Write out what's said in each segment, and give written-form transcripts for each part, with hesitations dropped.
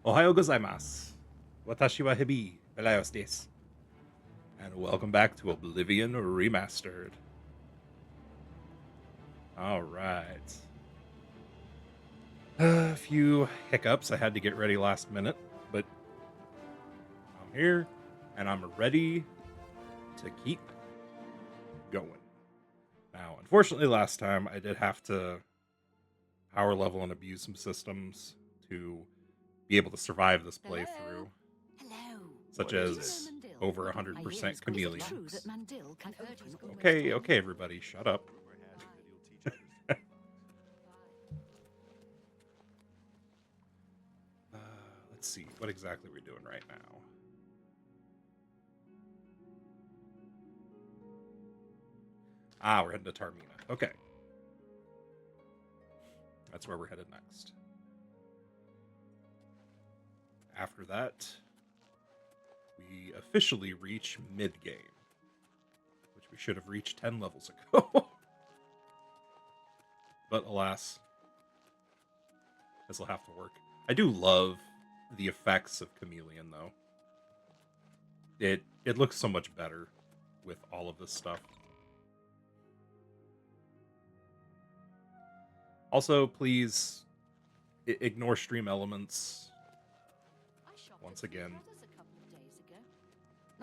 Ohayo gozaimasu. Watashi wa Hebi Belayos desu. And welcome back to Oblivion Remastered. Alright. A few hiccups. I had to get ready last minute, but I'm here and I'm ready to keep going. Now, unfortunately, last time I did have to power level and abuse some systems to be able to survive this playthrough. Hello. Such What as is it? over I hear 100% it's chameleon. true that Mandil can open almost Okay, any- okay, everybody, shut up. Let's see, what exactly are we doing right now? We're heading to Tarmina. Okay. That's where we're headed next. After that, we officially reach mid-game, which we should have reached 10 levels ago. But alas, this will have to work. I do love the effects of Chameleon, though. It looks so much better with all of this stuff. Also, please ignore stream elements. Once again,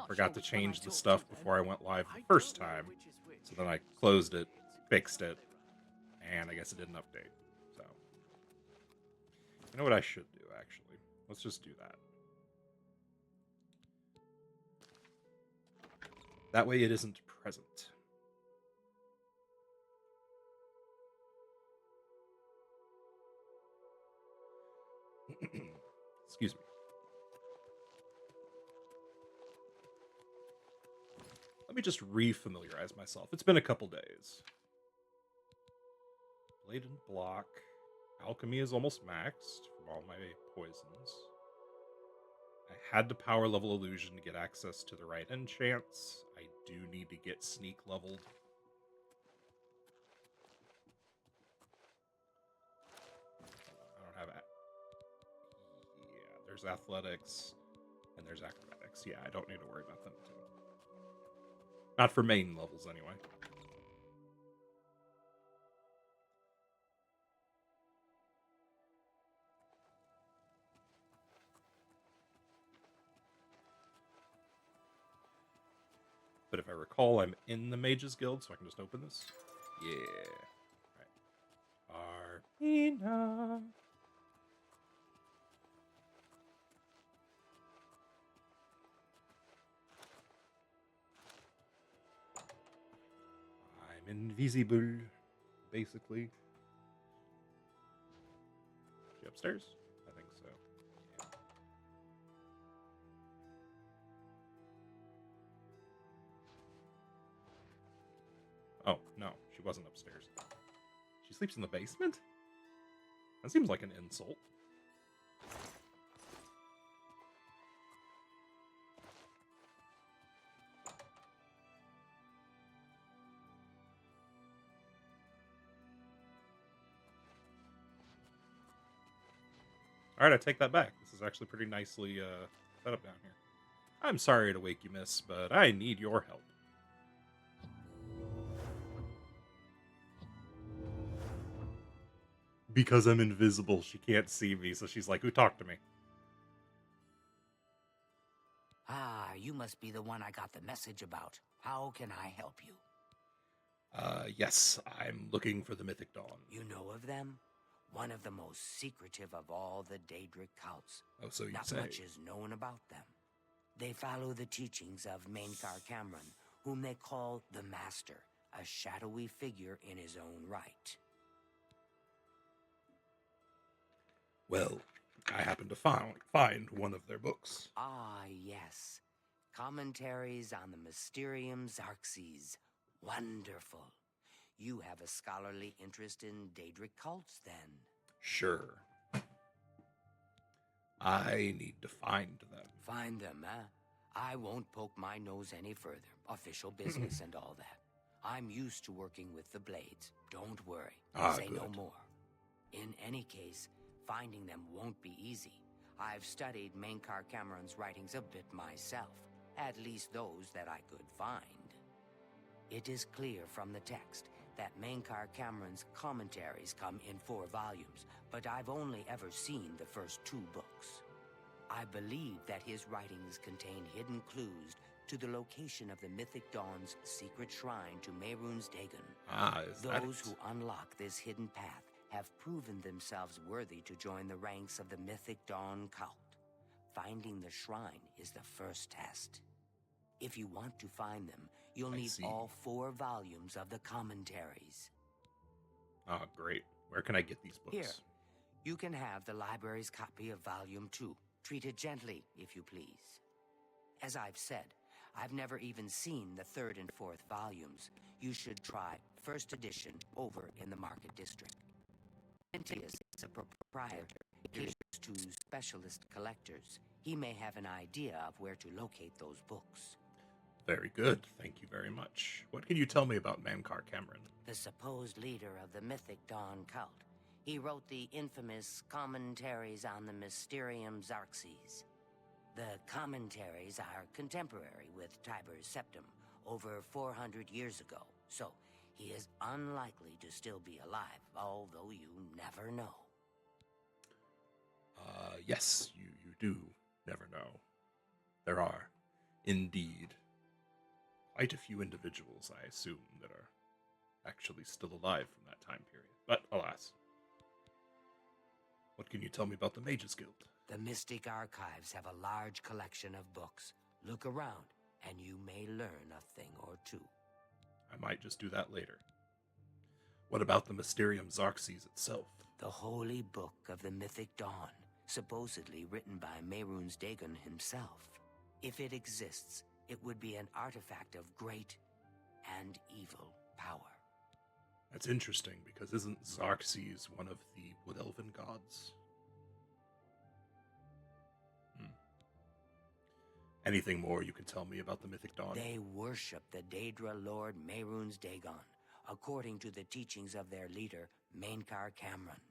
forgot to change the stuff before I went live the first time, so then I closed it, fixed it, and I guess it didn't update. So, you know what I should do, actually? Let's just do that. That way it isn't present. Excuse me. Let me just re-familiarize myself. It's been a couple days. Blade and block. Alchemy is almost maxed from all my poisons. I had to power level illusion to get access to the right enchants. I do need to get sneak leveled. I don't have yeah, there's athletics and there's acrobatics. Yeah, I don't need to worry about them too. Not for main levels anyway. But if I recall, I'm in the Mages Guild, so I can just open this. Yeah. Right. Armina. I'm invisible, basically. Is she upstairs? I think so. Yeah. Oh, no, she wasn't upstairs. She sleeps in the basement? That seems like an insult. Alright, I take that back. This is actually pretty nicely set up down here. I'm sorry to wake you, miss, but I need your help. Because I'm invisible, she can't see me, so she's like, who talked to me? Ah, you must be the one I got the message about. How can I help you? Yes, I'm looking for the Mythic Dawn. You know of them? One of the most secretive of all the Daedric cults. Oh, so you Not say. much is known about them. They follow the teachings of Mainkar Cameron, whom they call the Master, a shadowy figure in his own right. Well, I happened to find one of their books. Ah, yes. Commentaries on the Mysterium Xarxes. Wonderful. You have a scholarly interest in Daedric cults, then? Sure. I need to find them. Find them, huh? I won't poke my nose any further. Official business and all that. I'm used to working with the Blades. Don't worry. Say good. no more. In any case, finding them won't be easy. I've studied Mainkar Cameron's writings a bit myself, at least those that I could find. It is clear from the text that Mainkar Cameron's commentaries come in 4 volumes, but I've only ever seen the first 2 books. I believe that his writings contain hidden clues to the location of the Mythic Dawn's secret shrine to Mehrunes Dagon. Is that Those it? who unlock this hidden path have proven themselves worthy to join the ranks of the Mythic Dawn cult. Finding the shrine is the first test. If you want to find them, you'll need all 4 volumes of the commentaries. Oh, great. Where can I get these books? Here, you can have the library's copy of Volume 2. Treat it gently, if you please. As I've said, I've never even seen the 3rd and 4th volumes. You should try first edition over in the Market District. Pentius is a proprietor. Caters to specialist collectors. He may have an idea of where to locate those books. Very good. Thank you very much. What can you tell me about Mainkar Cameron? The supposed leader of the Mythic Dawn cult. He wrote the infamous Commentaries on the Mysterium Xarxes. The commentaries are contemporary with Tiber's Septum, over 400 years ago, so he is unlikely to still be alive, although you never know. Yes, you do never know. There are, indeed, quite a few individuals, I assume, that are actually still alive from that time period. But, alas. What can you tell me about the Mages Guild? The Mystic Archives have a large collection of books. Look around, and you may learn a thing or 2. I might just do that later. What about the Mysterium Xarxes itself? The holy book of the Mythic Dawn, supposedly written by Mehrunes Dagon himself. If it exists, it would be an artifact of great and evil power. That's interesting, because isn't Xarxes one of the Wood Elven gods? Anything more you can tell me about the Mythic Dawn? They worship the Daedra Lord Mehrunes Dagon, according to the teachings of their leader, Mainkar Cameron.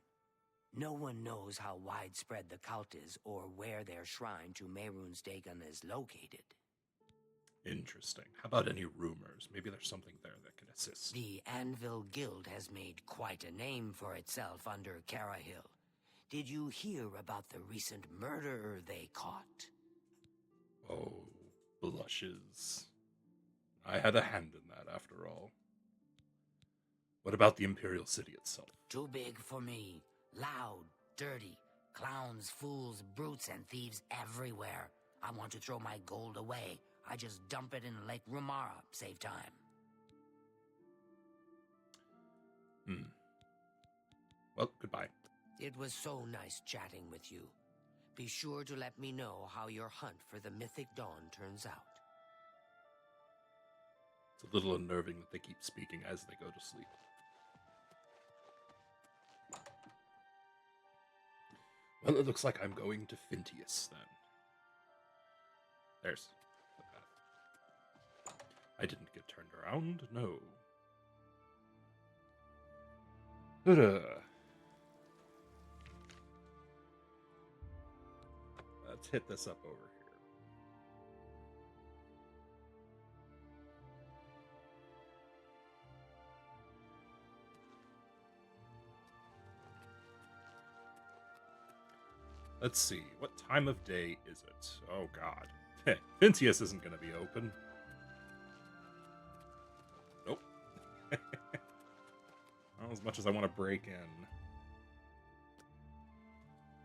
No one knows how widespread the cult is or where their shrine to Mehrunes Dagon is located. Interesting. How about any rumors? Maybe there's something there that can assist. The Anvil Guild has made quite a name for itself under Carahil. Did you hear about the recent murderer they caught? Oh, blushes. I had a hand in that, after all. What about the Imperial City itself? Too big for me. Loud, dirty, clowns, fools, brutes, and thieves everywhere. I want to throw my gold away. I just dump it in Lake Rumara, save time. Well, goodbye. It was so nice chatting with you. Be sure to let me know how your hunt for the Mythic Dawn turns out. It's a little unnerving that they keep speaking as they go to sleep. Well, it looks like I'm going to Phintius, then. There's the path. I didn't get turned around, no. Let's hit this up over here. Let's see, what time of day is it? Oh god. Phintius isn't going to be open. Nope. Not as much as I want to break in.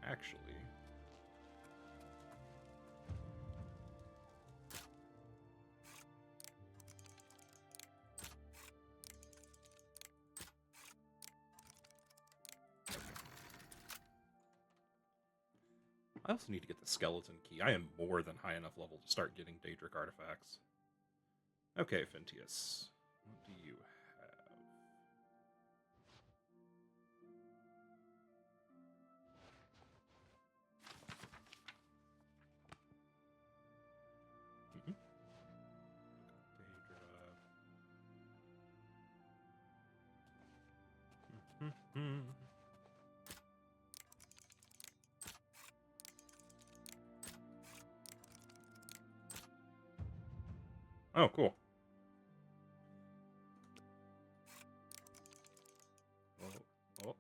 Actually. I also need to get the skeleton key. I am more than high enough level to start getting Daedric artifacts. Okay, Phintius. What do you have? Daedra. Oh, cool. Oh, oh.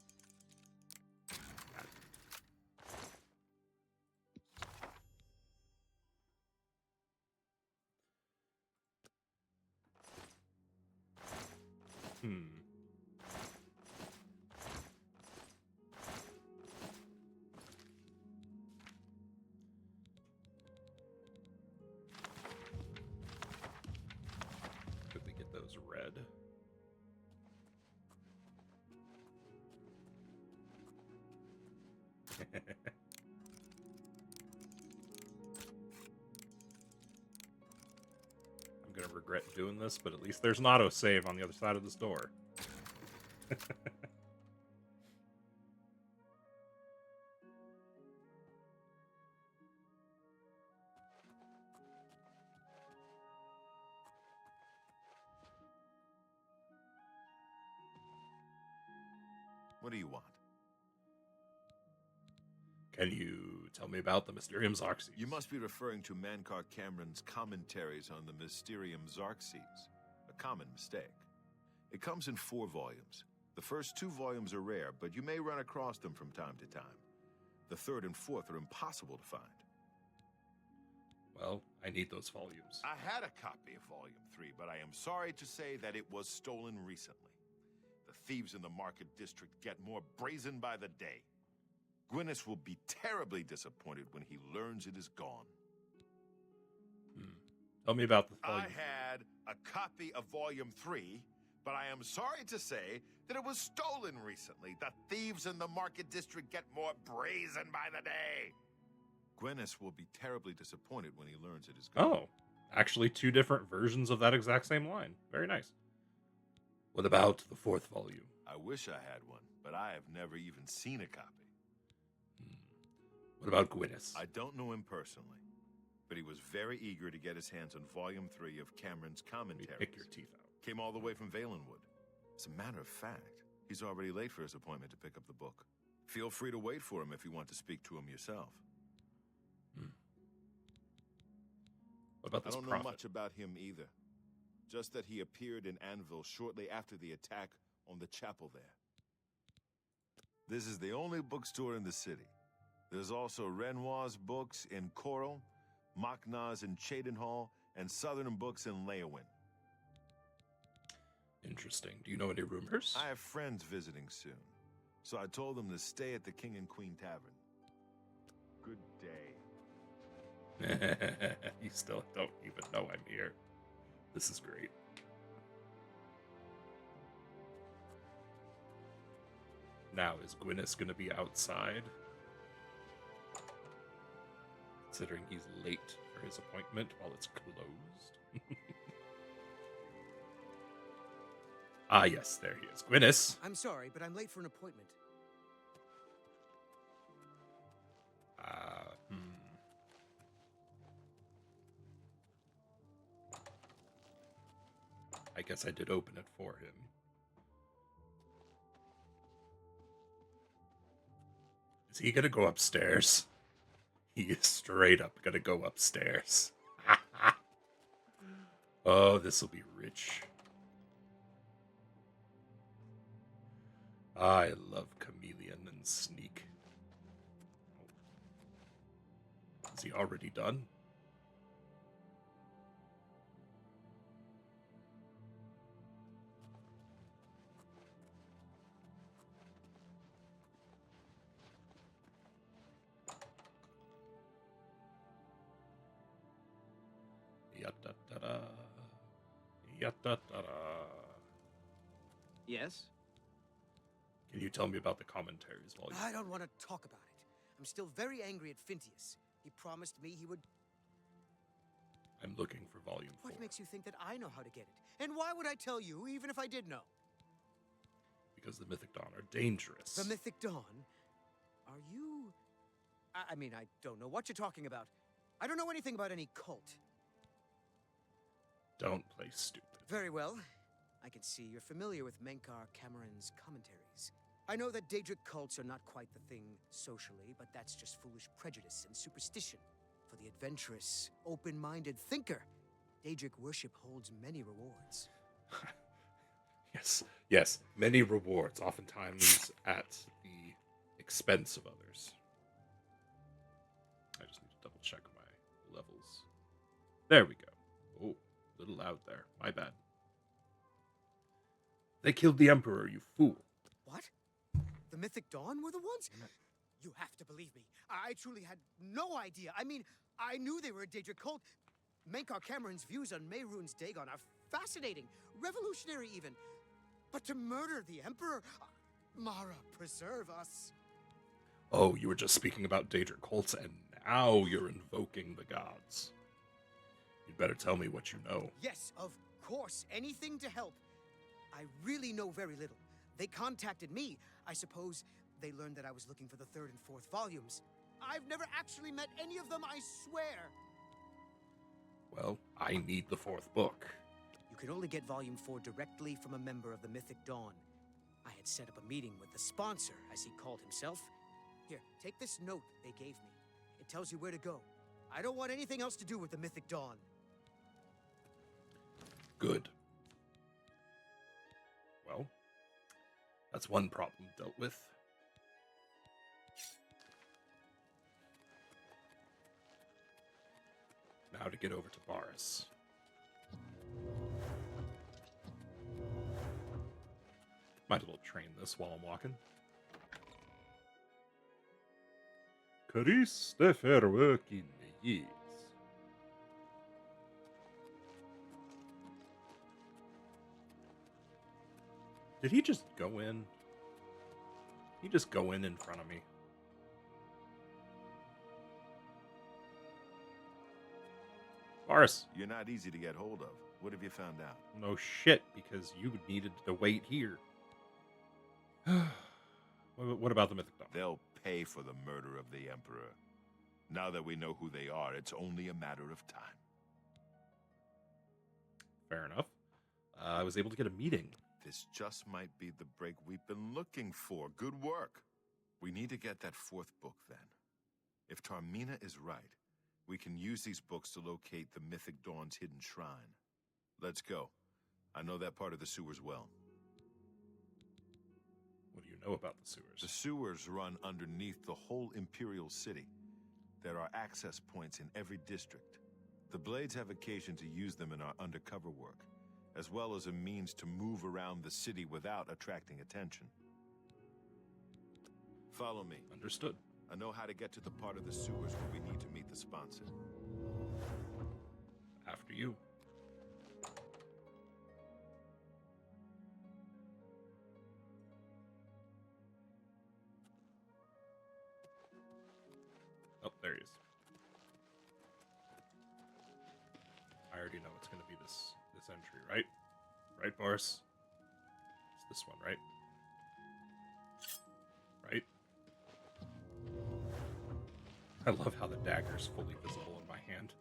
Hmm. Could we get those red? I'm gonna regret doing this, but at least there's an autosave on the other side of this door. What do you want? Can you tell me about the Mysterium Xarxes? You must be referring to Mankar Cameron's commentaries on the Mysterium Xarxes. A common mistake. It comes in 4 volumes. The first 2 volumes are rare, but you may run across them from time to time. The 3rd and 4th are impossible to find. Well, I need those volumes. I had a copy of Volume 3, but I am sorry to say that it was stolen recently. The thieves in the Market District get more brazen by the day. Gwyneth will be terribly disappointed when he learns it is gone. Tell me about the I volume. had a copy of Volume 3, but I am sorry to say that it was stolen recently. The thieves in the Market District get more brazen by the day. Gwyneth will be terribly disappointed when he learns it is gone. Oh, actually 2 different versions of that exact same line. Very nice. What about the 4th volume? I wish I had one, but I have never even seen a copy. What about Gwyneth? I don't know him personally, but he was very eager to get his hands on Volume 3 of Cameron's Let me commentaries. pick your teeth out. Came all the way from Valenwood. As a matter of fact, he's already late for his appointment to pick up the book. Feel free to wait for him if you want to speak to him yourself. What about I this don't know prophet? much about him either. Just that he appeared in Anvil shortly after the attack on the chapel there. This is the only bookstore in the city. There's also Renoir's books in Coral, Machna's in Cheydinhall, and Southern Books in Leowin. Interesting. Do you know any rumors? I have friends visiting soon, so I told them to stay at the King and Queen Tavern. Good day. You still don't even know I'm here. This is great. Now, is Gwyneth going to be outside? Considering he's late for his appointment while it's closed. Ah, yes, there he is. Gwyneth! I'm sorry, but I'm late for an appointment. I guess I did open it for him. Is he gonna go upstairs? He is straight up gonna go upstairs. Oh, this will be rich. I love Chameleon and Sneak. Is he already done? Yatta-da-da. Yatta-da-da. Yes? Can you tell me about the commentaries volume? I don't want to talk about it. I'm still very angry at Phintius. He promised me he would... I'm looking for volume 4. What makes you think that I know how to get it? And why would I tell you, even if I did know? Because the Mythic Dawn are dangerous. The Mythic Dawn? Are you... I mean, I don't know what you're talking about. I don't know anything about any cult. Don't play stupid. Very well. I can see you're familiar with Mankar Cameron's commentaries. I know that Daedric cults are not quite the thing socially, but that's just foolish prejudice and superstition for the adventurous, open-minded thinker. Daedric worship holds many rewards. Yes, many rewards, oftentimes at the expense of others. I just need to double check my levels. There we go. Oh, a little loud there. My bad. They killed the Emperor, you fool. What? The Mythic Dawn were the ones? You have to believe me. I truly had no idea. I mean, I knew they were a Daedric cult. Menkar Cameron's views on Mehrunes Dagon are fascinating, revolutionary even. But to murder the Emperor? Mara, preserve us. Oh, you were just speaking about Daedric cults, and now you're invoking the gods. You'd better tell me what you know. Yes, of course. Anything to help. I really know very little. They contacted me. I suppose they learned that I was looking for the 3rd and 4th volumes. I've never actually met any of them, I swear. Well, I need the 4th book. You can only get Volume 4 directly from a member of the Mythic Dawn. I had set up a meeting with the sponsor, as he called himself. Here, take this note they gave me. It tells you where to go. I don't want anything else to do with the Mythic Dawn. Good. Well, that's one problem dealt with. Now to get over to Varus. Might as well train this while I'm walking. Cariste ferworkin yes. Did he just go in? He just go in front of me. Varus. You're not easy to get hold of. What have you found out? No shit, because you needed to wait here. What about the Mythic Dawn? They'll pay for the murder of the Emperor. Now that we know who they are, it's only a matter of time. Fair enough. I was able to get a meeting. This just might be the break we've been looking for. Good work. We need to get that 4th book then. If Tarmina is right, we can use these books to locate the Mythic Dawn's hidden shrine. Let's go. I know that part of the sewers well. What do you know about the sewers? The sewers run underneath the whole Imperial City. There are access points in every district. The Blades have occasion to use them in our undercover work, as well as a means to move around the city without attracting attention. Follow me. Understood. I know how to get to the part of the sewers where we need to meet the sponsor. After you. Oh, there he is. I already know it's going to be this entry, right? Right, Boris? It's this one, right? Right? I love how the dagger's fully visible in my hand.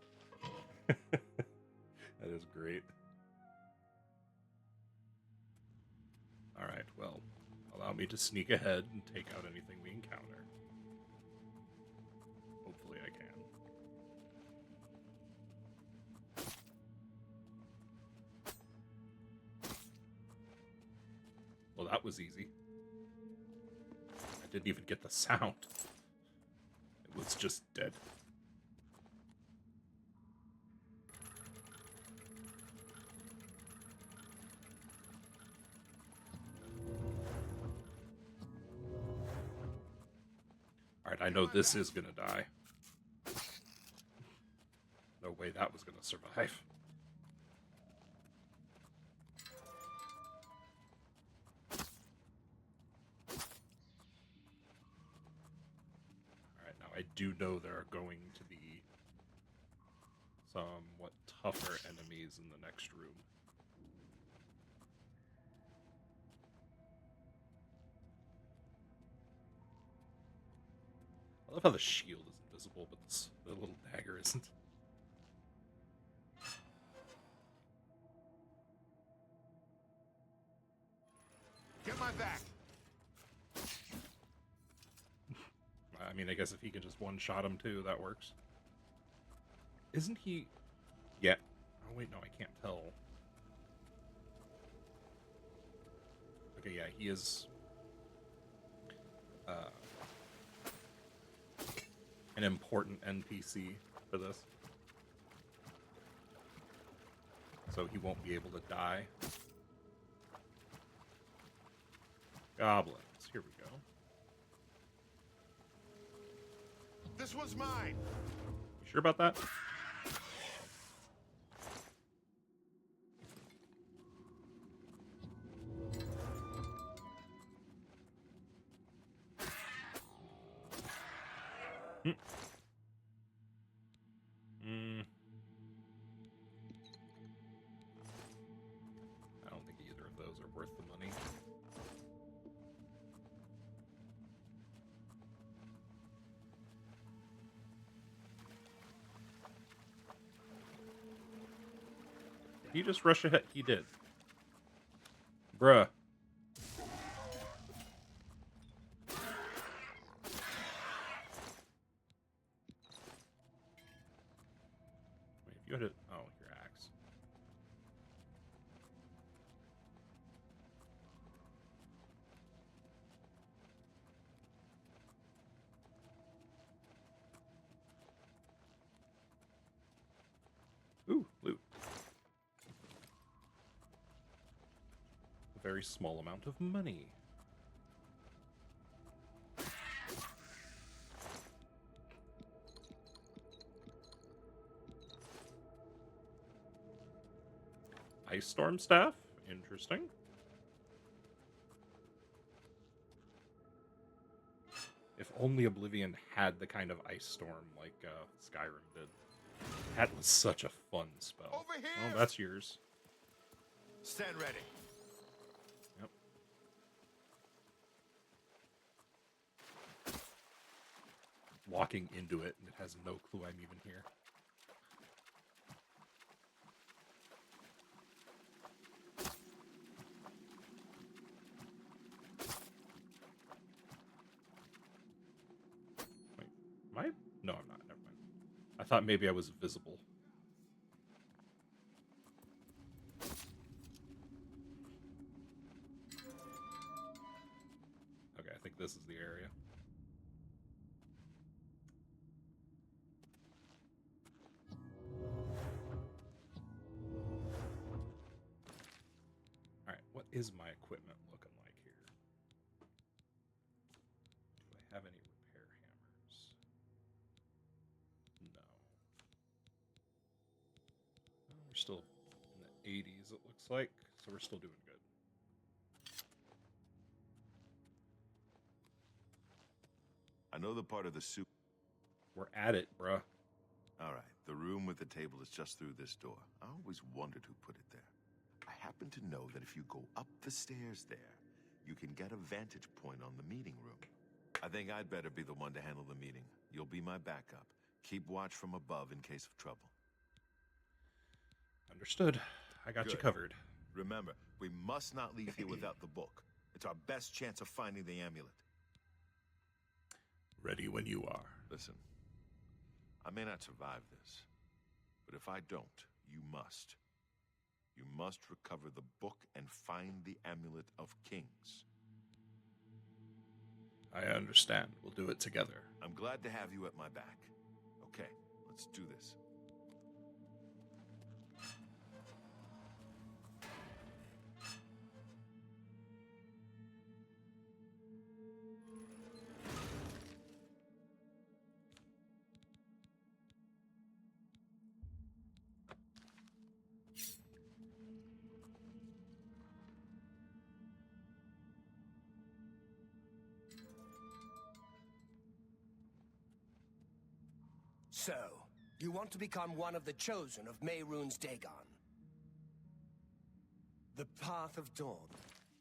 That is great. Alright, well, allow me to sneak ahead and take out anything we encounter. Hopefully I can. Well, that was easy. I didn't even get the sound. It was just dead. Alright, I know this is gonna die. No way that was gonna survive. Alright, now I do know there are going to be somewhat tougher enemies in the next room. I love how the shield is invisible, but the little dagger isn't. Get my back! I mean, I guess if he can just one-shot him too, that works. Isn't he... Yeah, Oh, wait, no, I can't tell. Okay, yeah, he is an important NPC for this. So he won't be able to die. Goblins, here we go. This one's mine. You sure about that? I don't think either of those are worth the money. Did he just rush ahead? He did. Bruh. Wait, if you had it. Oh, your axe. Ooh, loot. A very small amount of money. Ice Storm Staff? Interesting. If only Oblivion had the kind of ice storm like Skyrim did. That was such a fun spell. Over here! Oh, that's yours. Stand ready. Yep. Walking into it, and it has no clue I'm even here. Wait, am I? No, I'm not. Never mind. I thought maybe I was visible. Okay, I think this is the area. Alright, what is my equipment looking like here? Do I have any repair hammers? No. Well, we're still in the 80s, it looks like, so we're still doing good. I know the part of the soup. We're at it, bruh. All right, the room with the table is just through this door. I always wondered who put it there. I happen to know that if you go up the stairs there, you can get a vantage point on the meeting room. I think I'd better be the one to handle the meeting. You'll be my backup. Keep watch from above in case of trouble. Understood. I got you Good. covered. Remember, we must not leave here without the book. It's our best chance of finding the amulet. Ready when you are. Listen, I may not survive this, but if I don't, you must. You must recover the book and find the amulet of kings. I understand. We'll do it together. I'm glad to have you at my back. Okay, let's do this. So, you want to become one of the chosen of Mehrunes Dagon? The Path of Dawn.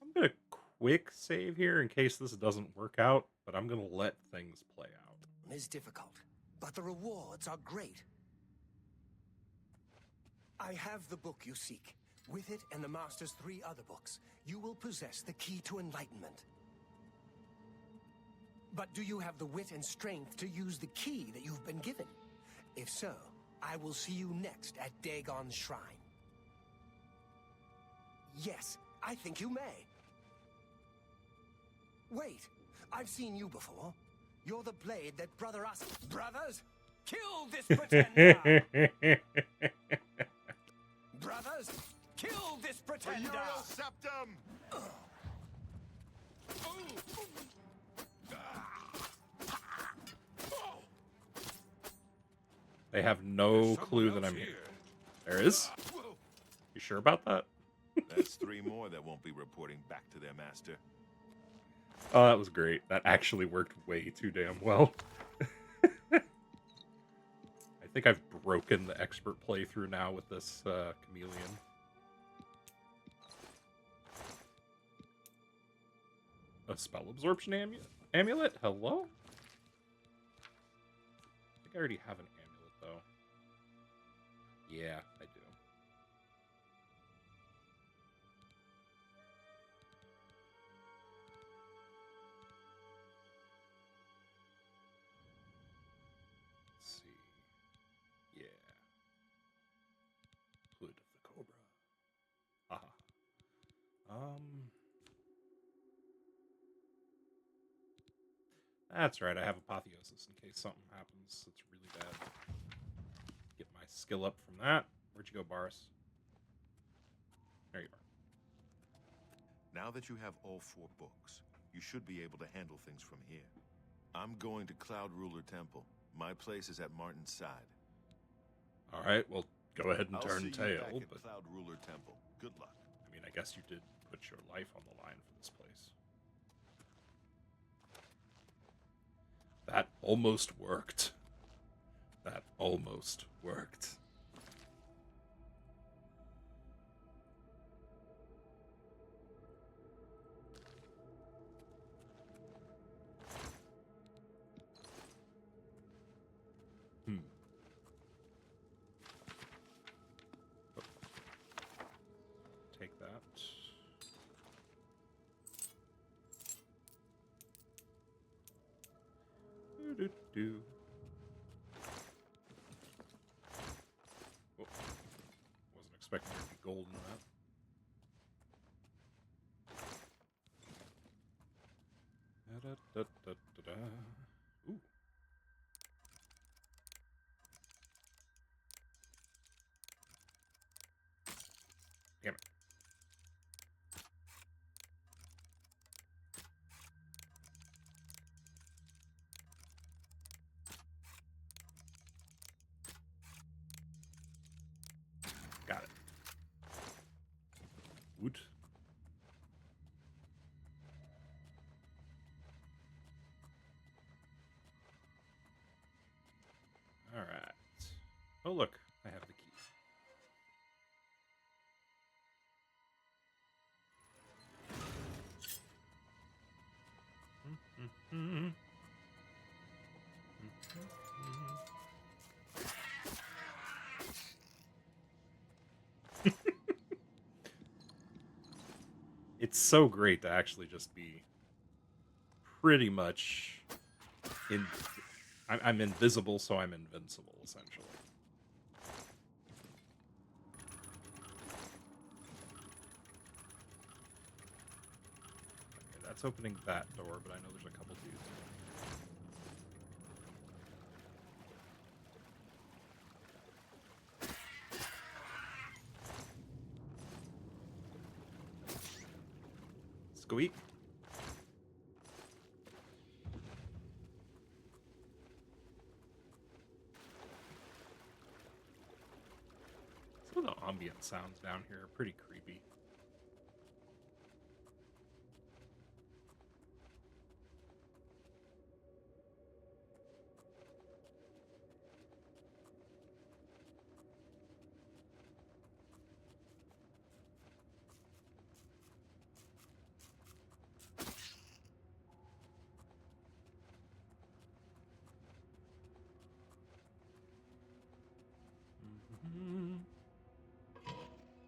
I'm going to quick save here in case this doesn't work out, but I'm going to let things play out. Is difficult, but the rewards are great. I have the book you seek. With it and the Master's 3 other books, you will possess the key to enlightenment. But do you have the wit and strength to use the key that you've been given? If so, I will see you next at Dagon's shrine. Yes, I think you may. Wait, I've seen you before. You're the blade that Brother Us... Brothers, kill this pretender! Brothers, kill this pretender! Uriel Septum! They have no clue that I'm here. There is? You sure about that? That's 3 more that won't be reporting back to their master. Oh, that was great. That actually worked way too damn well. I think I've broken the expert playthrough now with this chameleon. A spell absorption amulet? Hello? I think I already have an amulet, though. Yeah, I do. Let's see. Yeah. Hood of the Cobra. Haha. That's right, I have apotheosis in case something happens that's really bad. Get my skill up from that. Where'd you go, Boris? There you are. Now that you have all 4 books, you should be able to handle things from here. I'm going to Cloud Ruler Temple. My place is at Martin's side. Alright, well, go ahead and I'll turn see you tail, back at but... Cloud Ruler Temple. Good luck. I mean, I guess you did put your life on the line for this place. That almost worked. That almost worked. Take that. Do. Oh, wasn't expecting there to be gold in that. Da-da-da-da-da-da. Ooh. Damn it. Got it. Woot. All right. Oh, look. I have the key. It's so great to actually just be pretty much in. I'm invisible, so I'm invincible, essentially. Okay, that's opening that door, but I know there's a couple dudes. Squeak. Some of the ambient sounds down here are pretty creepy.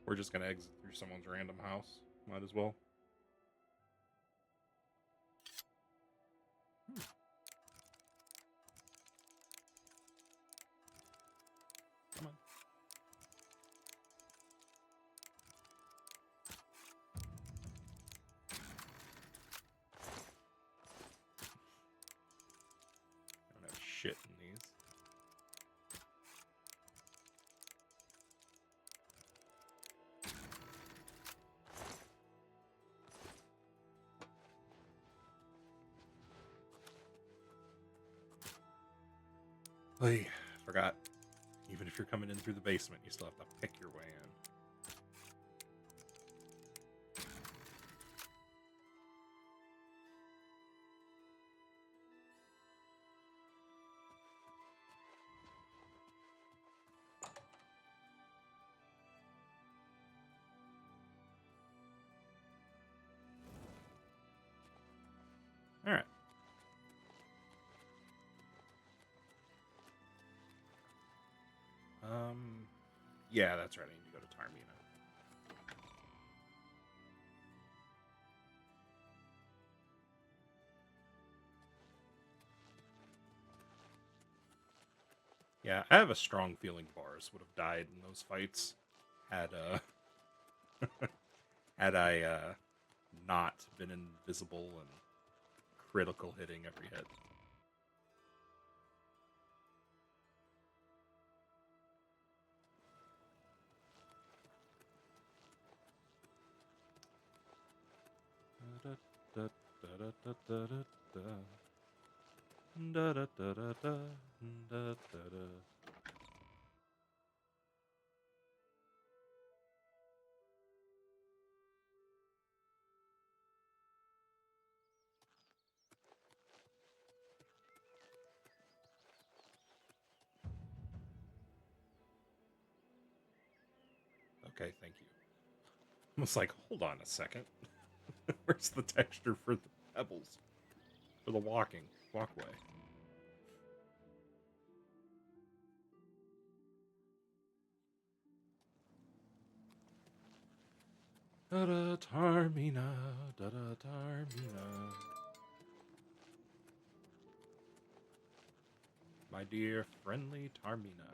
We're just gonna exit through someone's random house. Might as well. I forgot. Even if you're coming in through the basement, you still have to pick your way in. All right. Yeah, that's right. I need to go to Tarmina. Yeah, I have a strong feeling Boris would have died in those fights had had I not been invisible and critical hitting every hit. Okay, thank you. I was like, hold on a second. Where's the texture for the pebbles? For the walkway. Da-da, Tarmina, da-da, Tarmina. My dear friendly Tarmina.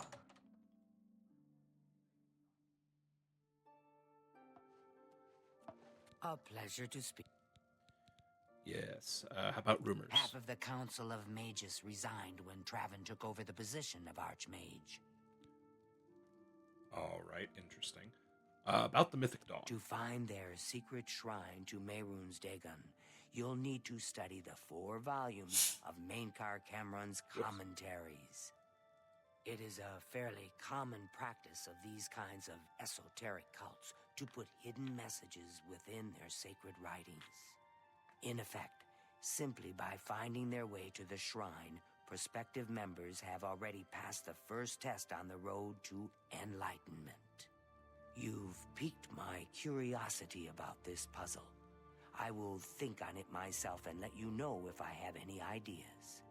A pleasure to speak. Yes, how about rumors? Half of the Council of Mages resigned when Traven took over the position of Archmage. All right, interesting. About the Mythic Dawn. To find their secret shrine to Mehrunes Dagon, you'll need to study the 4 volumes of Mainkar Cameron's commentaries. It is a fairly common practice of these kinds of esoteric cults to put hidden messages within their sacred writings. In effect, simply by finding their way to the shrine, prospective members have already passed the first test on the road to enlightenment. You've piqued my curiosity about this puzzle. I will think on it myself and let you know if I have any ideas.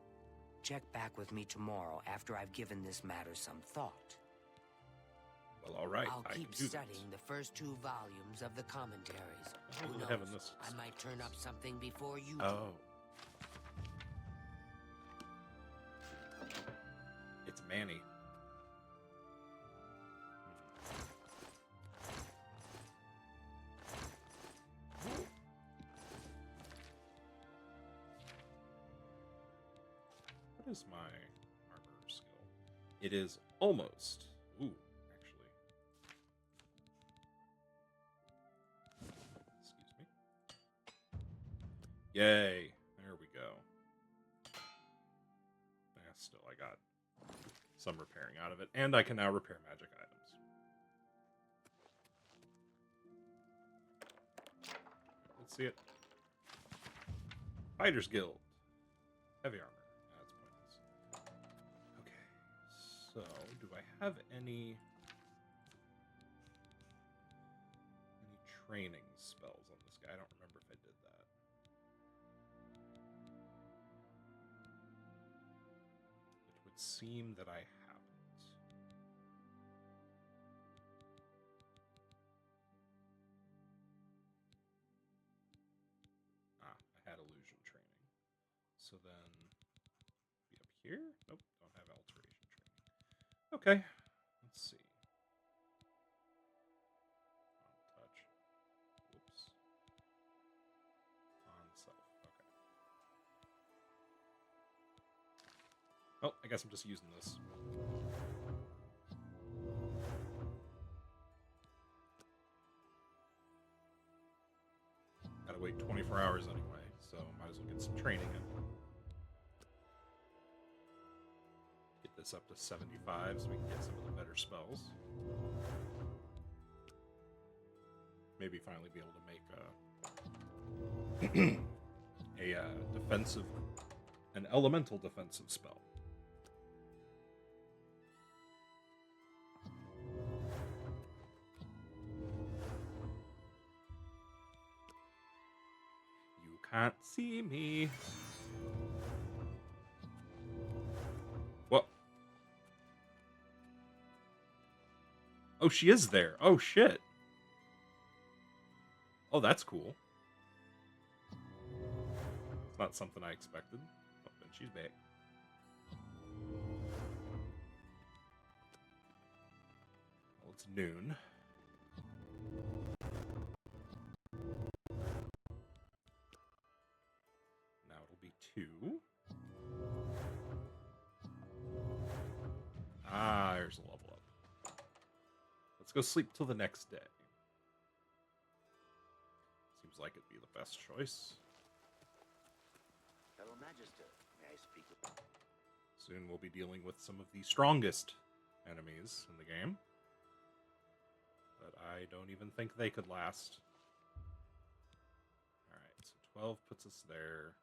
Check back with me tomorrow after I've given this matter some thought. Well, all right. I'll I keep can do studying the first 2 volumes of the commentaries. Oh, Who good knows? heavens. I might turn up something before you do. Oh. It's Manny. What is my armor skill? It is almost. Ooh, actually. Excuse me. Yay. There we go. Yeah, still, I got some repairing out of it. And I can now repair magic items. Let's see it. Fighters Guild. Heavy armor. That's pointless. Okay. So, do I have any training spells on this guy? I don't remember if I did that. It would seem that I haven't. I had illusion training. So then, be up here? Nope, don't have alteration training. Okay, let's see. On touch. Whoops. On self. Okay. Oh, I guess I'm just using this. Gotta wait 24 hours anyway, so might as well get some training in. Get this up to 75 so we can get some of the better spells. Maybe finally be able to make a defensive, an elemental defensive spell. You can't see me. What? Oh, she is there. Oh, shit. Oh, that's cool. It's not something I expected. Oh, then she's back. Well, it's noon. Now it'll be 2. Ah, there's a level up. Let's go sleep till the next day. Seems like it'd be the best choice. Fellow Magister, may I speak with you? Soon we'll be dealing with some of the strongest enemies in the game. But I don't even think they could last. Alright, so 12 puts us there.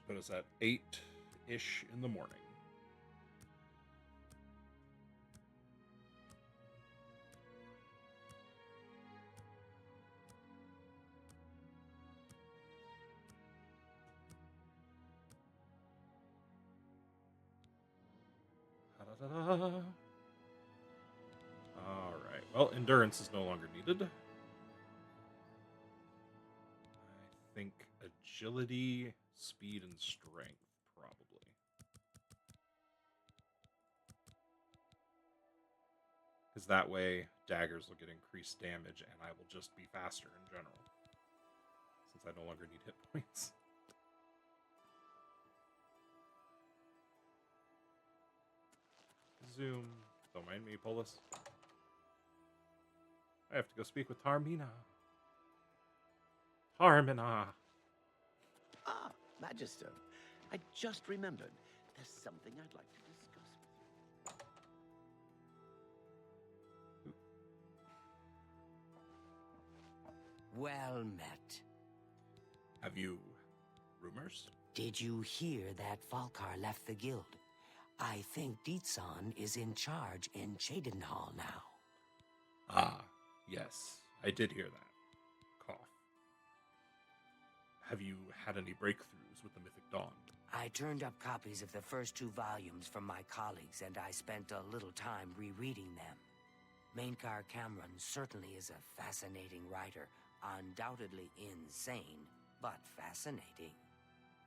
Put us at 8-ish in the morning. Alright, well, endurance is no longer needed. I think agility, speed, and strength, probably. Because that way, daggers will get increased damage, and I will just be faster in general. Since I no longer need hit points. Zoom. Don't mind me, Polis. I have to go speak with Tarmina. Tarmina. Ah, Magister. I just remembered. There's something I'd like to discuss with you. Well met. Have you rumors? Did you hear that Falkar left the guild? I think Dietsan is in charge in Cheydinhal now. Ah, yes. I did hear that. Cough. Have you had any breakthroughs with the Mythic Dawn? I turned up copies of the first 2 volumes from my colleagues, and I spent a little time rereading them. Mainkar Cameron certainly is a fascinating writer, undoubtedly insane, but fascinating.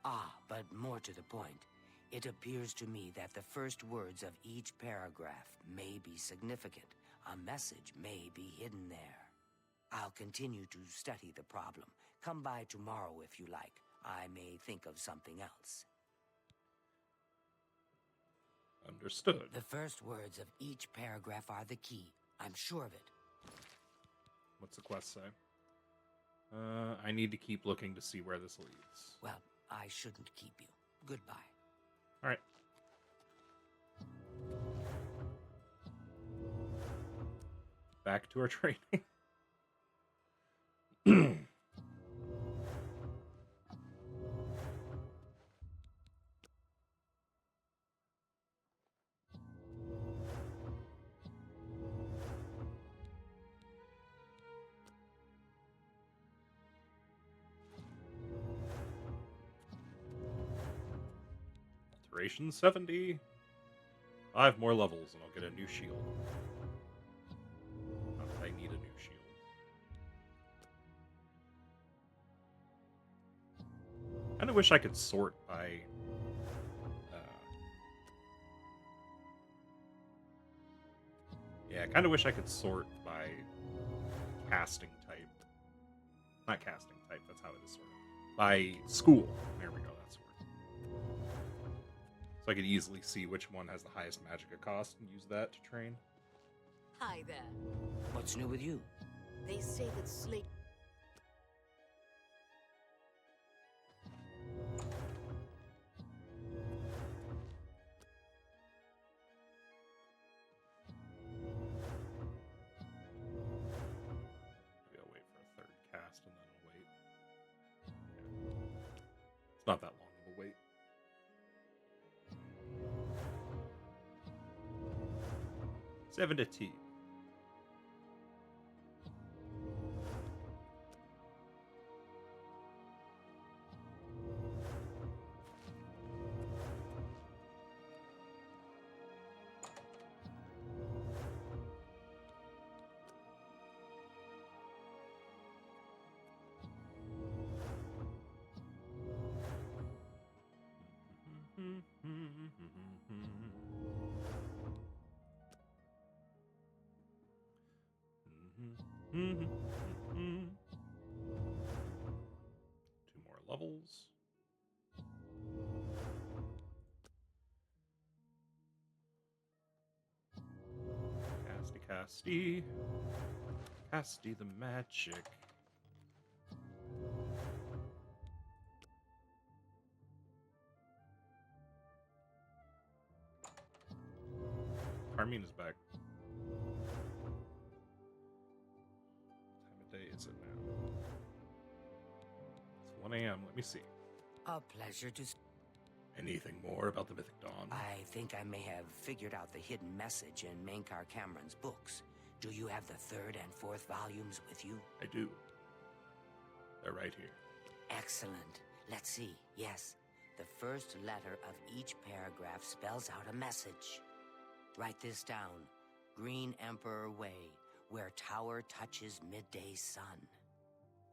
Ah, but more to the point. It appears to me that the first words of each paragraph may be significant. A message may be hidden there. I'll continue to study the problem. Come by tomorrow if you like. I may think of something else. Understood. The first words of each paragraph are the key. I'm sure of it. What's the quest say? I need to keep looking to see where this leads. Well, I shouldn't keep you. Goodbye. All right. Back to our training. Alteration 70. 5 more levels and I'll get a new shield. Not that I need a new shield. Kinda wish I could sort by yeah, I kinda wish I could sort by casting type. Not casting type, that's how it is sorted. By school. There we go, that's the word. So I could easily see which one has the highest magicka cost and use that to train. Hi there. What's new with you? They say that Slate. Maybe I'll wait for a third cast and then I'll wait. Yeah. It's not that long of a wait. Seven to T. Two more levels. Casty. Casty the magic. Carmine is back. What time of day is it now? It's 1 a.m. Let me see. A pleasure to... Anything more about the Mythic Dawn? I think I may have figured out the hidden message in Mainkar Cameron's books. Do you have the third and fourth volumes with you? I do. They're right here. Excellent. Let's see. Yes. The first letter of each paragraph spells out a message. Write this down. Green Emperor Way, where tower touches midday sun.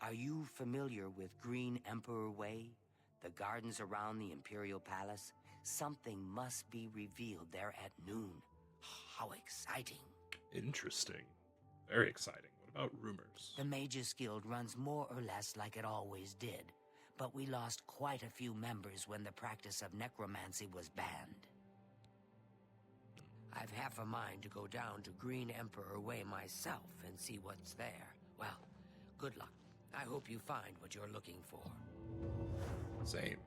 Are you familiar with Green Emperor Way? The gardens around the Imperial Palace? Something must be revealed there at noon. How exciting. Interesting. Very exciting. What about rumors? The Mages Guild runs more or less like it always did, but we lost quite a few members when the practice of necromancy was banned. I've half a mind to go down to Green Emperor Way myself and see what's there. Well, good luck. I hope you find what you're looking for. Same.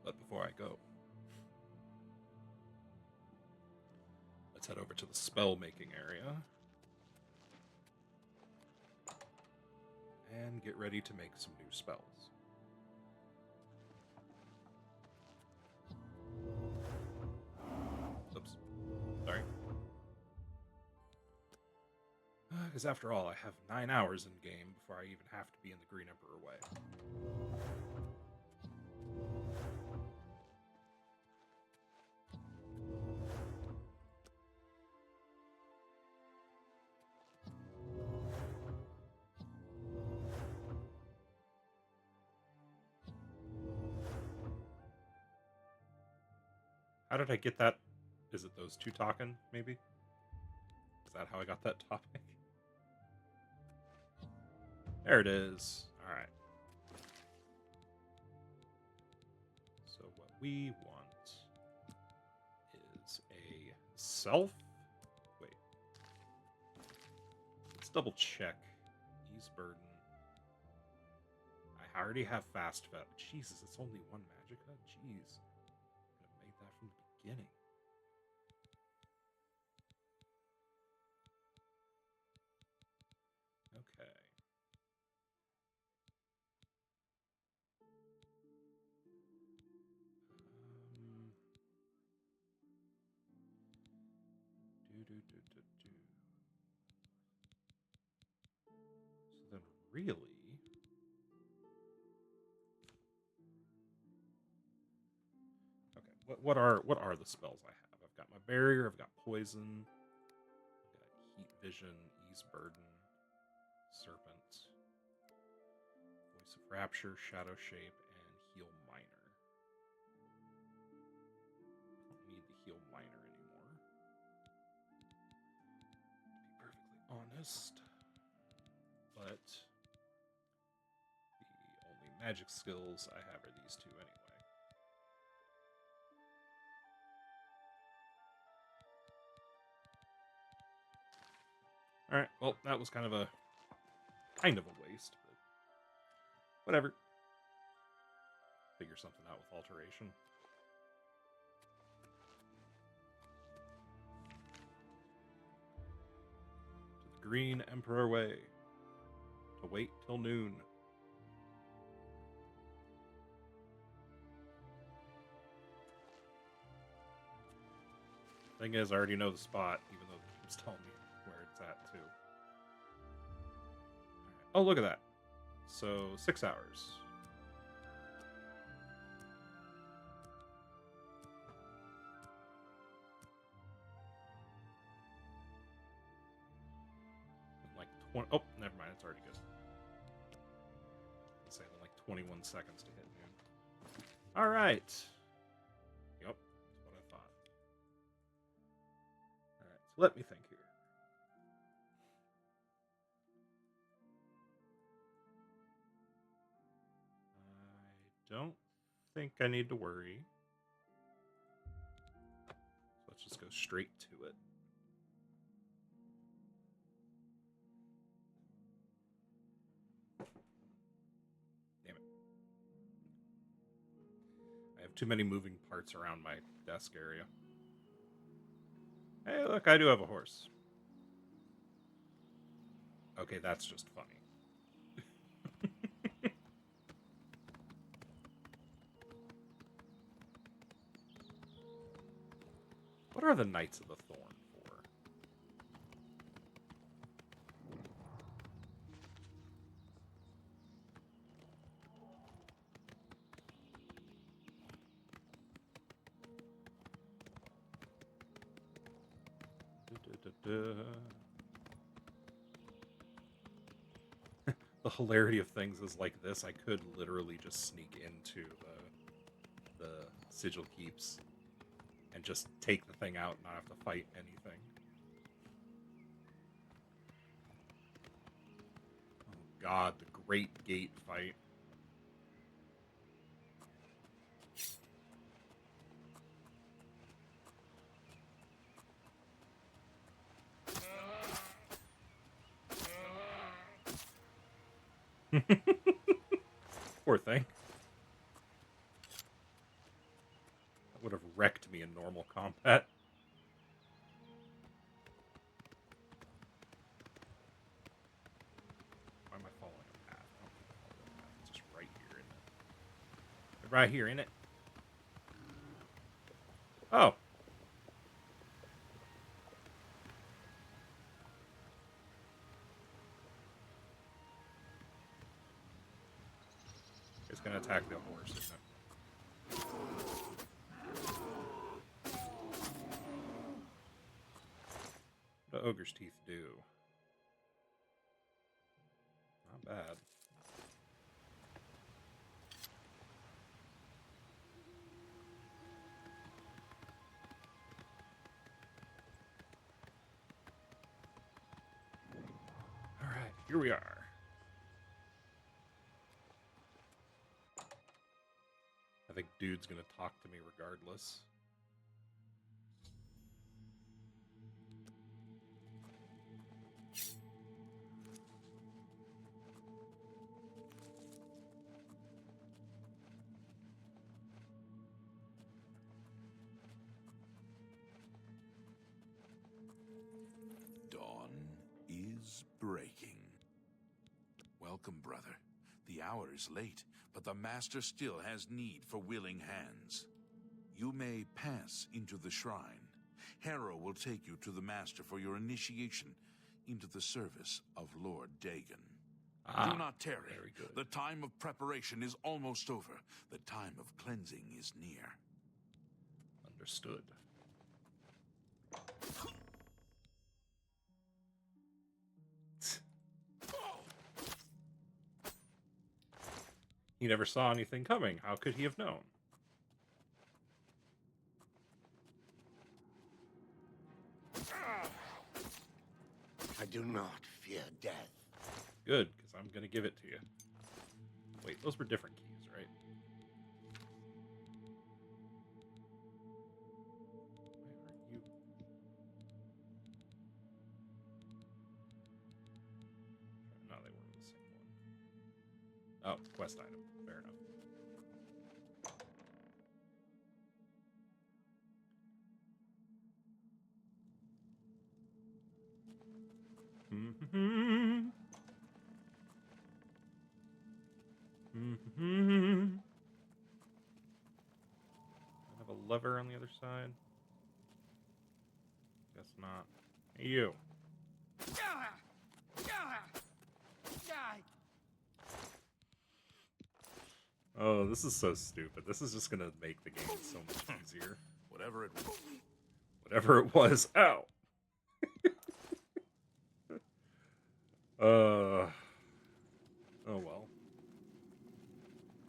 But before I go, let's head over to the spell-making area and get ready to make some new spells. Oops. Sorry. Because after all, I have 9 hours in game before I even have to be in the Green Emperor Way. How did I get that? Is it those two talking, maybe? Is that how I got that topic? There it is. Alright. So what we want is a self... Wait. Let's double check. Ease burden. I already have fast fed. Jesus, it's only one magicka? Jeez. Could have made that from the beginning. Okay. Do. So then really... Okay, what are the spells I have? I've got my barrier, I've got poison, I've got heat vision, ease burden, serpent, voice of rapture, shadow shape, and heal minor. I don't need the heal minor anymore, to be perfectly honest. But the only magic skills I have are these two anyway. Alright, well, that was kind of a waste, but whatever. Figure something out with alteration. To the Green Emperor Way. To wait till noon. Thing is, I already know the spot, even though the game's telling me where it's at, too. Right. Oh, look at that. So, 6 hours. Like 20... Oh, never mind. It's already good. Say like 21 seconds to hit noon. All right. Yep, that's what I thought. All right, so let me think here. I don't think I need to worry. So let's just go straight to it. Damn it. I have too many moving parts around my desk area. Hey, look, I do have a horse. Okay, that's just funny. What are the Knights of the Thorn for? The hilarity of things is like this. I could literally just sneak into the sigil keeps and just take the thing out and not have to fight anything. Oh god, the Great Gate fight. Poor thing. That would have wrecked me in normal combat. Why am I following a path? I don't think I'm following a path. It's just right here, isn't it? Right here, isn't it? Oh. It's gonna attack the horse, isn't it? What do ogre's teeth do? Not bad. Alright, here we are. I think dude's gonna talk to me regardless. Dawn is breaking. Welcome, brother. The hour is late, but the Master still has need for willing hands. You may pass into the shrine. Harrow will take you to the Master for your initiation into the service of Lord Dagon. Do not tarry. Very good. The time of preparation is almost over. The time of cleansing is near. Understood. He never saw anything coming. How could he have known? I do not fear death. Good, because I'm going to give it to you. Wait, those were different keys, right? Why aren't you? Oh, it's a quest item. Fair enough. I have a lever on the other side. Guess not. Hey, you. Oh, this is so stupid. This is just gonna make the game so much easier. Whatever it was. Whatever it was. Ow! Oh well.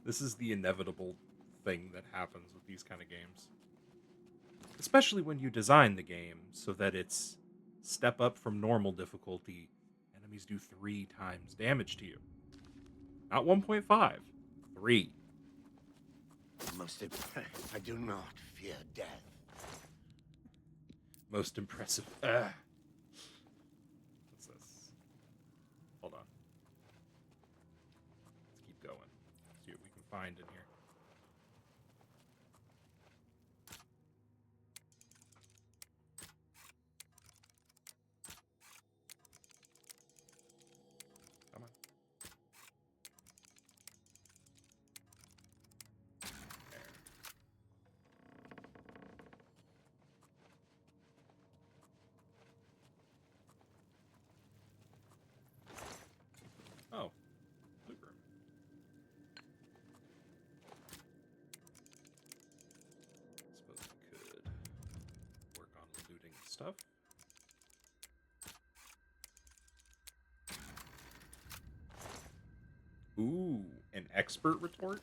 This is the inevitable thing that happens with these kind of games. Especially when you design the game so that it's step up from normal difficulty, enemies do 3 times damage to you. Not 1.5. 3. Most I do not fear death. Most impressive. What's this? Hold on. Let's keep going. See what we can find in here. Come on. There. Oh, loot room. Suppose we could work on looting stuff. Ooh, an expert retort?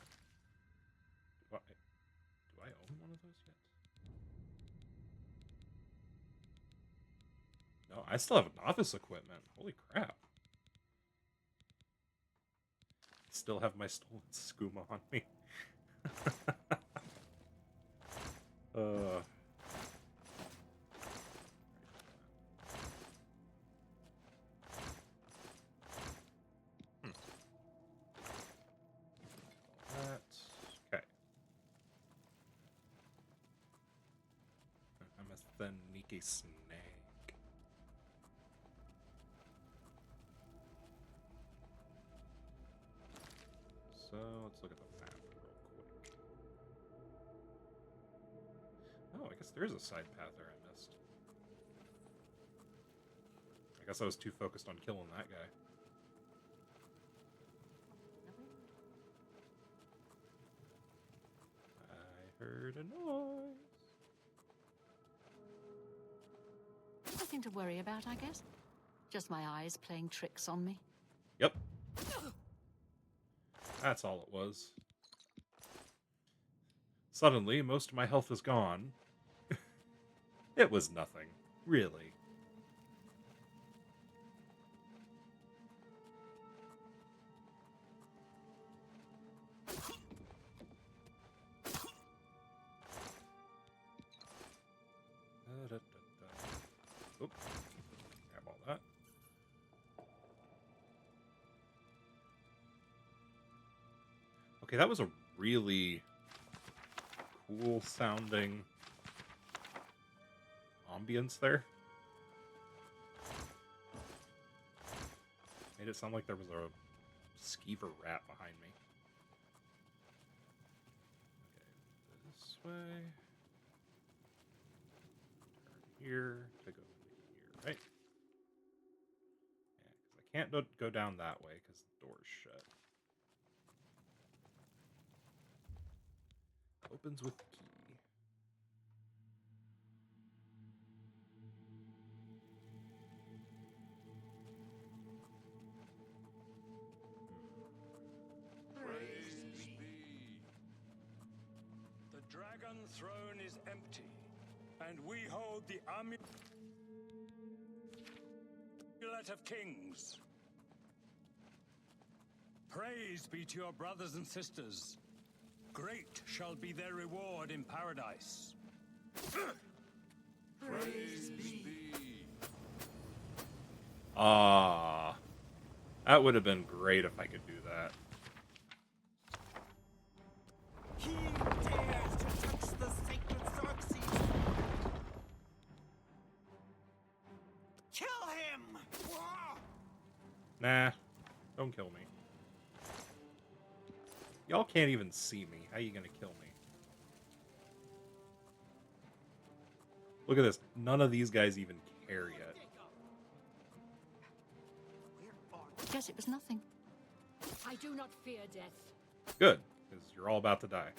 Do I own one of those yet? No, I still have novice equipment. Holy crap. Still have my stolen skooma on me. That. Okay. I'm a sneaky snake. So let's look at the map real quick. Oh, I guess there's a side path there I missed. I guess I was too focused on killing that guy. I heard a noise. Nothing to worry about, I guess. Just my eyes playing tricks on me. Yep. That's all it was. Suddenly, most of my health is gone. It was nothing, really. Oop. Grab all that. Okay, that was a really cool sounding ambience there. Made it sound like there was a skeever rat behind me. Okay, this way. Turn here to go here, right? Yeah, because I can't go down that way because the door's shut. Opens with key. Praise be. The dragon throne is empty, and we hold the amulet of kings. Praise be to your brothers and sisters. Great shall be their reward in paradise. Praise be. Ah, that would have been great if I could do that. Nah, don't kill me. Y'all can't even see me. How you gonna kill me? Look at this. None of these guys even care yet. Guess it was nothing. I do not fear death. Good, because you're all about to die.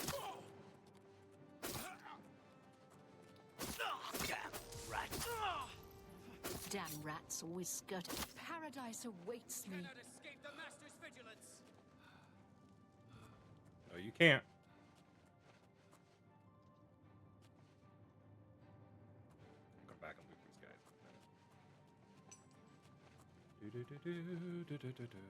Damn rats always skirting. Paradise awaits me. escape the master's vigilance. No, you can't. Come back and loot these guys. Do-do-do-do-do-do-do-do.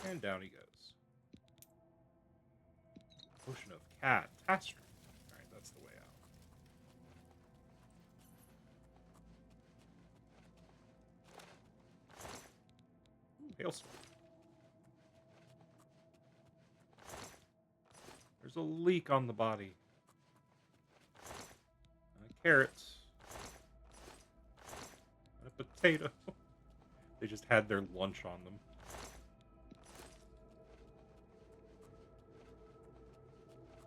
And down he goes. Potion of catastrophe. Alright, that's the way out. Ooh, hailstorm. There's a leak on the body. And a carrot. And a potato. They just had their lunch on them.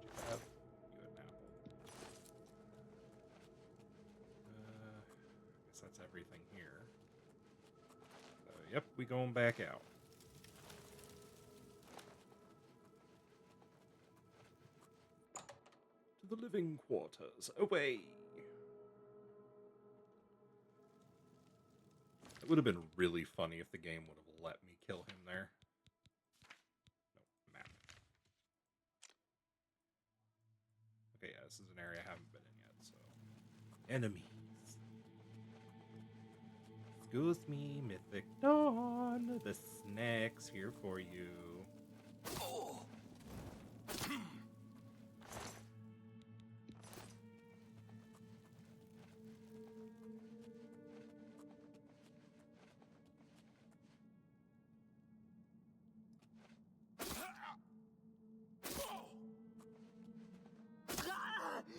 What you have? You had an apple. I guess that's everything here. So, yep, we going back out. To the living quarters. Away! It would have been really funny if the game would have let me kill him there. No, map. Okay, yeah, this is an area I haven't been in yet, so... Enemies. Excuse me, Mythic Dawn. The snack's here for you.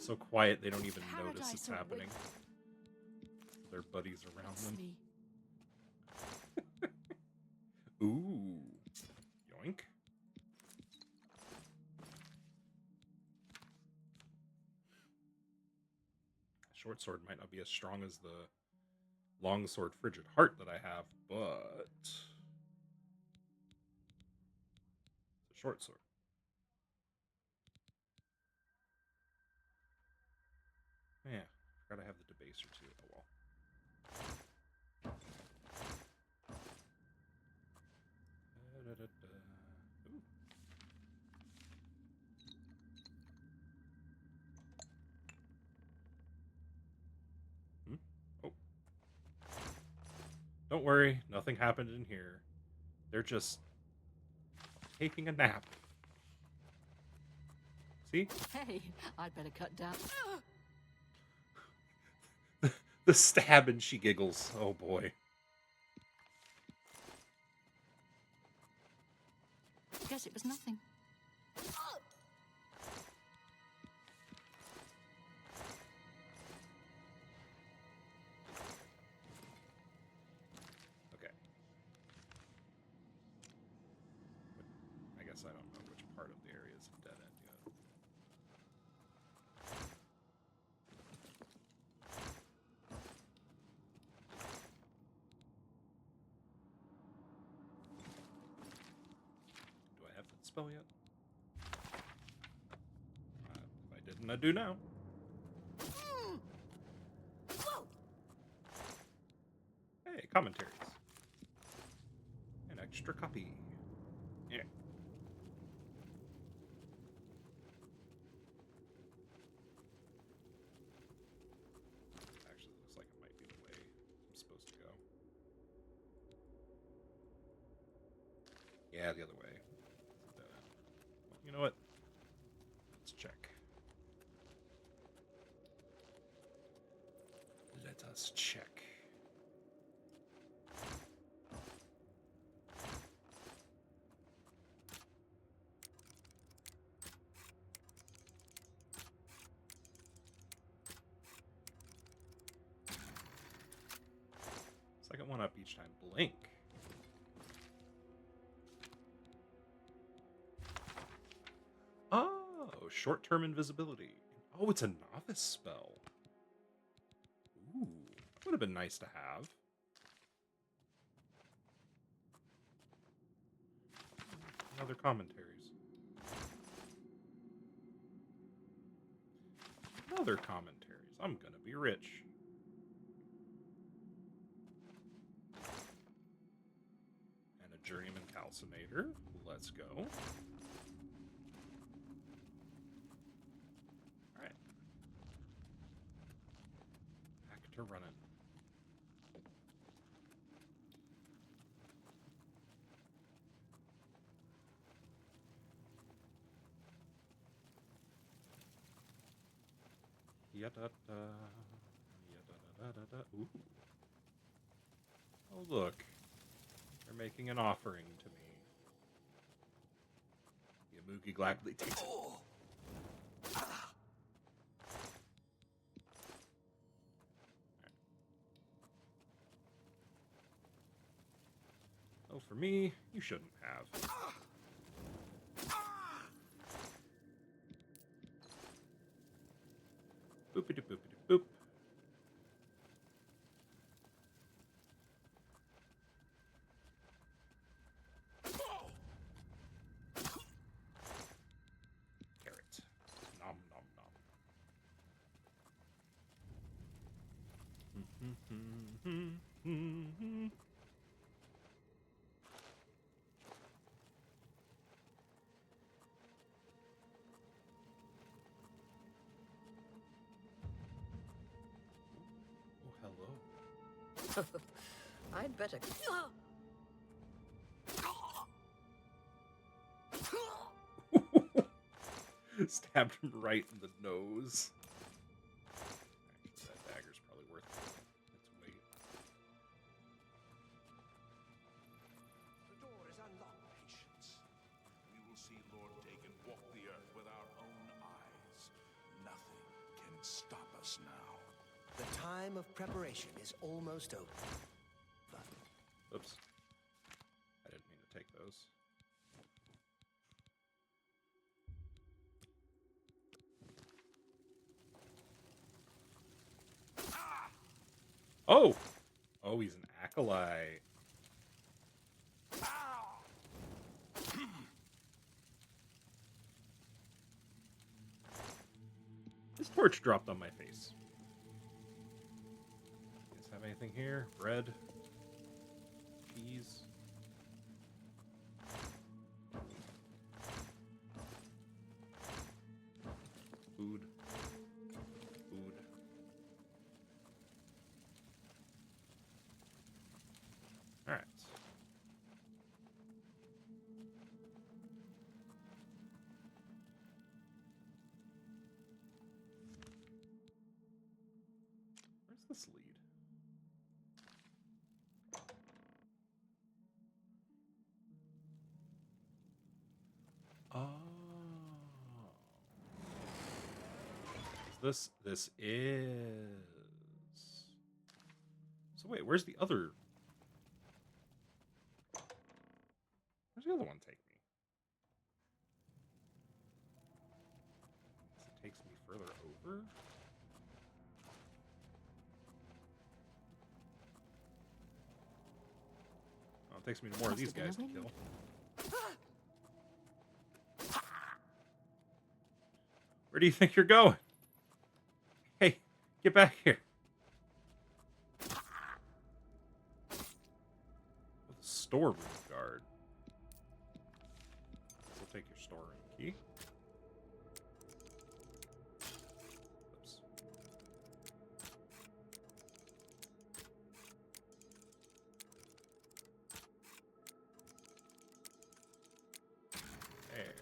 So quiet they don't even notice it's happening. Their buddies around them. Me. Ooh. Yoink. Short sword might not be as strong as the long sword Frigid Heart that I have, but it's a short sword. Yeah, forgot I have the debaser too. Oh well. Ooh. Oh. Don't worry, nothing happened in here. They're just taking a nap. See? Hey, I'd better cut down. The stab and she giggles. Oh boy. Guess it was nothing. Okay. I guess I don't know which part of the area is a dead end yet. Do I have that spell yet? If I didn't, I do now. Hey, commentaries. An extra copy. Yeah. Actually, looks like it might be the way I'm supposed to go. Yeah, the other way. You know what? Let's check. Let us check. Second one up each time. Blink. Oh, short-term invisibility. Oh, it's a novice spell. Ooh, that would have been nice to have. Other commentaries. Other commentaries. I'm gonna be rich. And a journeyman calcinator. Let's go. Alright. Back to running. Yada-da. Yada-da-da-da-da. Ooh. Oh, look. They're making an offering to me. Yamugi gladly takes it. Oh, for me, you shouldn't have. Boopity boopity boop. Carrot. Nom nom nom. Oh, hello. I'd better. Stabbed him right in the nose. Actually, that dagger's probably worth its weight. The door is unlocked, patience. We will see Lord Dagon walk the earth with our own eyes. Nothing can stop us now. The time of preparation is almost over. Oops. I didn't mean to take those. Oh! Oh, he's an acolyte. This torch dropped on my face. You guys have anything here? Bread? Peas? Food? Food? Alright. Where's this lead? Oh. This is... So wait, where's the other... Where's the other one take me? It takes me further over? Oh, it takes me to more of these guys to kill. Where do you think you're going? Hey, get back here. With a storeroom guard. I'll take your storeroom key. Oops. There.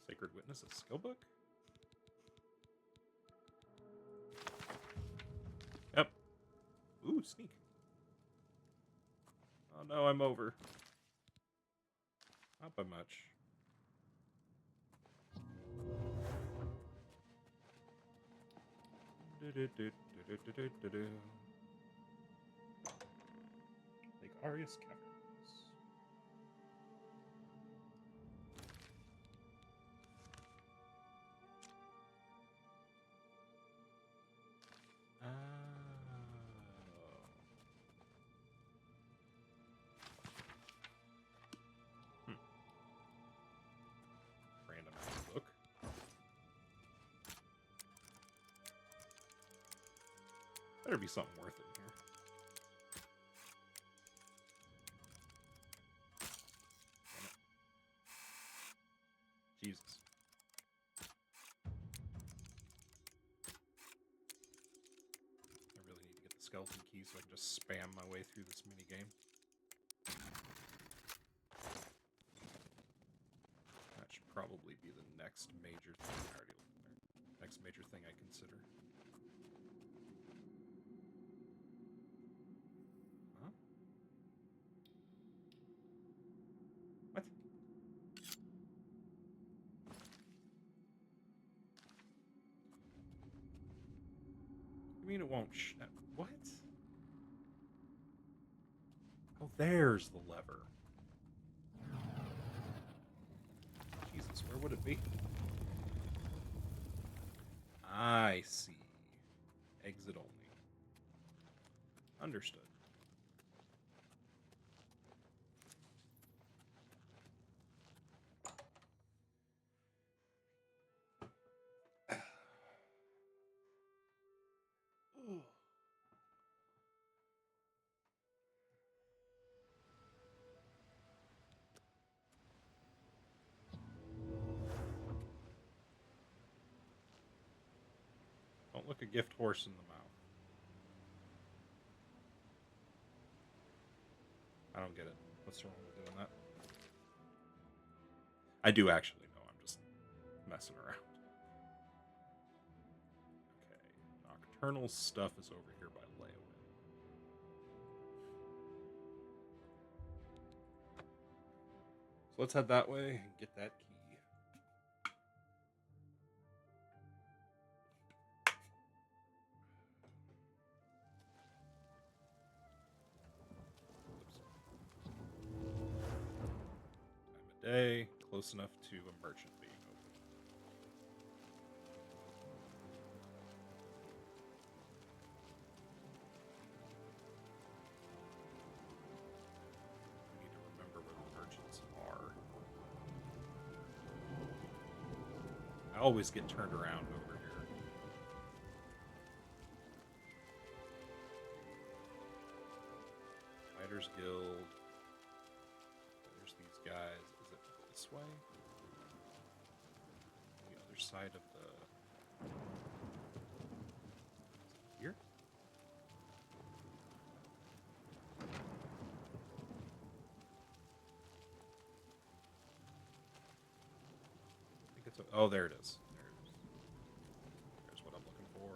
Sacred Witness, a skill book? Yep. Ooh, sneak. Oh no, I'm over. Not by much. Do-do-do-do-do-do. Lake Arius Caverns. Oh. Random ass book. Better be something worth it here. Damn it. Jesus. I really need to get the skeleton key so I can just spam my way through this mini game. That should probably be the next major thing. I already looked there. Next major thing I consider. Huh? What? You mean it won't what? Oh, there's the lever. Jesus, where would it be? I see. Exit only. Understood. Don't look a gift horse in the mouth. I don't get it. What's wrong with doing that? I do actually know. I'm just messing around. Okay. Nocturnal stuff is over here by layaway. So let's head that way and get that key. Day, close enough to a merchant being open. I need to remember where the merchants are. I always get turned around over here. Fighters Guild. There's these guys. This way? The other side of the... Here? I think it's... Oh, there it is. There's what I'm looking for.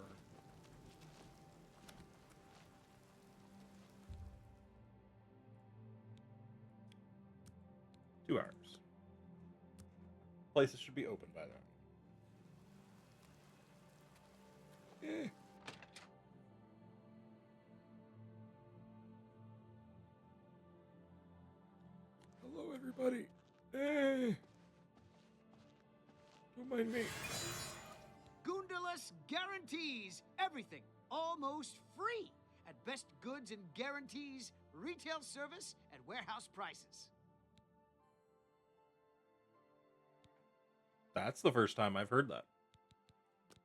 Two hours. Places should be open by then. Hello, everybody. Don't mind me. Goondalus guarantees everything almost free at best goods and guarantees, retail service, and warehouse prices. That's the first time I've heard that.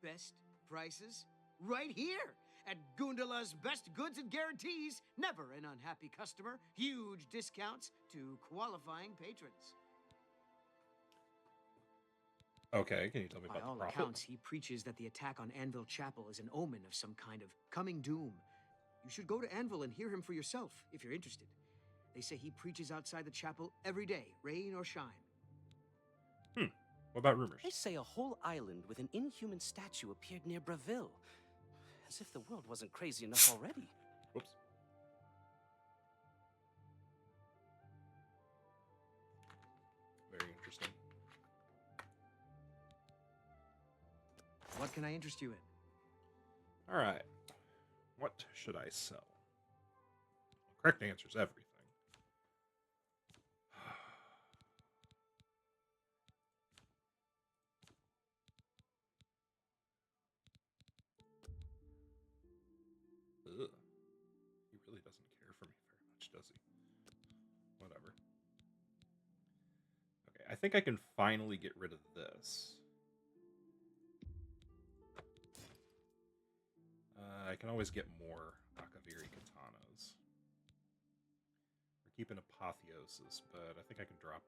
Best prices right here at Goondala's Best Goods and Guarantees. Never an unhappy customer. Huge discounts to qualifying patrons. Okay, can you tell me By about all the profit? accounts, he preaches that the attack on Anvil Chapel is an omen of some kind of coming doom. You should go to Anvil and hear him for yourself, if you're interested. They say he preaches outside the chapel every day, rain or shine. What about rumors? They say a whole island with an inhuman statue appeared near Breville. As if the world wasn't crazy enough already. Whoops. Very interesting. What can I interest you in? All right. What should I sell? Correct answer is everything. Ugh. He really doesn't care for me very much, does he? Whatever. Okay, I think I can finally get rid of this. I can always get more Akaviri katanas. We're keeping Apotheosis, but I think I can drop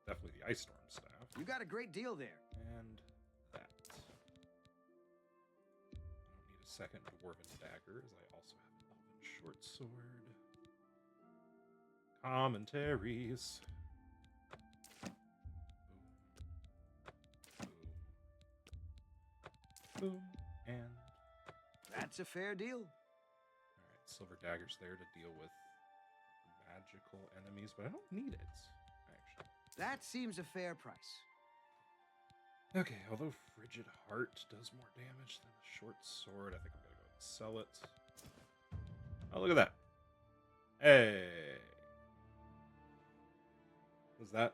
definitely the Ice Storm staff. You got a great deal there. And that. I don't need a second Dwarven dagger, as I also have an Elven short sword. Commentaries. Boom. Boom. Boom. And That's a fair deal. alright, silver daggers there to deal with magical enemies, but I don't need it, actually. That seems a fair price. Okay, although Frigid Heart does more damage than the short sword, I think I'm gonna go ahead and sell it. Oh, look at that. Hey! Was that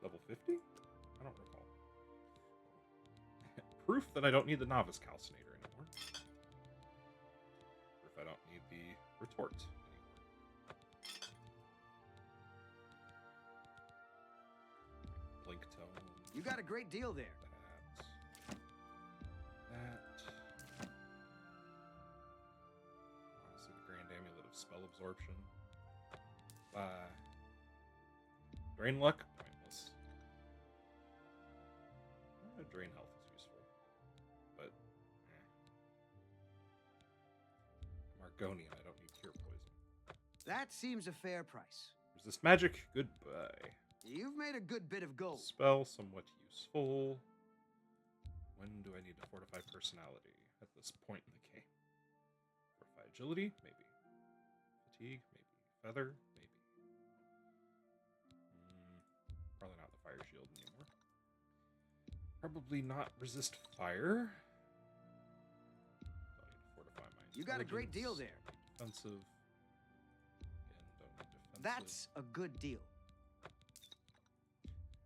level 50? I don't recall. Proof that I don't need the Novice Calcinator anymore. Proof I don't need the Retort anymore. Blink Tone. You got a great deal there. That. Honestly, the Grand Amulet of Spell Absorption. Bye. Drain Luck? Pointless. Drain Health is useful. But, Margonian, I don't need Cure Poison. That seems a fair price. Resist Magic? Goodbye. You've made a good bit of gold. Spell, somewhat useful. When do I need to fortify personality? At this point in the game. Fortify agility? Maybe. Fatigue? Maybe. Feather? Maybe. Probably not the fire shield anymore. Probably not resist fire. Don't need to fortify my You got a great deal there. Defensive. Again, don't need defensive. That's a good deal.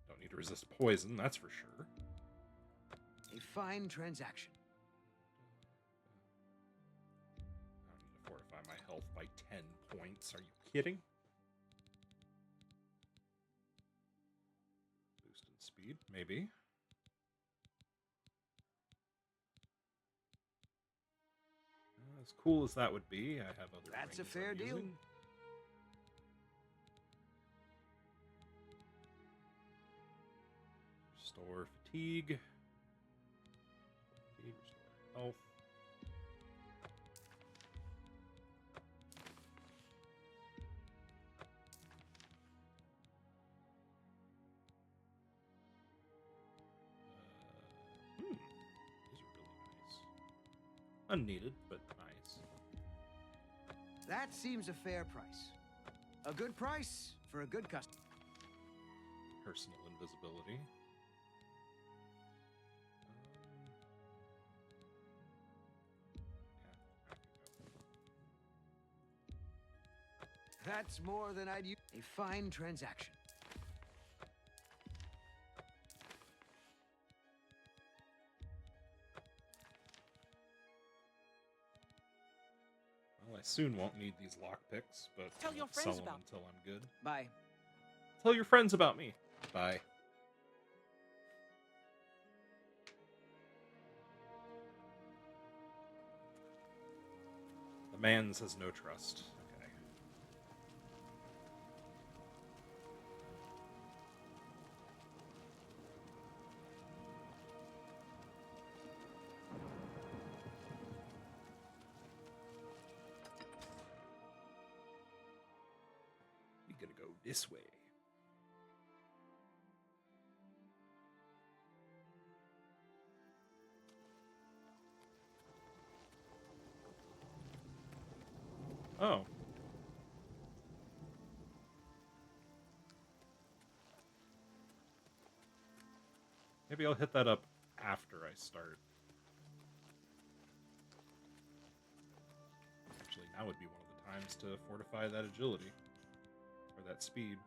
Don't need to resist poison, that's for sure. A fine transaction. I don't need to fortify my health by 10 points. Are you kidding? Boost in speed, maybe. As cool as that would be, I have other That's a rings fair I'm deal. using. Restore fatigue. Restore health. These are really nice. Unneeded, but nice. That seems a fair price. A good price for a good customer. Personal invisibility. That's more than I'd use. A fine transaction. Well, I soon won't need these lockpicks, but Tell I your won't friends sell them about- until I'm good. Bye. Tell your friends about me. Bye. The man says no trust. Okay. We're gonna go this way. Oh. Maybe I'll hit that up after I start. now would be one of the times to fortify that agility. Or that speed.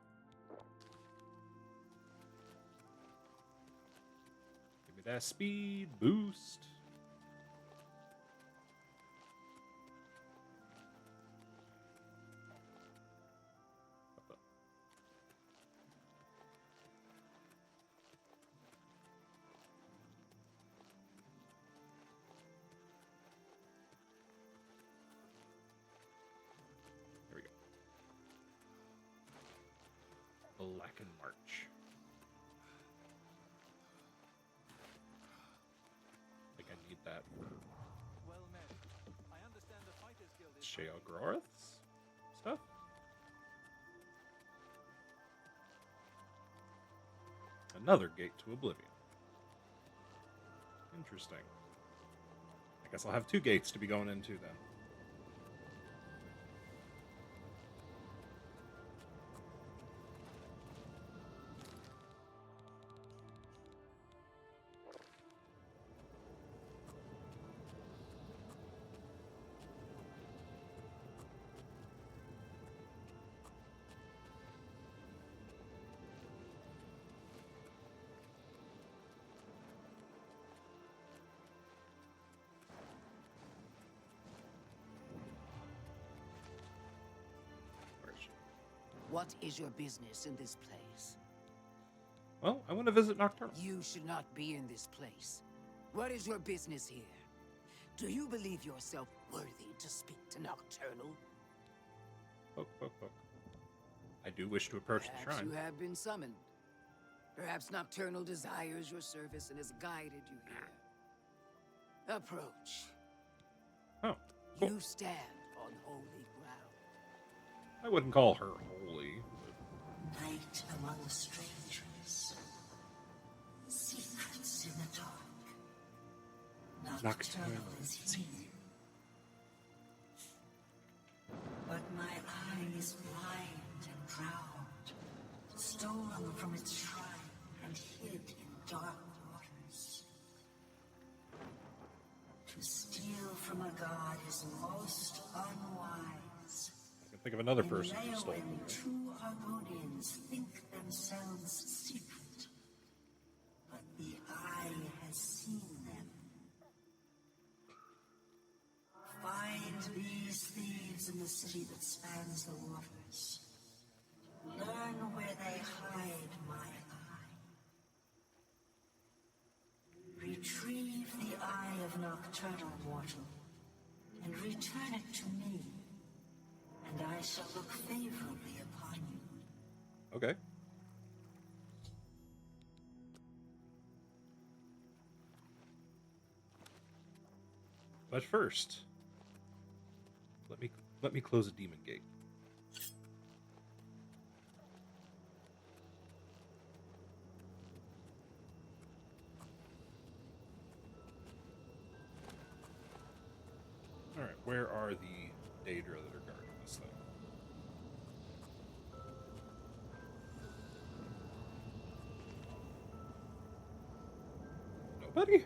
Give me that speed boost. Blacken March. I think I need that for Well met. I understand the Fighters Guild is Sheogroth's stuff. Another gate to Oblivion. Interesting. I guess I'll have 2 gates to be going into then. What is your business in this place? Well, I want to visit Nocturnal. You should not be in this place. What is your business here? Do you believe yourself worthy to speak to Nocturnal? Poke, poke, poke. I do wish to approach the Perhaps shrine. you have been summoned. Perhaps Nocturnal desires your service and has guided you here. Approach. Oh, cool. You stand on holy ground. I wouldn't call her holy. But... Night among strangers. Secrets in the dark. Nocturnal is here. But my eye is blind and proud, stolen from its shrine and hid in dark waters. To steal from a god is most unwise. I can think of another person who stole when from me. true Argonians think themselves secret, but the eye has seen them. Find these thieves in the city that spans the waters. Learn where they hide my eye. Retrieve the eye of Nocturnal Mortal, and return it to me, and I shall look favorably upon you. Okay. But first, let me close a demon gate. All right, where are the Daedra that are guarding this thing? Nobody?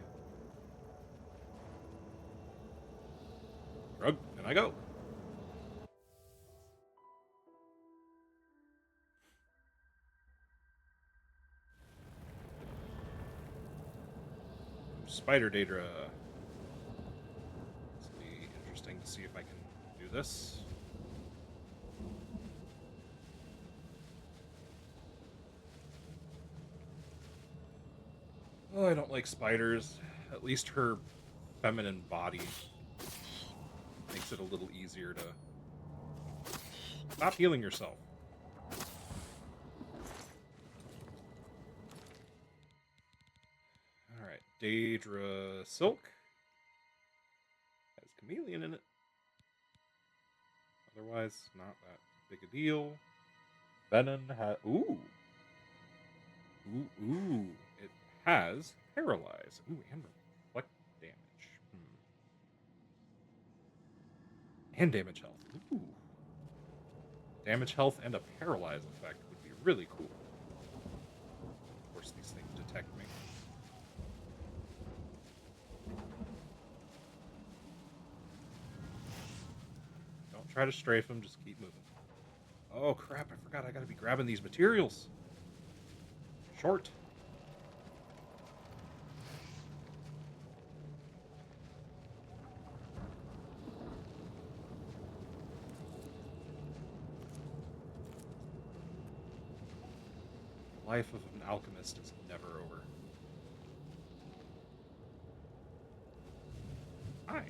Rug, and I go. Spider Daedra. This will be interesting to see if I can do this. Oh, I don't like spiders. At least her feminine body makes it a little easier to... Stop healing yourself. Alright, Daedra Silk. Has Chameleon in it. Otherwise, not that big a deal. Venom has... Ooh! Ooh. It has Paralyze. Ooh, and reflect damage. And damage health. Ooh. Damage health and a Paralyze effect would be really cool. Of course, these things detect me. try to strafe him. Just keep moving. Oh, crap. I forgot I gotta be grabbing these materials. Short. Life of an alchemist is never over. Hi.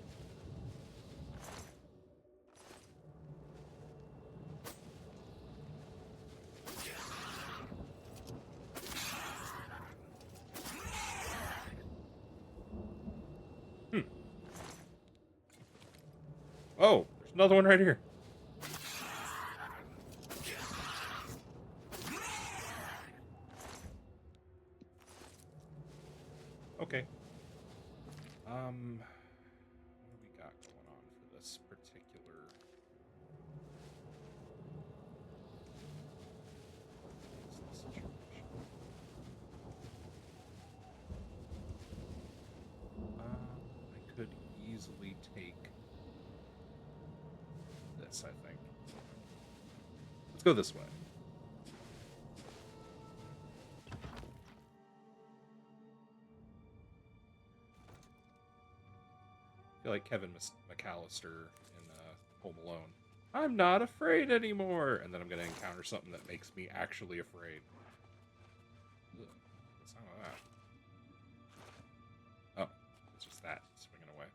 Oh, there's another one right here. Okay. What do we got going on for this particular situation? I could easily take this, I think. Let's go this way. I feel like Kevin McAllister in Home Alone. I'm not afraid anymore! And then I'm going to encounter something that makes me actually afraid. Ugh, what's the sound of that? Oh, it's just that swinging away.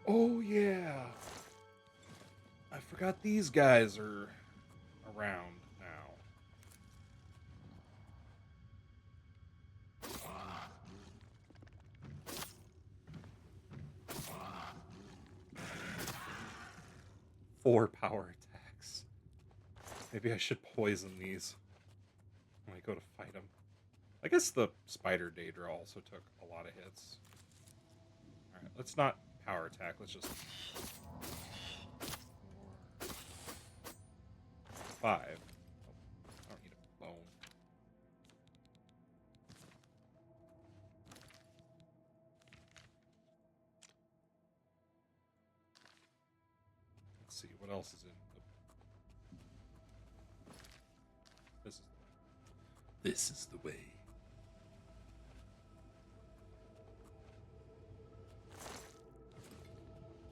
Oh, yeah! I forgot these guys are around now. 4 power attacks. Maybe I should poison these when I go to fight them. I guess the Spider Daedra also took a lot of hits. Alright, let's not power attack. Let's just... 4, 5. Oh, I don't need a bone. Let's see, what else is in? This is the way.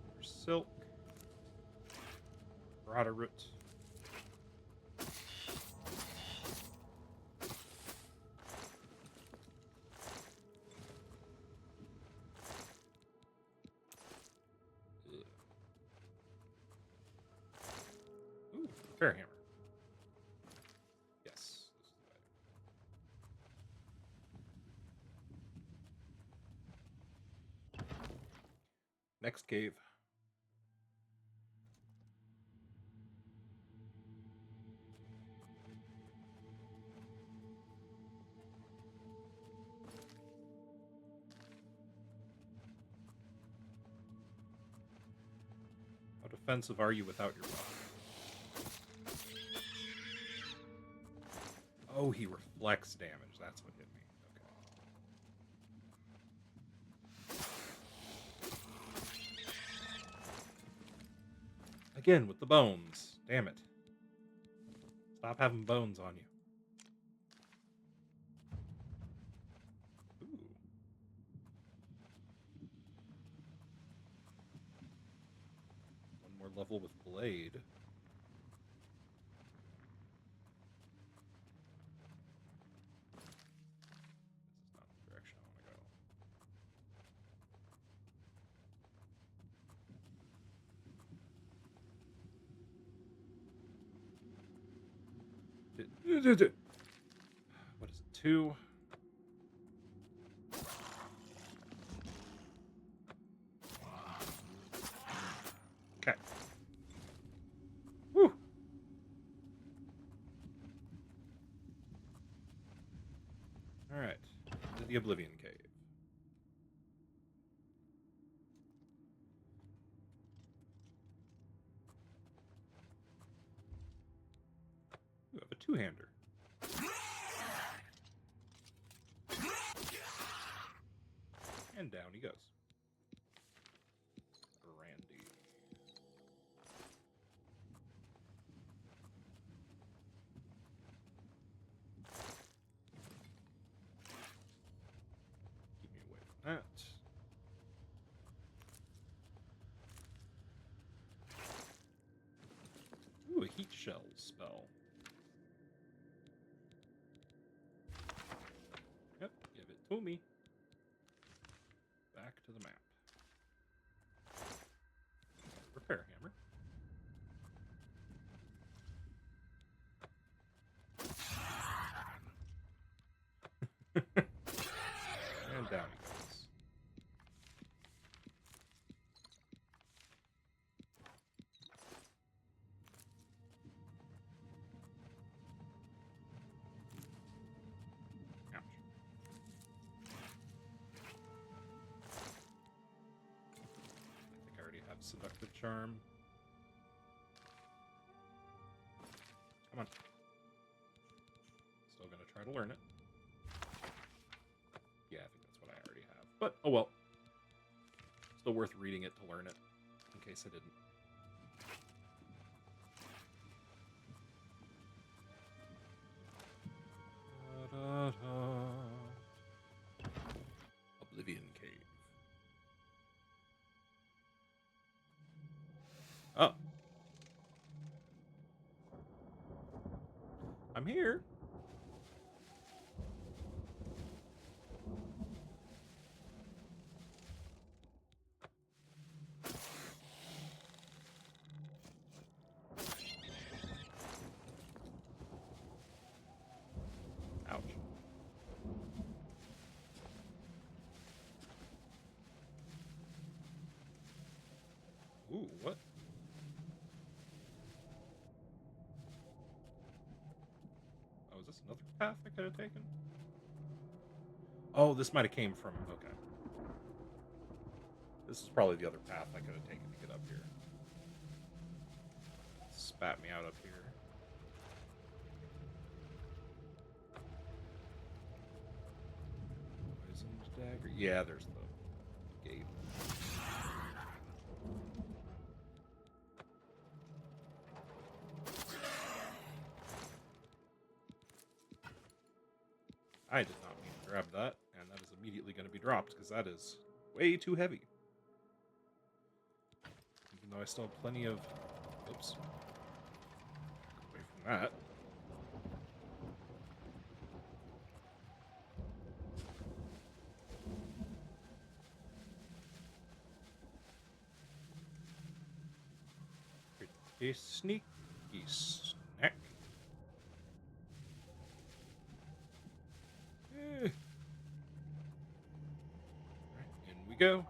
More silk. Rada root. Ooh, fair hammer. Yes, this is the way. Next cave. How defensive are you without your buff? Oh, he reflects damage. That's what hit me. Okay. Again, with the bones. Damn it. Stop having bones on you. Ooh. One more level with Blade. This is not the direction I want to go. What is it? 2? Okay. Woo! Alright. To the Oblivion Cave. You have a two-hander. And down he goes. seductive charm. Come on. Still gonna try to learn it. Yeah, I think that's what I already have. But, oh well. Still worth reading it to learn it, in case I didn't. Oblivion Cave. Oh. I'm here. Ouch. Ooh, what? Oh, is this another path I could have taken? Oh, this might have came from... Okay. This is probably the other path I could have taken to get up here. Spat me out up here. Poisoned dagger. Yeah, there's the gate. I did not mean to grab that, and that is immediately going to be dropped, because that is way too heavy. Even though I still have plenty of... Oops. Away from that. Pretty sneaky snack. Alright, in we go.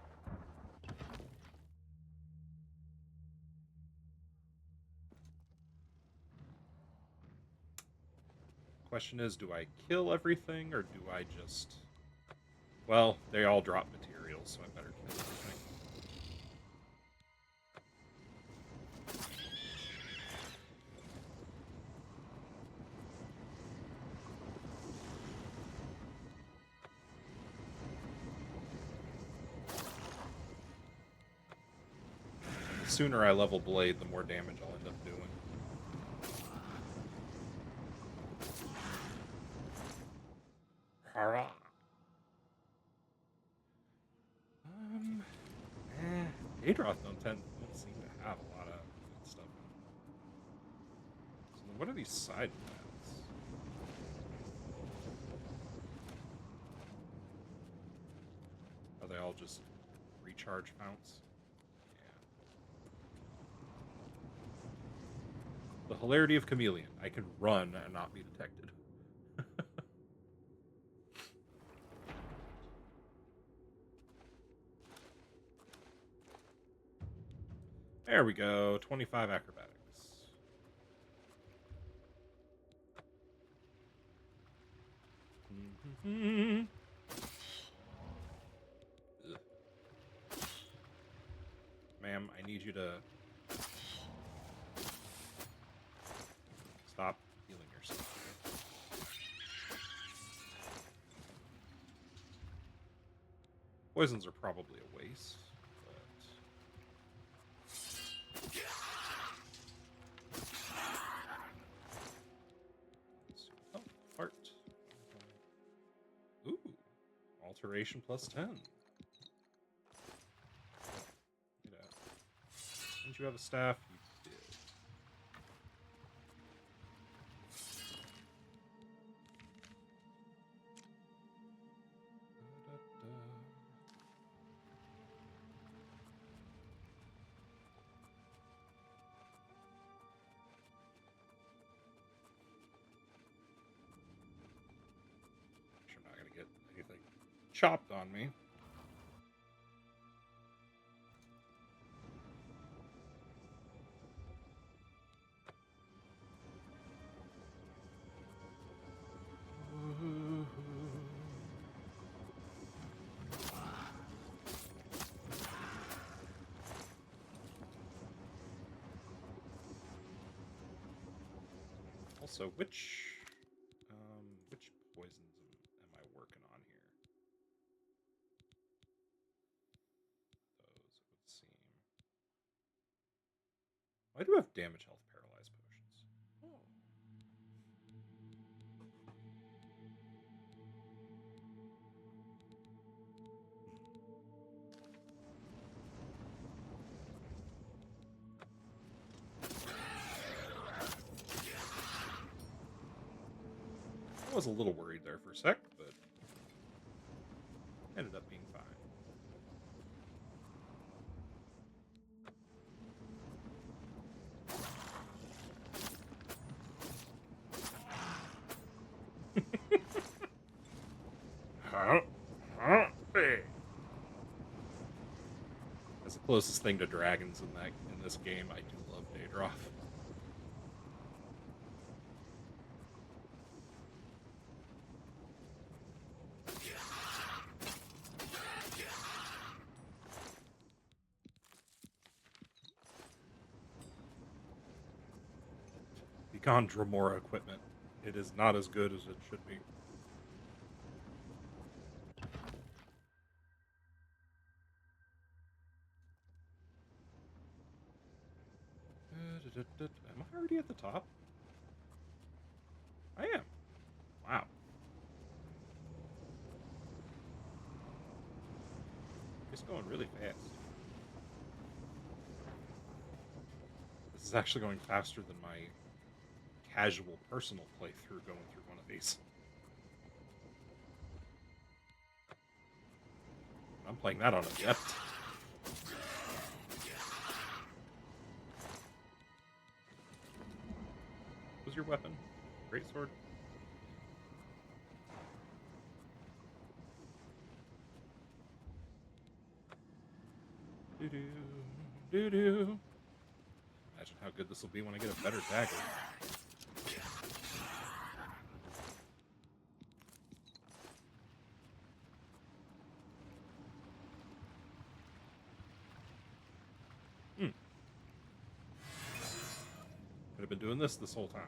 Question is, do I kill everything, or do I just... Well, they all drop materials, so I better kill everything. The sooner I level Blade, the more damage I'll end up doing. Hurrah! Adroth don't seem to have a lot of good stuff. So what are these side paths? Are they all just recharge founts? Yeah. The hilarity of Chameleon. I can run and not be detected. There we go. 25 acrobatics. Ma'am, I need you to stop healing yourself. Poisons are probably a waste. Heart. Ooh. Alteration plus 10. Get out. Didn't you have a staff? You did. Get anything chopped on me. So which poisons am I working on here? Those, it would seem. I do have damage, health, paralyzed potions. Oh. I was a little worried there for a sec, but ended up being fine. That's the closest thing to dragons in this game. I do love Daedroth. The Gondramora equipment. It is not as good as it should be. Am I already at the top? I am. Wow. It's going really fast. This is actually going faster than my casual personal playthrough going through one of these. I'm playing that on a jet. What's your weapon? Greatsword? Doo-doo. Doo-doo. Imagine how good this will be when I get a better dagger. Could have been doing this whole time.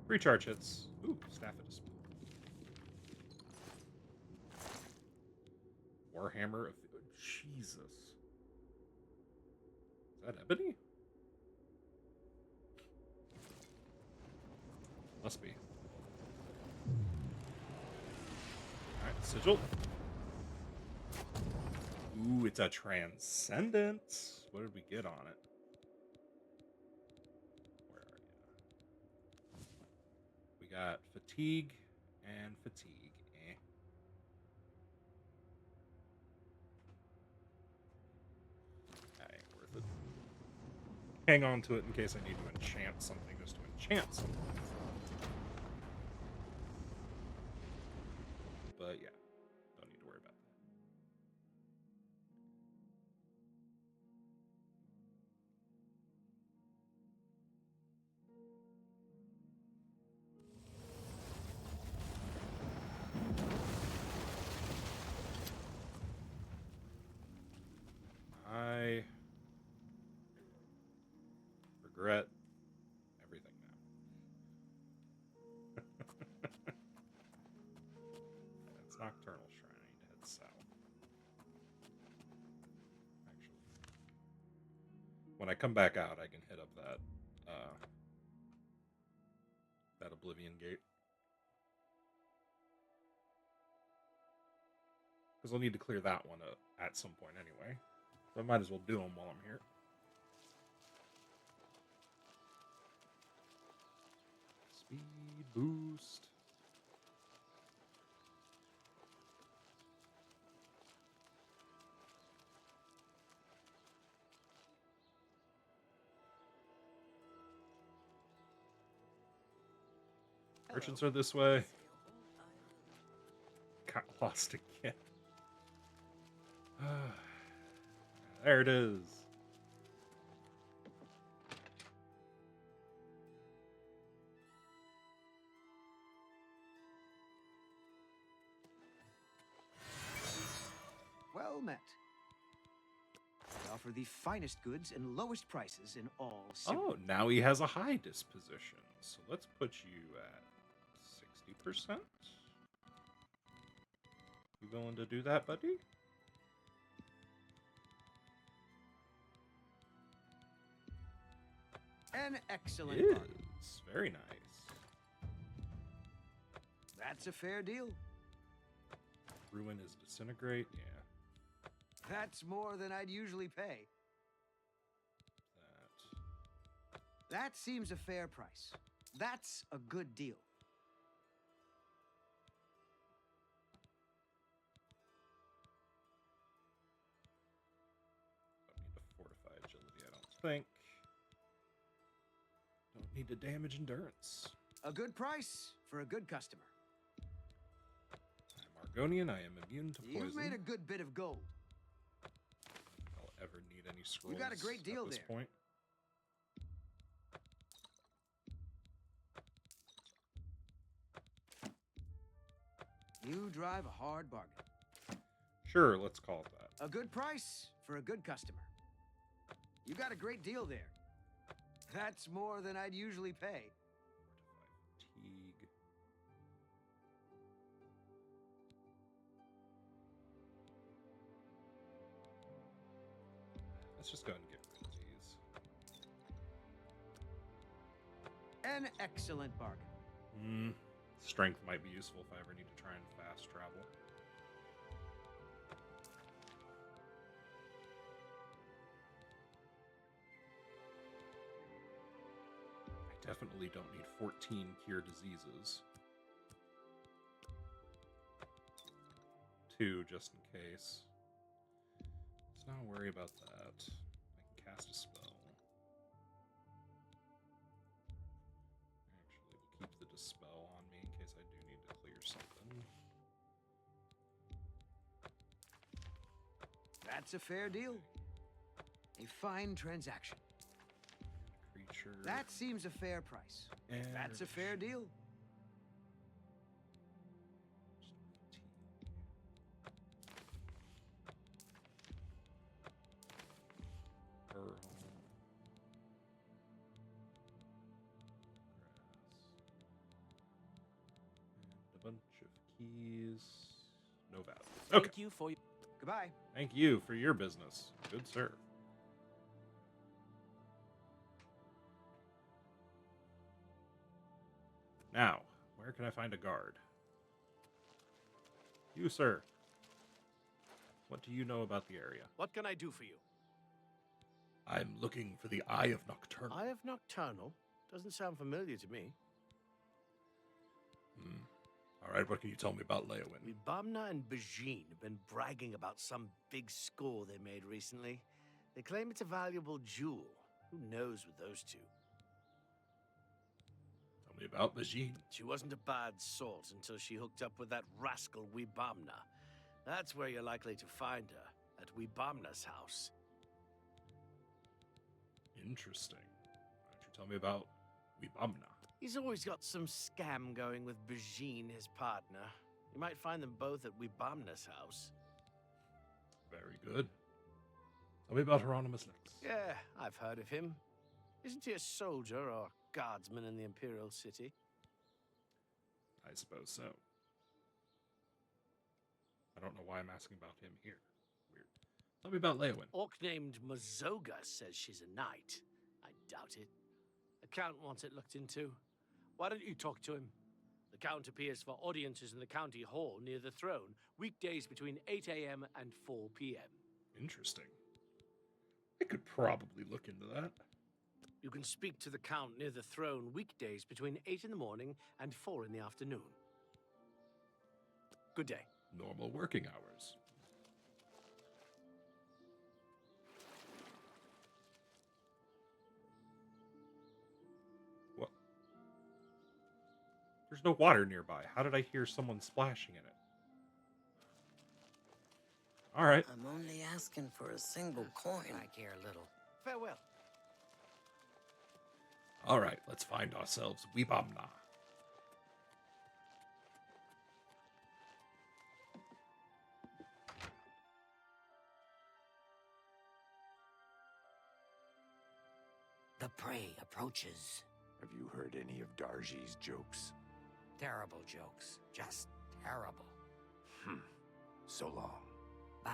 Recharge hits. Ooh, staff of display. Warhammer of Jesus. Is that ebony? Must be. Alright, sigil. Ooh, it's a transcendent. What did we get on it? Where are you? We got fatigue and fatigue. Eh. That ain't worth it. Hang on to it in case I need to enchant something, just to enchant something. But yeah, don't need to worry about that. I regret everything now. It's Nocturnal Shrine. I need to head south. Actually, when I come back out, I can hit up that that Oblivion Gate. Because I'll need to clear that one at some point anyway. So I might as well do them while I'm here. Speed boost. Merchants are this way. Got lost again. There it is. Well met. offer the finest goods and lowest prices in all Cyril. Oh, now he has a high disposition. So let's put you at 60%. You willing to do that, buddy? An excellent It bargain. is. Very nice. That's a fair deal. Ruin is disintegrate. Yeah. That's more than I'd usually pay. That seems a fair price. That's a good deal. Don't need to fortify agility, I don't think. Don't need to damage endurance. A good price for a good customer. I'm Argonian. I am immune to poison. You've made a good bit of gold. I'll ever need any scrolls. You got a great deal at this there. point. You drive a hard bargain. Sure, let's call it that. A good price for a good customer. You got a great deal there. That's more than I'd usually pay. Fatigue. Let's just go ahead and get rid of these. An excellent bargain. Strength might be useful if I ever need to try and fast travel. I definitely don't need 14 cure diseases. 2 just in case. Let's not worry about that. I can cast a spell. Actually, we'll keep the dispel on me in case I do need to clear something. That's a fair deal. A fine transaction. Creature. That seems a fair price. And That's a fair deal. Pearl. And a bunch of keys. No value. Okay. Thank you for your... Goodbye. Thank you for your business. Good sir. Now, where can I find a guard? You, sir. What do you know about the area? What can I do for you? I'm looking for the Eye of Nocturnal. Eye of Nocturnal? Doesn't sound familiar to me. All right, what can you tell me about Leowin? Wibamna and Bajin have been bragging about some big score they made recently. They claim it's a valuable jewel. Who knows with those two? Tell me about Bajin. She wasn't a bad sort until she hooked up with that rascal Wibamna. That's where you're likely to find her, at Wibamna's house. Interesting. Why don't you tell me about Wibamna? He's always got some scam going with Bajin, his partner. You might find them both at Wibamna's house. Very good. Tell me about Hieronymus Lex. Yeah, I've heard of him. Isn't he a soldier or guardsman in the Imperial City? I suppose so. I don't know why I'm asking about him here. Weird. Tell me about Leowin. Orc named Mazoga says she's a knight. I doubt it. The Count wants it looked into. Why don't you talk to him? The Count appears for audiences in the county hall near the throne, weekdays between 8 a.m. and 4 p.m. Interesting. I could probably look into that. You can speak to the Count near the throne weekdays between 8 in the morning and 4 in the afternoon. Good day. Normal working hours. What? There's no water nearby. How did I hear someone splashing in it? All right. I'm only asking for a single coin. I care little. Farewell. All right, let's find ourselves Wibamna. The prey approaches. Have you heard any of Darji's jokes? Terrible jokes. Just terrible. So long. Bye.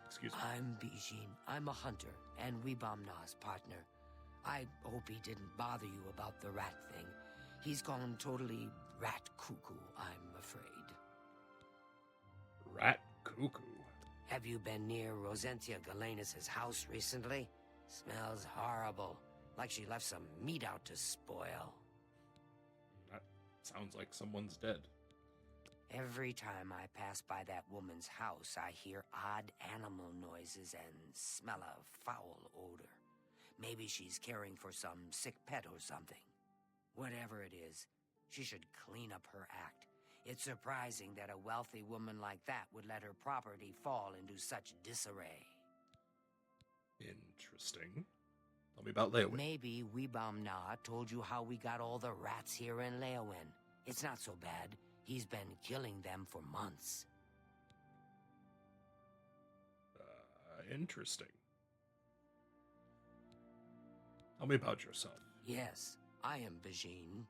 Excuse me. I'm Bijin. I'm a hunter and Weebamna's partner. I hope he didn't bother you about the rat thing. He's gone totally rat cuckoo, I'm afraid. Rat cuckoo. Have you been near Rosentia Galenus' house recently? Smells horrible. Like she left some meat out to spoil. That sounds like someone's dead. Every time I pass by that woman's house, I hear odd animal noises and smell a foul odor. Maybe she's caring for some sick pet or something. Whatever it is, she should clean up her act. It's surprising that a wealthy woman like that would let her property fall into such disarray. Interesting. Tell me about Leowin. Maybe Weebamna told you how we got all the rats here in Leowin. It's not so bad. He's been killing them for months. Interesting. Tell me about yourself. Yes, I am Bijin.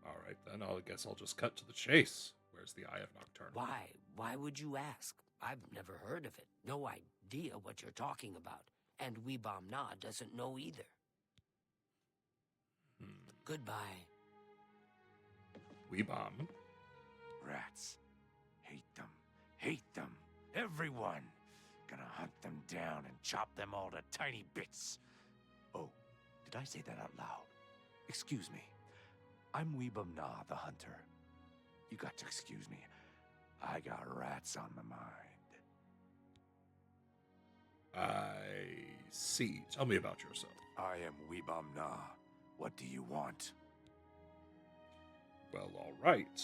All right, then. I guess I'll just cut to the chase. Where's the Eye of Nocturnal? Why? Why would you ask? I've never heard of it. No idea what you're talking about. And Weebamna doesn't know either. Goodbye. Weebam. Rats. Hate them. Hate them. Everyone. Gonna hunt them down and chop them all to tiny bits. Oh, did I say that out loud? Excuse me. I'm Weebamna the hunter. You got to excuse me. I got rats on my mind. I see. Tell me about yourself. I am Weebamna. What do you want? Well, all right.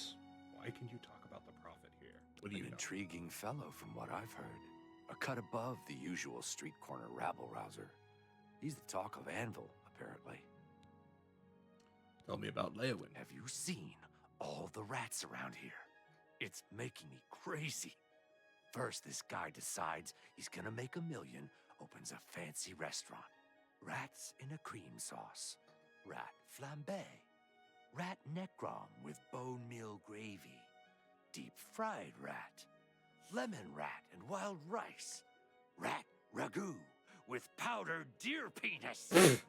Why can you talk about the prophet here? What do you know? An intriguing fellow from what I've heard. A cut above the usual street corner rabble-rouser. He's the talk of Anvil, apparently. Tell me about Leowin. Have you seen all the rats around here? It's making me crazy. First, this guy decides he's gonna make $1 million, opens a fancy restaurant. Rats in a cream sauce. Rat flambe. Rat necrom with bone meal gravy. Deep fried rat. Lemon rat and wild rice. Rat ragu with powdered deer penis. Of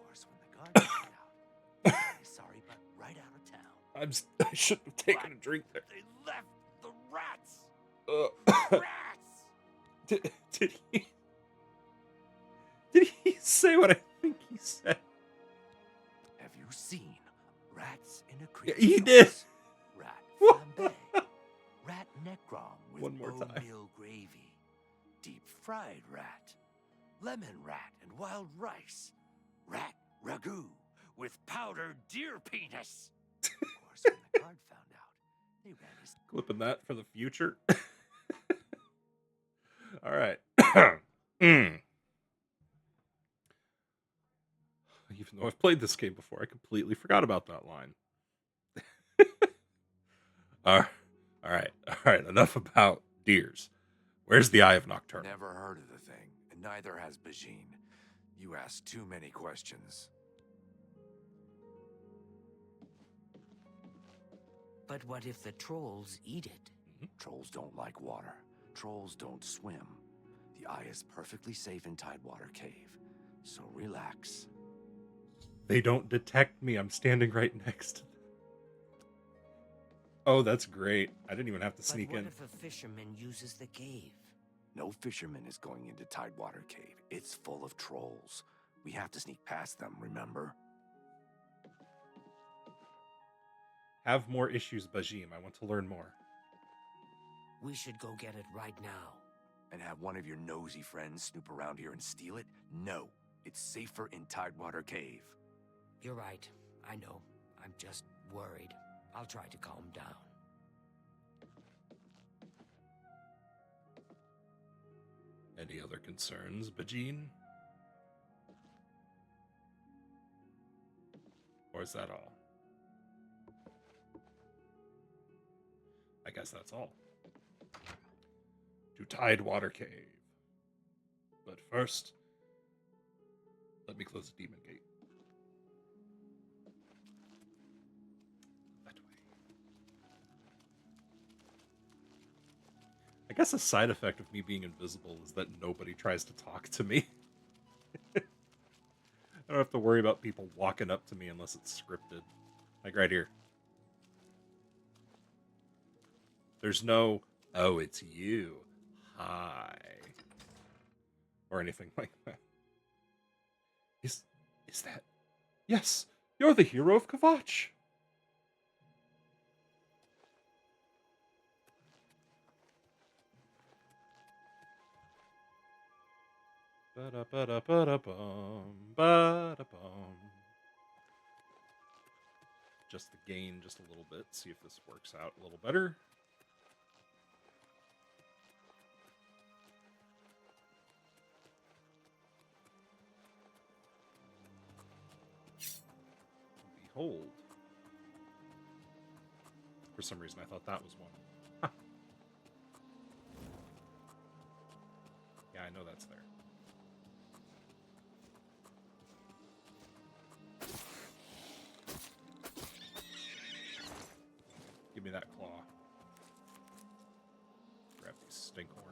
course, when the guards found out, sorry, but right out of town. I shouldn't have taken a drink there. They left the rats. Rats. Did he say what I think he said? Have you seen rats in a cream He sauce? did. Rat flambe. Rat necrom with One more bone time. meal gravy. Deep fried rat. Lemon rat and wild rice. Rat ragu with powdered deer penis. Of course, when the guard found out, they ran his... Clipping that for the future. All right. Even though I've played this game before, I completely forgot about that line. All right. Enough about deers. Where's the Eye of Nocturnal? Never heard of the thing, and neither has Bijin. You ask too many questions. But what if the trolls eat it? Trolls don't like water. Trolls don't swim. The eye is perfectly safe in Tidewater Cave, so relax. They don't detect me. I'm standing right next to them. Oh, that's great. I didn't even have to sneak But in. what if a fisherman uses the cave? No fisherman is going into Tidewater Cave. It's full of trolls. We have to sneak past them, remember? Have more issues, Bajim. I want to learn more. We should go get it right now. And have one of your nosy friends snoop around here and steal it? No. It's safer in Tidewater Cave. You're right. I know. I'm just worried. I'll try to calm down. Any other concerns, Bajin? Or is that all? guess that's all. To Tidewater Cave. But first, let me close the demon gate. That way. I guess a side effect of me being invisible is that nobody tries to talk to me. I don't have to worry about people walking up to me unless it's scripted. Like right here. There's no, oh, it's you. Hi. Or anything like that. Is that? Yes, you're the hero of Kvatch. Ba-da-ba-da-ba-da-bum, ba-da-bum. Just the gain just a little bit. See if this works out a little better. Behold. For some reason, I thought that was one. Huh. Yeah, I know that's there. Give me that claw. Grab these stink horns.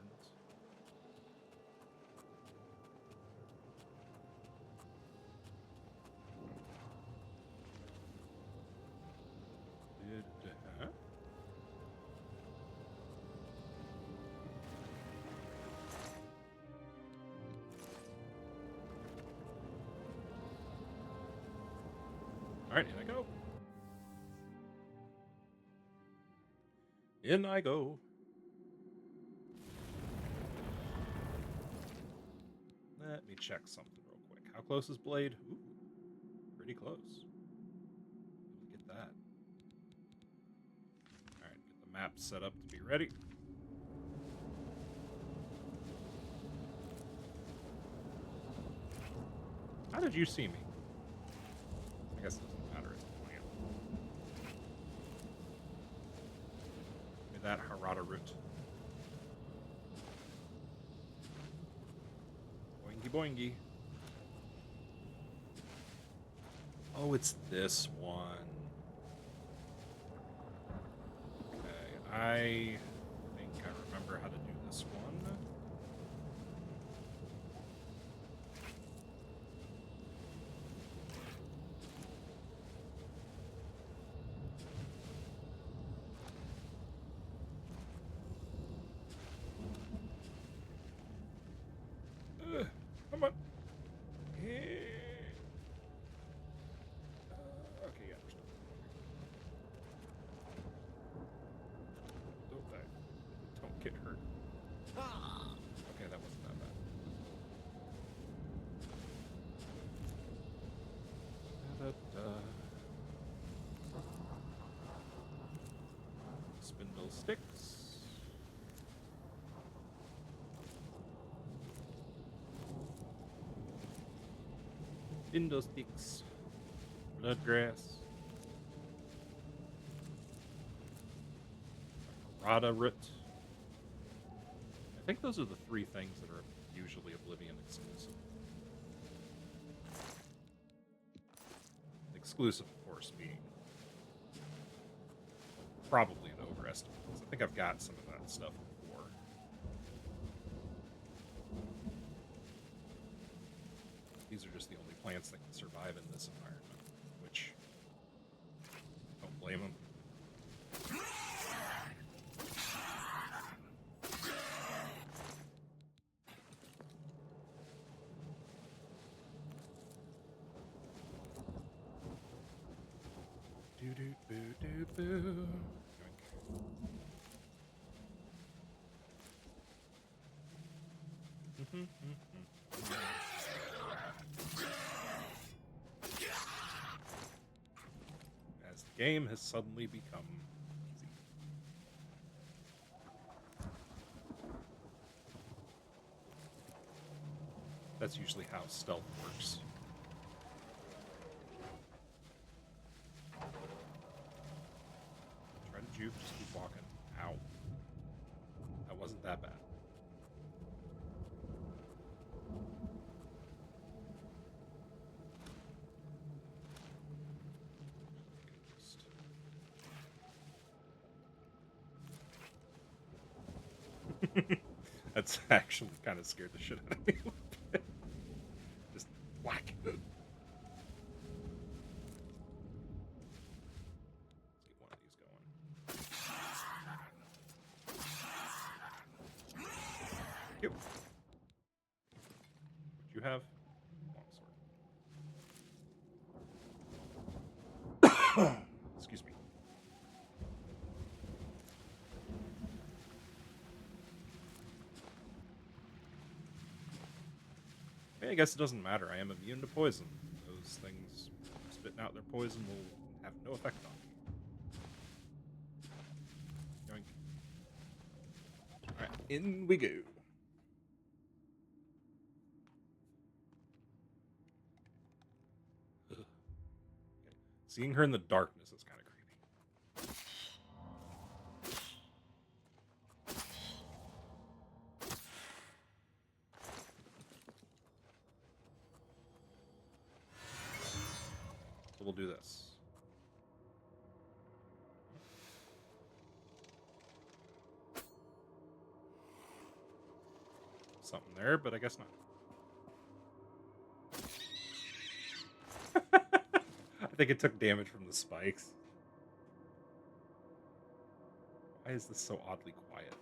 Alright, in I go. In I go. Let me check something real quick. How close is Blade? Ooh, pretty close. Get that. Alright, get the map set up to be ready. How did you see me? I guess it doesn't matter at this point. Give me that Harada root. Boingy boingy. Oh, it's this one. Okay, I think I remember how to do this one. Come on. Okay, yeah, there's nothing. Don't die. Don't get hurt. Okay, that wasn't that bad. Spindle sticks. Spindle sticks. Bloodgrass. Rada root. I think those are the three things that are usually Oblivion exclusive. Exclusive, of course, being probably an overestimate, because I think I've got some of that stuff before. These are just the only plants that can survive in this environment, which, don't blame them. Do-do-boo-do-boo. As the game has suddenly become easy. That's usually how stealth works. Try to juke, just keep walking. Ow. that bad. That's actually kind of scared the shit out of me. Just whack. Let's get one of these going. Yep. What'd you have? Longsword. Excuse me. I guess it doesn't matter. I am immune to poison. Those things spitting out their poison will have no effect on me. Yoink. Alright, in we go. Ugh. Okay. Seeing her in the darkness is kind of creepy. We'll do this. Something there, but I guess not. I think it took damage from the spikes. Why is this so oddly quiet?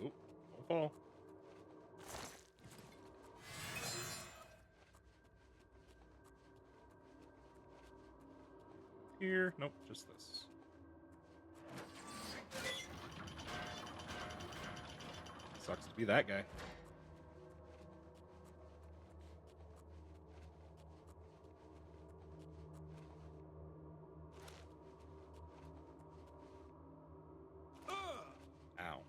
Nope, don't fall. Here, nope, just this. Sucks to be that guy. Ow.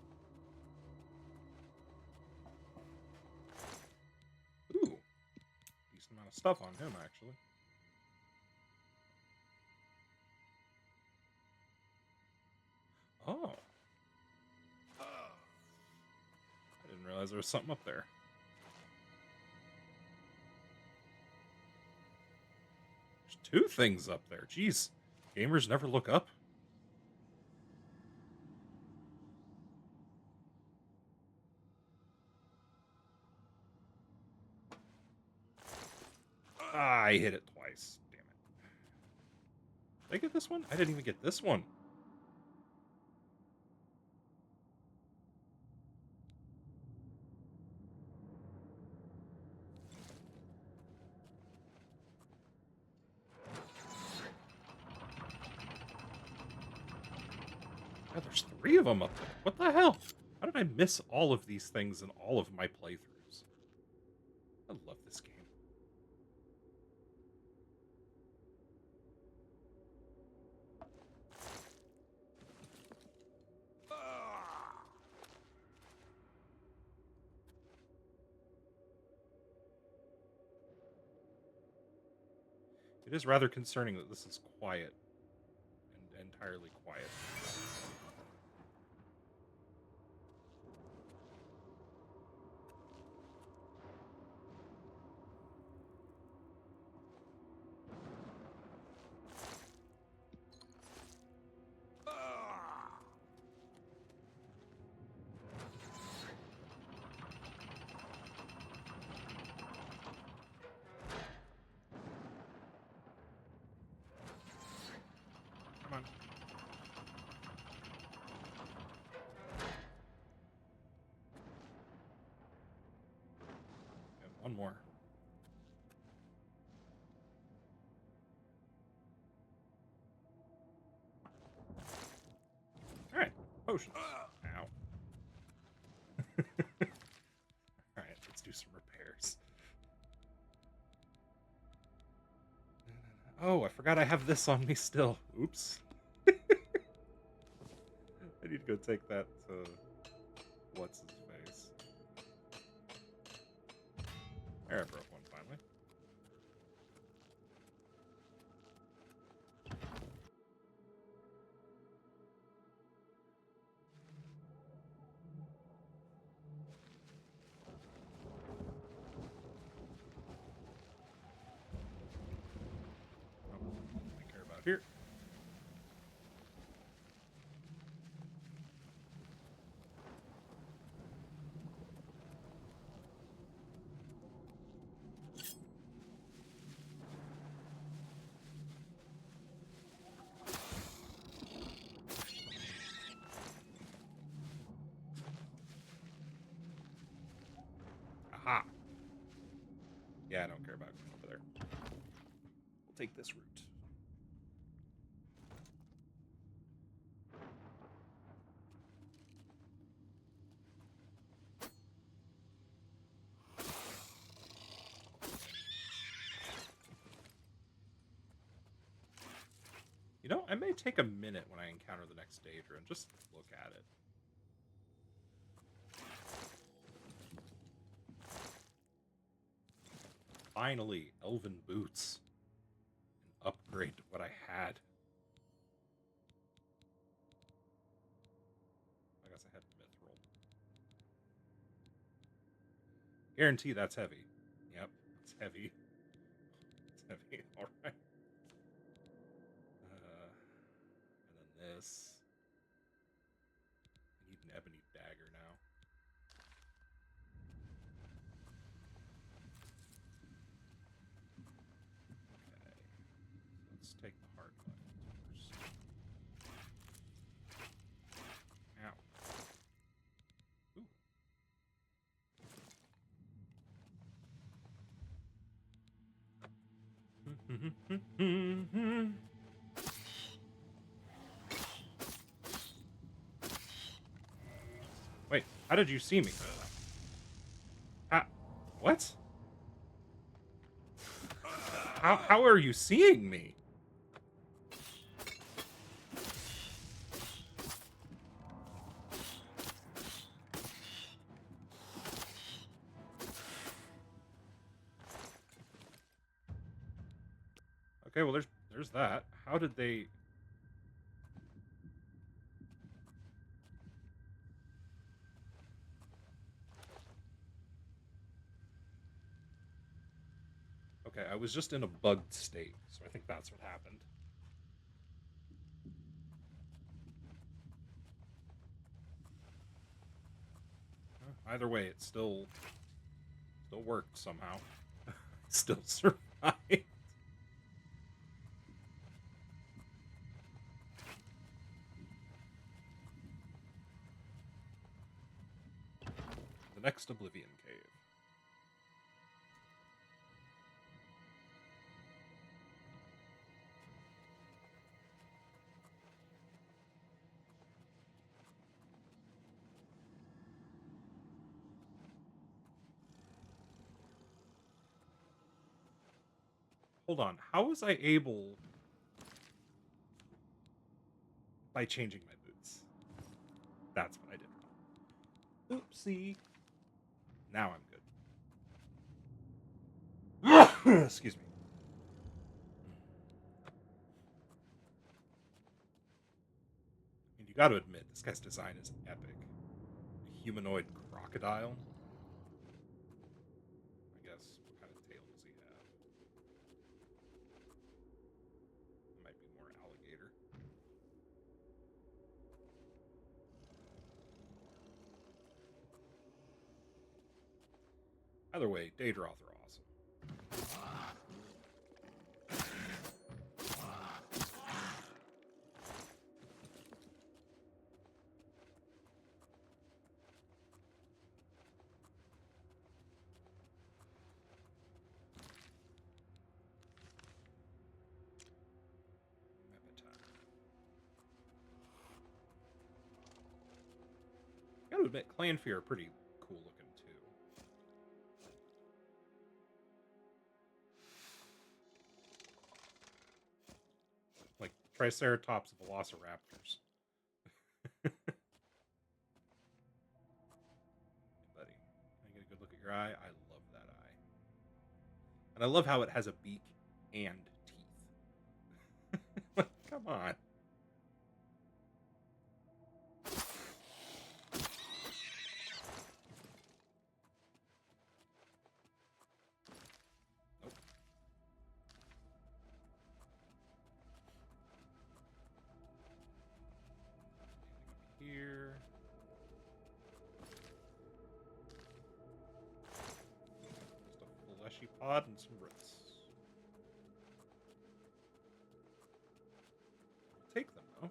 Ooh. Decent amount of stuff on him, actually. Oh. I didn't realize there was something up there. There's two things up there. Jeez. Gamers never look up. Ah, I hit it twice. Damn it. Did I get this one? I didn't even get this one. God, there's 3 of them up there. What the hell? How did I miss all of these things in all of my playthroughs? I love this game. It is rather concerning that this is quiet. And entirely quiet. Come on. And one more. Alright, potions. Ow. Alright, let's do some repairs. Oh, I forgot I have this on me still. Oops. I need to go take that to... What's his face? There, I broke one finally. I care about here. Aha. Yeah, I don't care about going over there. We'll take this route. You know, I may take a minute when I encounter the next Daedra and just look at it. Finally, elven boots. An upgrade to what I had. I guess I had mithril. Guarantee that's heavy. Yep, it's heavy. It's heavy. All right. And then this. I need an ebony dagger now. Okay. So let's take the hard button first. Ow. Ooh. Wait, how did you see me? What? How are you seeing me? Okay, well there's that. How did they... Okay, I was just in a bugged state, so I think that's what happened. Either way, it still worked somehow. Still survived. The next Oblivion Cave. Hold on, how was I able... By changing my boots. That's what I did wrong. Oopsie. Now I'm good. Excuse me. And you gotta admit, this guy's design is epic. A humanoid crocodile. I guess. What kind of tail does he have? Might be more alligator. Either way, Daedroth are awesome. Gotta admit, Clanfear are pretty cool looking too. Triceratops velociraptors. Hey, buddy, can I get a good look at your eye? I love that eye. And I love how it has a beak and teeth. Come on. Nope. Anything up here? Just a fleshy pod and some roots. I'll take them, though.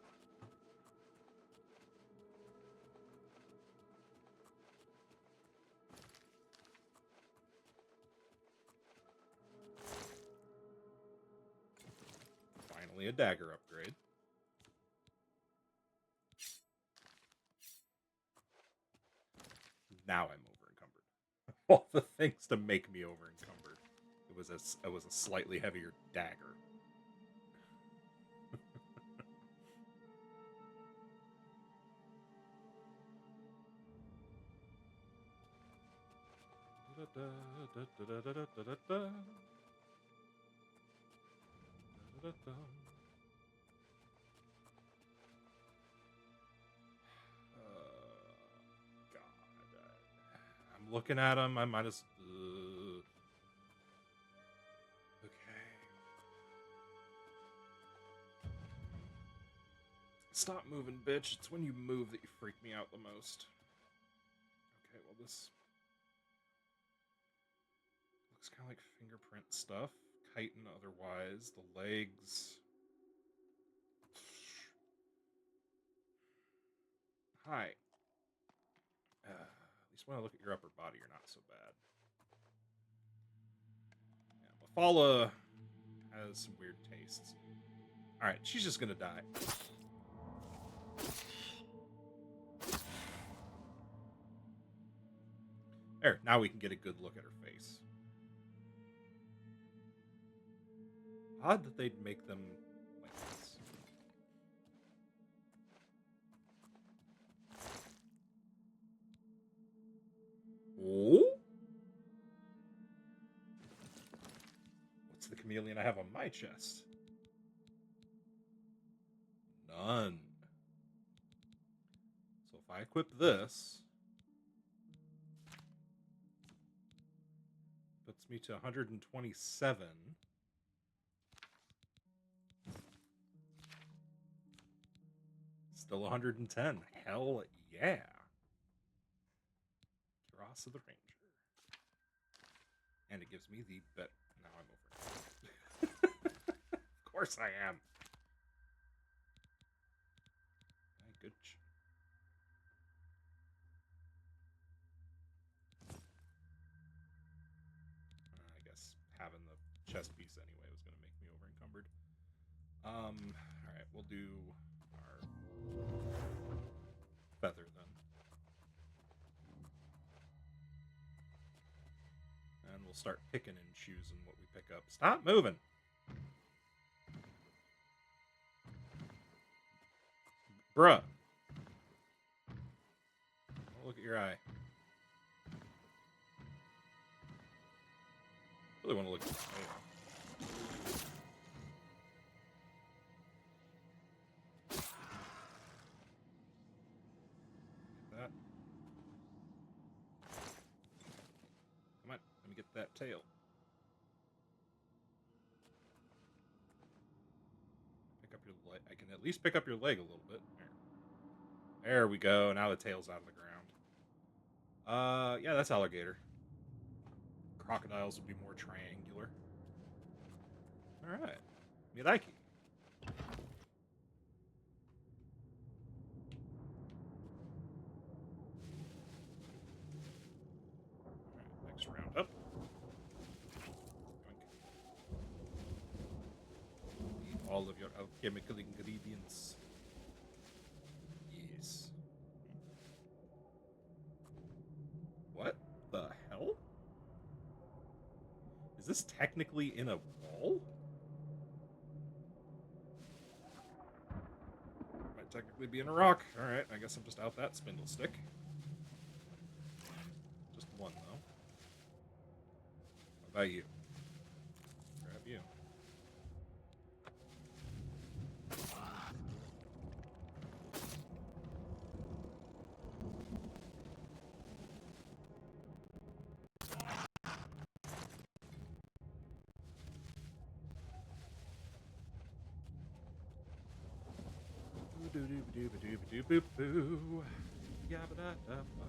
Finally a dagger upgrade. Now I'm over encumbered. All the things to make me over encumbered. It was a slightly heavier dagger. God. I'm looking at him. I might as... Okay. Stop moving, bitch. It's when you move that you freak me out the most. Okay, well this... looks kind of like fingerprint stuff. Chitin otherwise. The legs... Hi. At least when I look at your upper body, you're not so bad. Yeah, Mafala has some weird tastes. Alright, she's just gonna die. There, now we can get a good look at her face. Odd that they'd make them like this. Oh? What's the chameleon I have on my chest? None. So if I equip this, puts me to 127. Still 110. Hell yeah. Dross of the Ranger. And it gives me the bet. Now I'm over. Of course I am. Good. I guess having the chest piece anyway was going to make me over encumbered. Alright, we'll do our feather then. And we'll start picking and choosing what we pick up. Stop moving! Bruh! Oh, look at your eye. Really want to look at your eye. That. Come on, let me get that tail. Pick up your leg. I can at least pick up your leg a little bit. There we go. Now the tail's out of the ground. Yeah, that's alligator. Crocodiles would be more triangular. Alright. Miraki. Alright, next round up. Eat all of your alchemical ingredients. Yes. What the hell? Is this technically in a wall? technically being a rock. Alright, I guess I'm just out that spindle stick. Just one, though. What about you? Grab you. Boo. Yabba da da ba.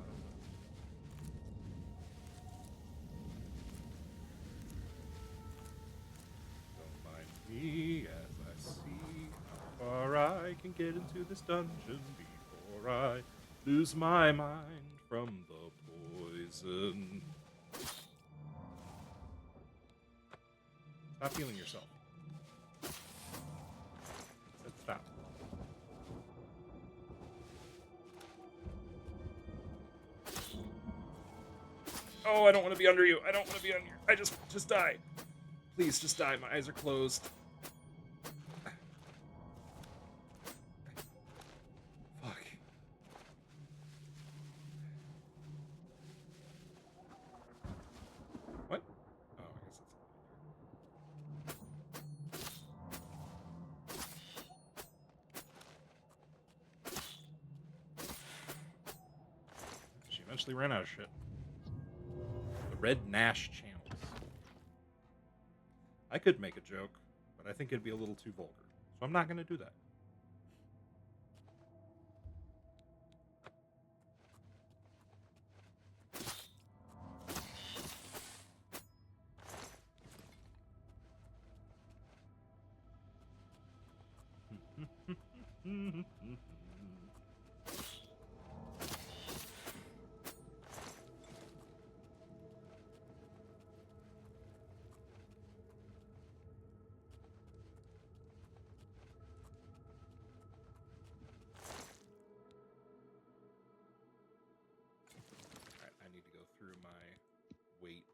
Don't mind me as I see how far I can get into this dungeon before I lose my mind from the poison. Stop healing yourself. Stop. Oh, I don't want to be under you. I don't want to be under you. I just die. Please, just die. My eyes are closed. Fuck. What? Oh, I guess it's... She eventually ran out of shit. The Red Nash channels. I could make a joke, but I think it'd be a little too vulgar. So I'm not going to do that.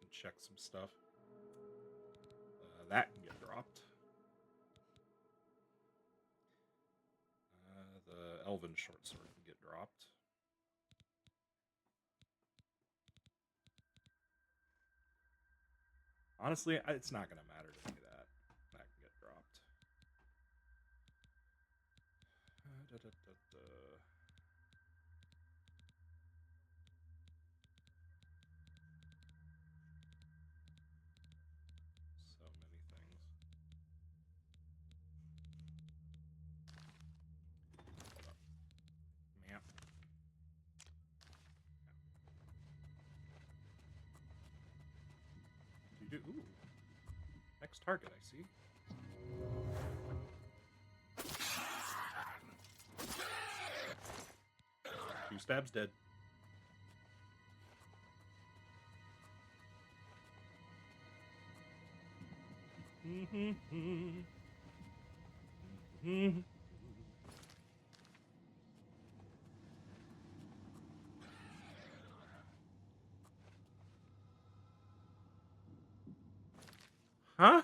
Check some stuff. That can get dropped. The Elven short sword can get dropped. Honestly, it's not going to matter to me that can get dropped. So many things. Hold up. Map. Ooh. Next target, I see. Two stabs dead. Huh?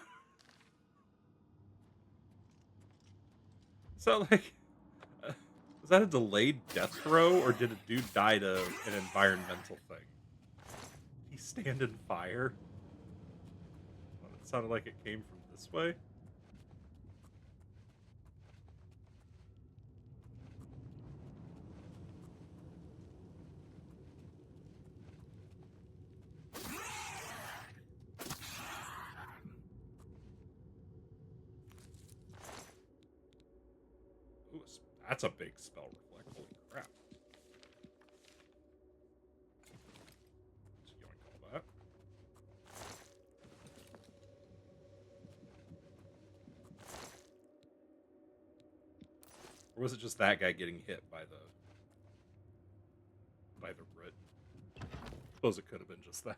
So, like, was that a delayed death throw, or did a dude die to an environmental thing? He stand in fire? Well, it sounded like it came from this way. Ooh, that's a big spell reflect. Holy crap. Just yoink all that. Or was it just that guy getting hit by the root? I suppose it could have been just that.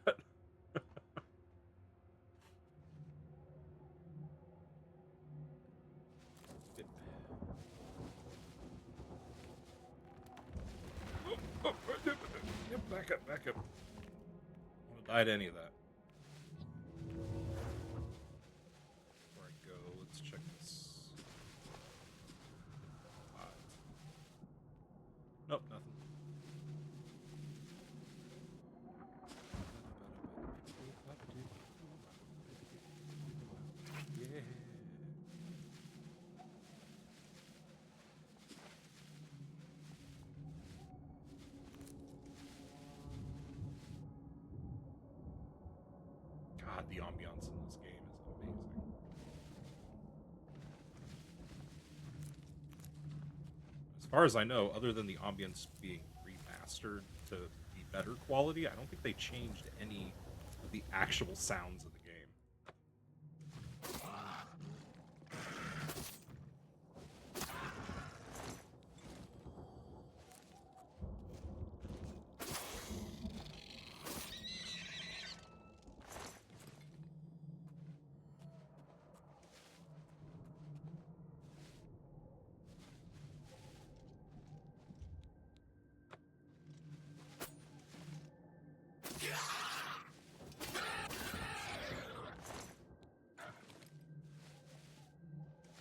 Back up, back up. I don't want to die to any of that. Before I go, let's check this. Nope, nothing. Yeah. God, the ambiance in this game is amazing. As far as I know, other than the ambience being remastered to be better quality, I don't think they changed any of the actual sounds of the game.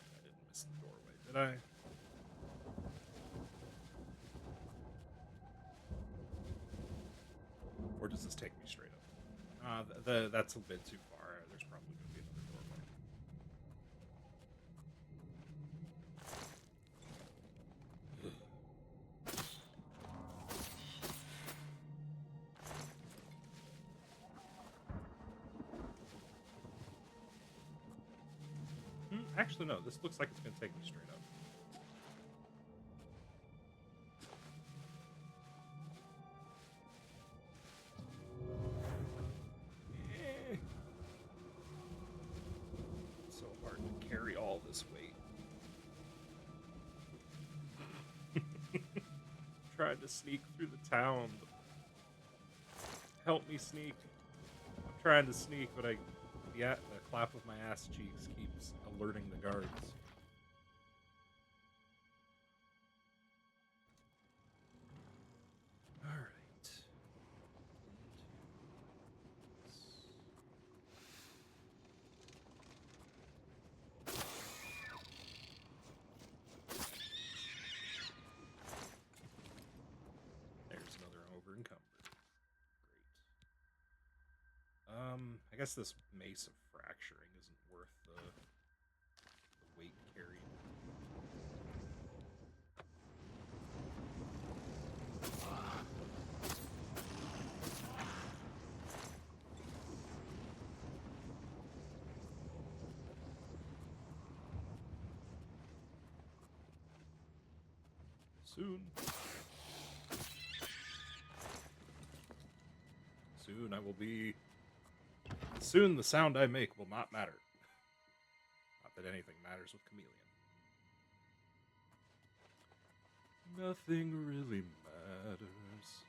I didn't miss the doorway, did I? Or does this take me straight up? That's a bit too far. There's probably going to be another doorway. Actually, no. This looks like it's going to take me straight up. It's so hard to carry all this weight. Trying to sneak through the town. Help me sneak. I'm trying to sneak, but the clap of my ass cheeks keeps alerting the guards. All right. There's another over encumbered. Great. I guess this mace of fracturing isn't worth the weight carried. Soon I will be... Soon the sound I make will not matter. Not that anything matters with Chameleon. Nothing really matters.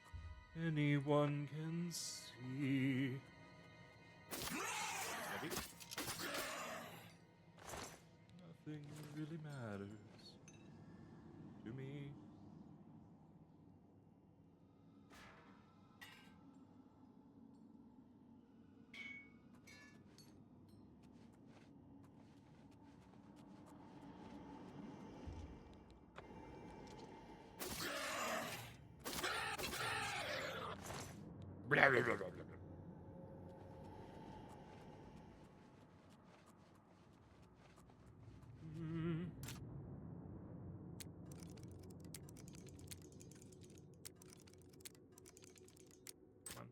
Anyone can see. Steady. Nothing really matters to me. Blah, blah, blah, blah, blah. Come on.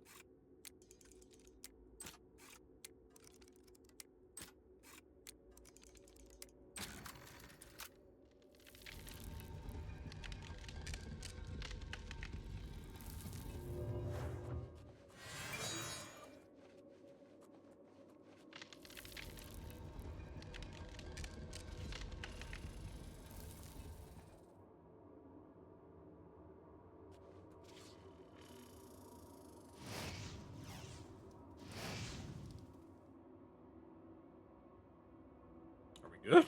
Are we good?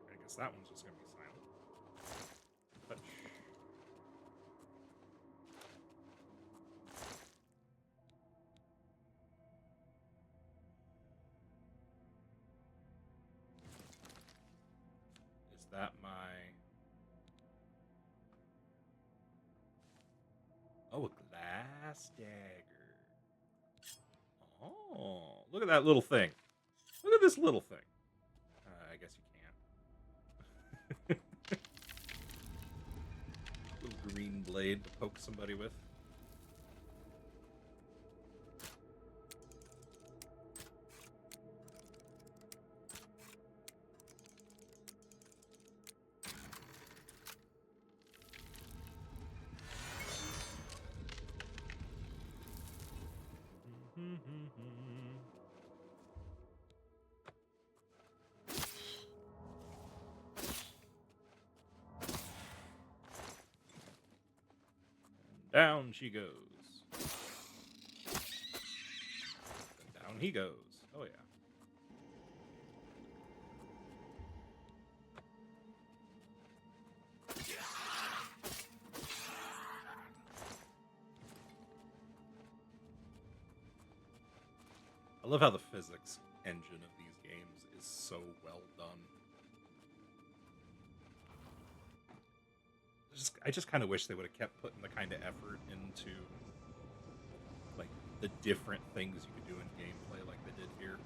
I guess that one's just going to be silent. Touch. that my... Oh, a glass dagger. Oh, look at that little thing. Look at this little thing. I guess you can't. Little green blade to poke somebody with. Down she goes. And down he goes. Oh, yeah. I love how the physics engine of these games is so well done. I just kind of wish they would have kept putting the kind of effort into like the different things you could do in gameplay like they did here.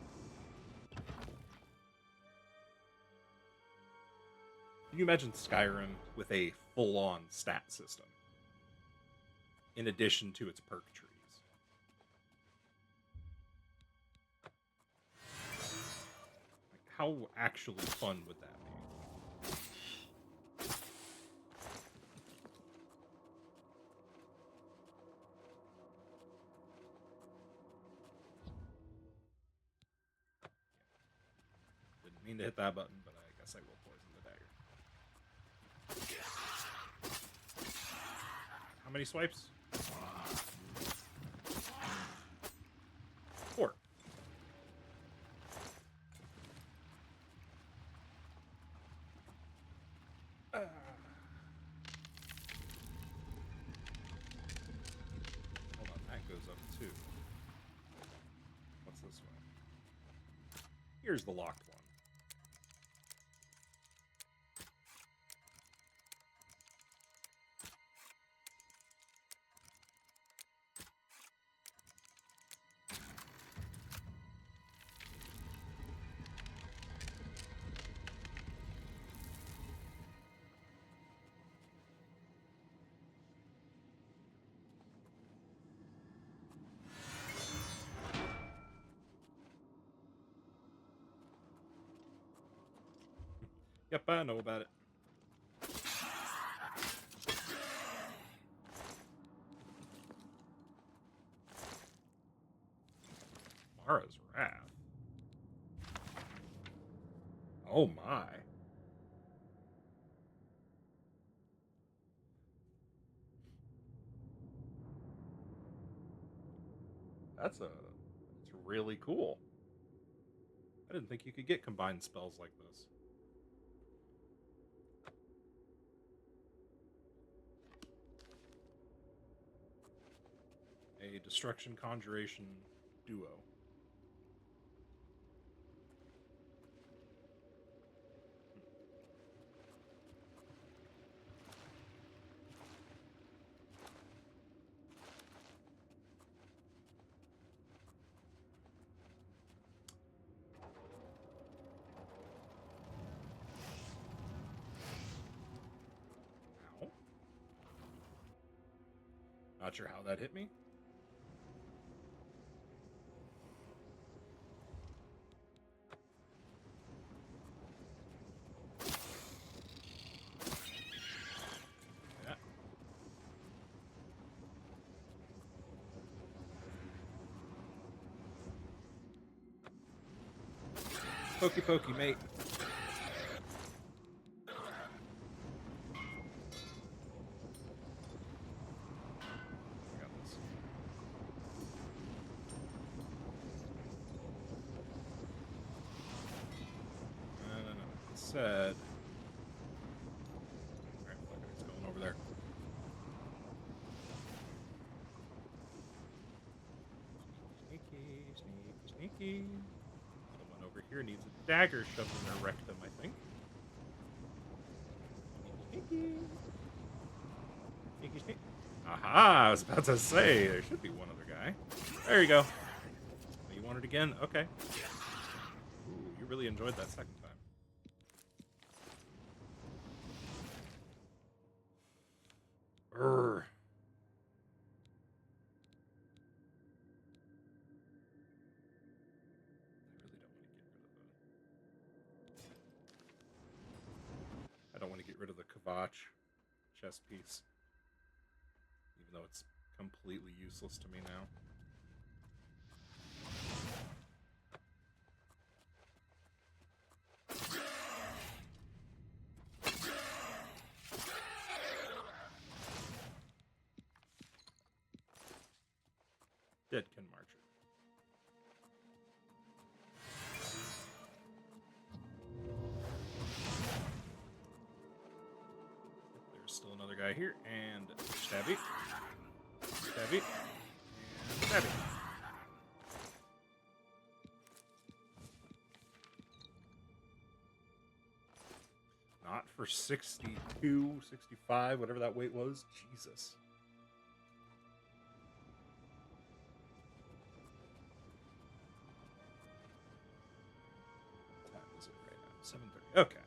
Can you imagine Skyrim with a full-on stat system in addition to its perk trees? Like, how actually fun would that be? Didn't mean to hit that button, but I guess I will poison the dagger. How many swipes? 4. Hold on, that goes up too. What's this one? Here's the locked one. Yep, I know about it. Mara's Wrath. Oh my. That's really cool. I didn't think you could get combined spells like this. A Destruction Conjuration duo. Ow. Not sure how that hit me. Pokey pokey, mate. I got this. No. It said... Alright, it's going over there. Sneaky. Someone over here needs a dagger shoved in their rectum, I think. Sneaky, sneak. Aha! I was about to say, there should be one other guy. There you go. Oh, you want it again? Okay. Ooh, you really enjoyed that second time. Urgh. I don't want to get rid of the Kvatch chess piece. Even though it's completely useless to me now. Deadkin Marcher. There's still another guy here, and stabby. Stabby. And stabby. Not for 62, 65, whatever that weight was. Jesus. What time is it right now? 7:30. Okay.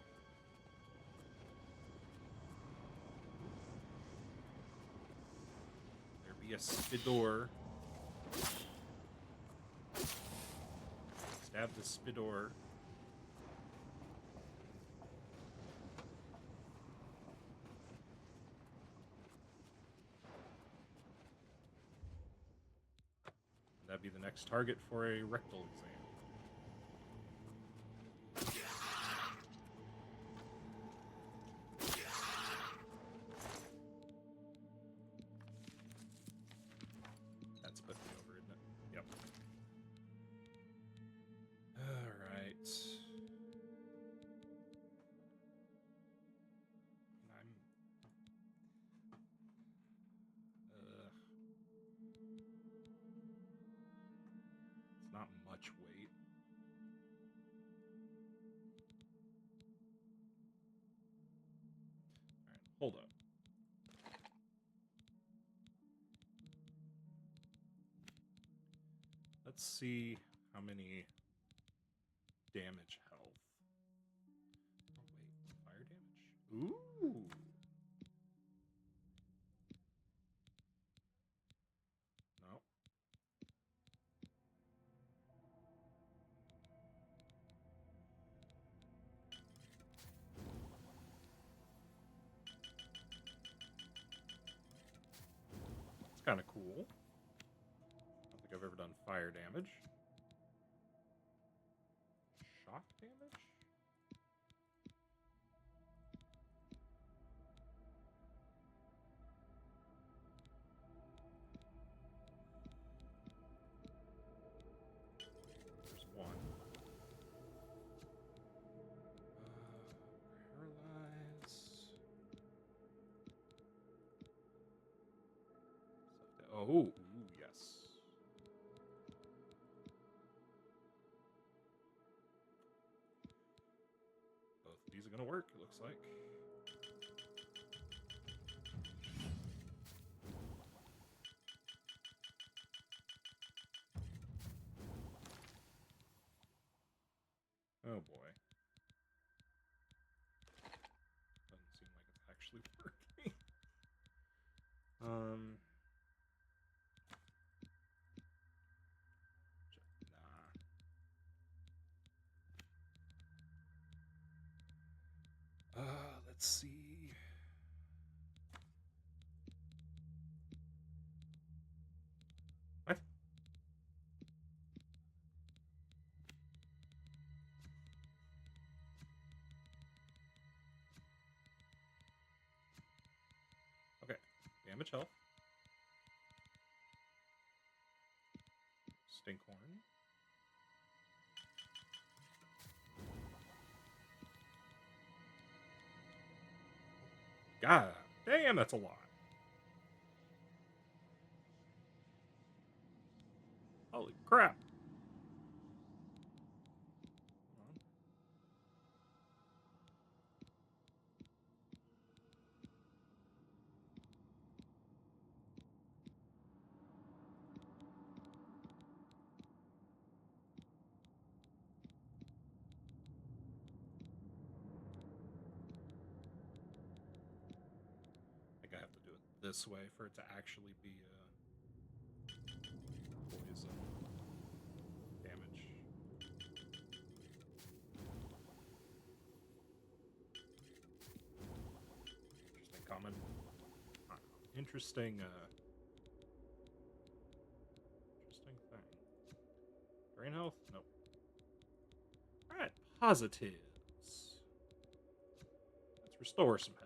There be a Spidor. Stab the Spidor. That'd be the next target for a rectal exam. That's putting me over, isn't it? Yep. Alright. It's not much weight. Alright, hold up. Let's see how many damage health. Oh wait, fire damage? Ooh. No. It's kind of cool. I don't think I've ever done fire damage. Shock damage? There's one. Paralyze. Oh, ooh, yes. Both of these are going to work, it looks like. Oh boy. Doesn't seem like it's actually working. Nah. Let's see. What? Okay. Damage health. Stinkhorn. God damn, that's a lot. Holy crap. this way for it to actually be poison damage. Interesting comment. Interesting, interesting thing. Brain health? Nope. Alright, positives. Let's restore some health.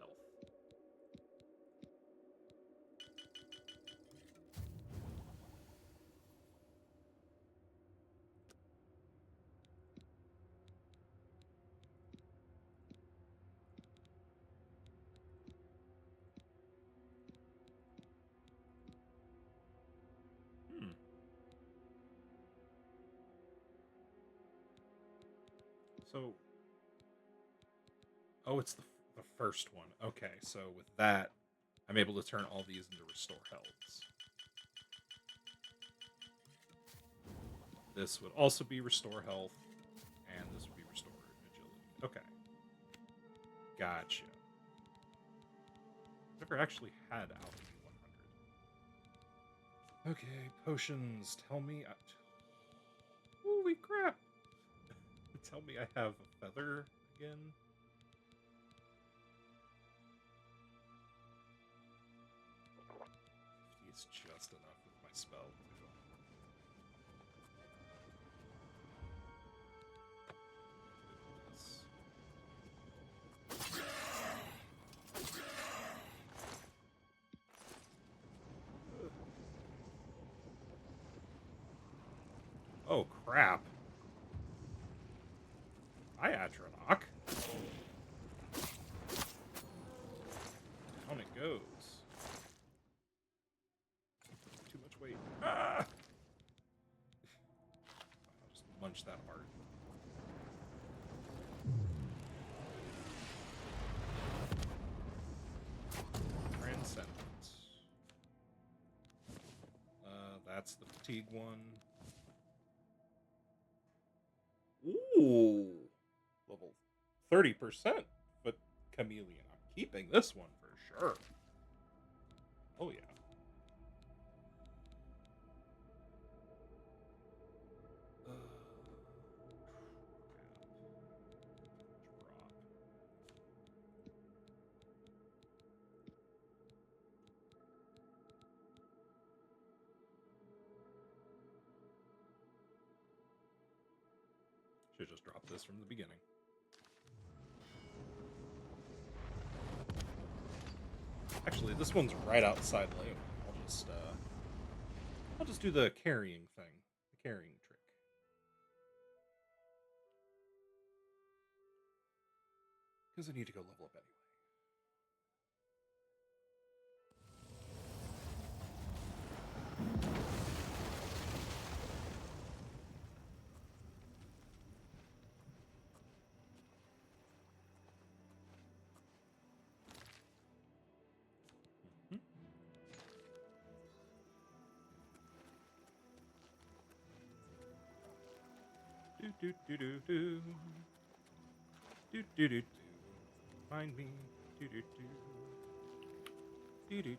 So, oh, it's the first one. Okay, so with that, I'm able to turn all these into restore healths. This would also be restore health, and this would be restore agility. Okay. Gotcha. Never actually had Alchemy 100. Okay, potions. Tell me... Holy crap! Tell me I have a feather again. It's just enough with my spell. Oh, crap. Hi, Atronach. Down it goes. Too much weight. Ah! I'll just munch that heart. Transcendent. That's the fatigue one. Ooh, level 30%, but Chameleon. I'm keeping this one for sure. Oh yeah. Should just drop this from the beginning. Actually, this one's right outside lane. I'll just do the carrying thing, the carrying trick. Because I need to go level up anyway. Do do do do do do do do. Find me. Do do do do do do.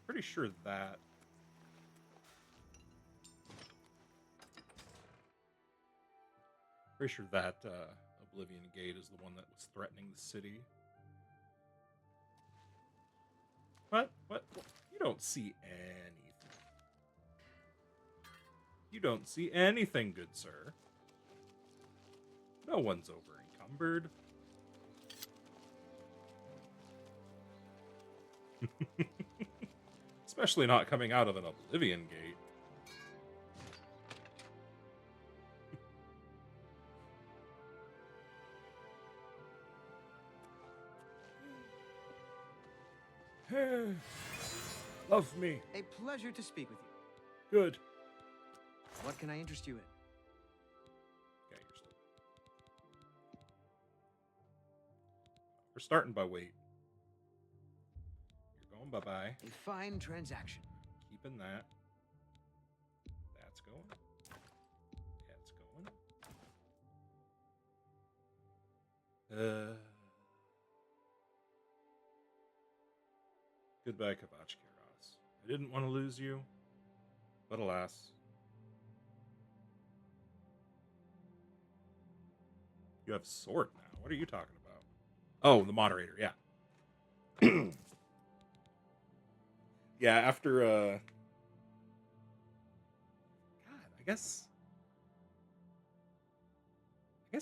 Pretty sure that Oblivion Gate is the one that was threatening the city. What? You don't see anything. You don't see anything, good sir. No one's over encumbered. Especially not coming out of an Oblivion Gate. Love me. A pleasure to speak with you. Good. What can I interest you in? We're starting by weight. You're going bye-bye. A fine transaction. Keeping that. That's going. That's going. Goodbye, Kavach Kiros. I didn't want to lose you, but alas. You have sword now. What are you talking about? Oh, the moderator, yeah. Yeah, after God, I guess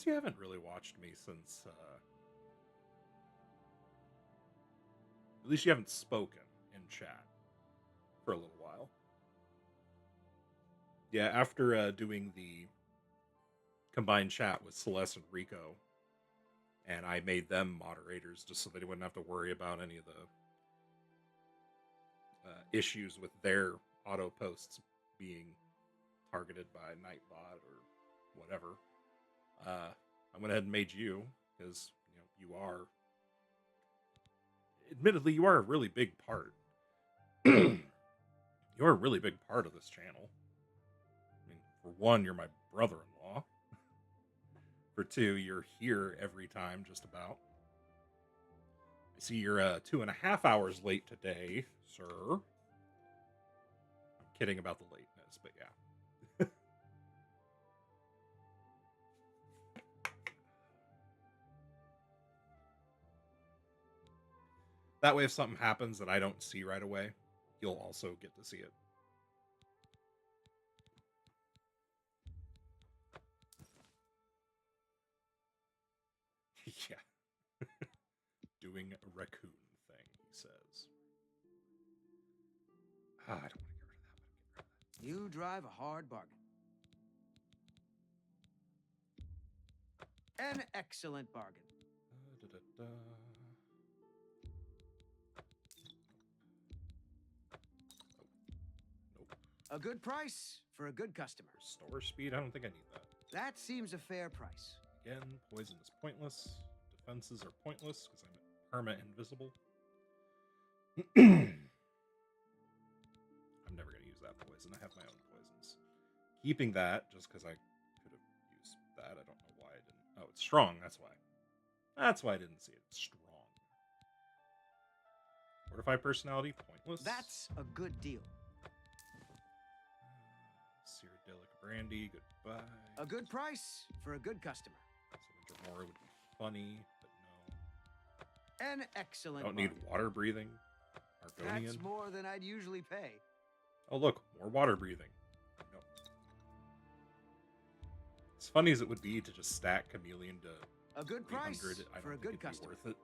you haven't really watched me since at least you haven't spoken in chat for a little while. Yeah, after doing the combined chat with Celeste and Rico, and I made them moderators just so they wouldn't have to worry about any of the issues with their auto posts being targeted by Nightbot or whatever. I went ahead and made you because you are, admittedly, you are a really big part. You are a really big part of this channel. I mean, for one, you're my brother-in-law. For two, you're here every time, just about. I see you're 2.5 hours late today, sir. I'm kidding about the lateness, but yeah. That way, if something happens that I don't see right away, you'll also get to see it. Yeah. Doing a raccoon thing, he says. I don't want to get rid of that, but I'm getting rid of that. You drive a hard bargain. An excellent bargain. Nope. A good price for a good customer. Restore speed? I don't think I need that. That seems a fair price. Again, poison is pointless. Defenses are pointless because I'm perma invisible. I'm never going to use that poison. I have my own poisons. Keeping that just because I could have used that. I don't know why I didn't. Oh, it's strong. That's why. That's why I didn't see it. It's strong. Fortify personality, pointless. That's a good deal. Cyrodiilic brandy, goodbye. A good price for a good customer. So Winter would be funny, but no. An excellent. Don't need water breathing. Argonian. That's more than I'd usually pay. Oh look, more water breathing. No. As funny as it would be to just stack Chameleon to a good price for a good customer. Worth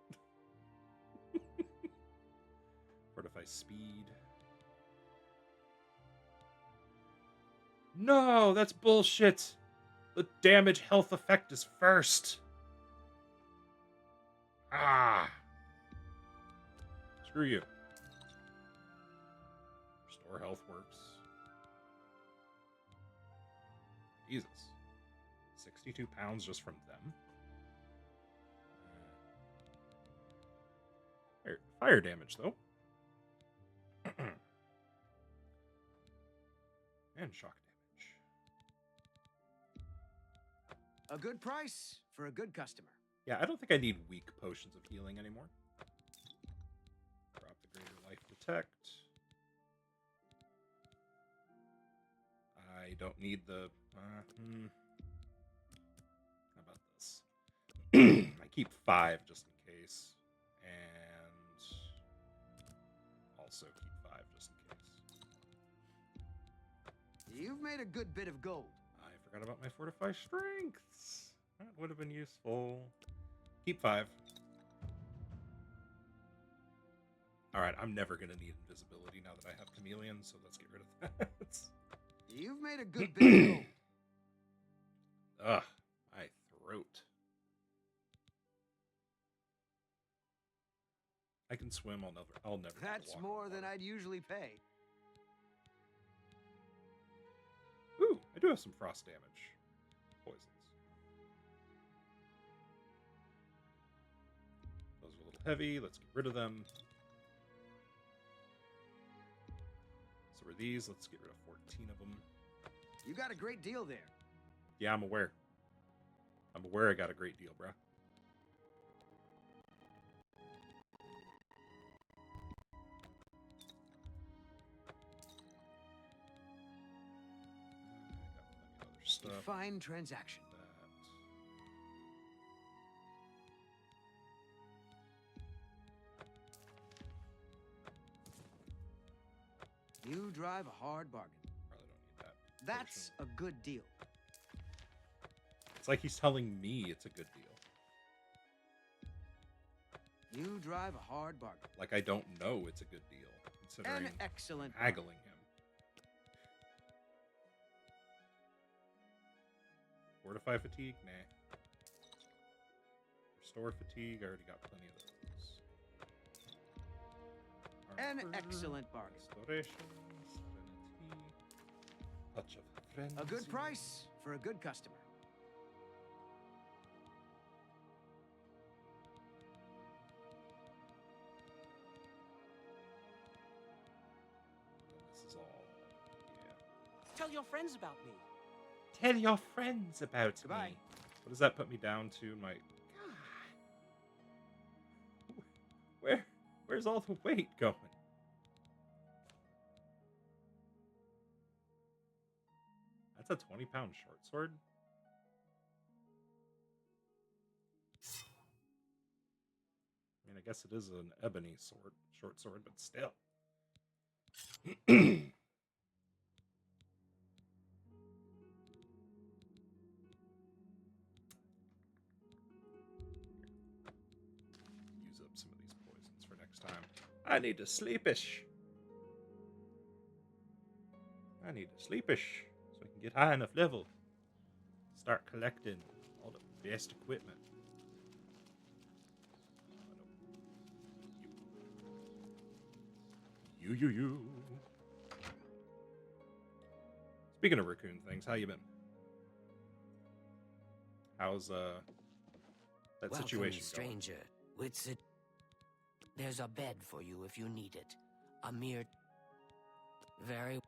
it. Fortify speed. No, that's bullshit. The damage health effect is first. Ah. Screw you. Restore health works. Jesus. 62 pounds just from them. Fire damage, though. And shock damage. A good price for a good customer. Yeah, I don't think I need weak potions of healing anymore. Drop the greater life detect. I don't need the... how about this? I keep 5 just in case. And also keep 5 just in case. You've made a good bit of gold. I forgot about my fortify strengths. That would have been useful. Keep 5. Alright, I'm never going to need invisibility now that I have Chameleon, so let's get rid of that. You've made a good bit of gold. Ugh, my throat. I can swim, I'll never That's more than I'd usually pay. Ooh, I do have some frost damage. Poisons. Those are heavy. Let's get rid of them. So are these. Let's get rid of 14 of them. You got a great deal there. Yeah, I'm aware. I'm aware I got a great deal, bruh. Stuff. Fine transaction. You drive a hard bargain. Probably don't need that. That's a good deal. It's like he's telling me it's a good deal. You drive a hard bargain. Like I don't know it's a good deal, considering An excellent haggling him. Fortify fatigue? Nah. Restore fatigue? I already got plenty of those. An excellent bargain. Restoration, serenity, touch of frenzy. A good price for a good customer. This is all, yeah. Tell your friends about me. Tell your friends about Goodbye. me. What does that put me down to? My God. Where's all the weight going? That's a 20-pound short sword. I mean, I guess it is an ebony sword, short sword, but still. Use up some of these poisons for next time. I need to sleepish. I need to sleepish so I can get high enough level. Start collecting all the best equipment. You. Speaking of raccoon things, how you been? How's that Welcome, situation stranger. There's a bed for you if you need it. A mere... Very...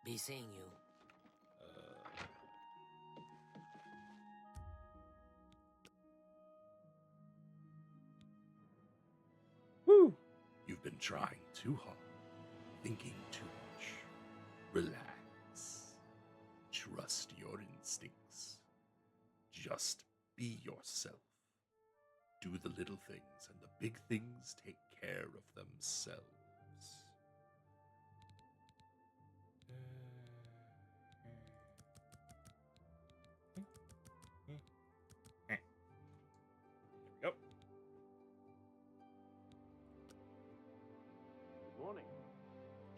Be seeing you. Woo! You've been trying too hard, thinking too much. Relax. Trust your instincts. Just be yourself. Do the little things, and the big things take care of themselves. There we go. Morning.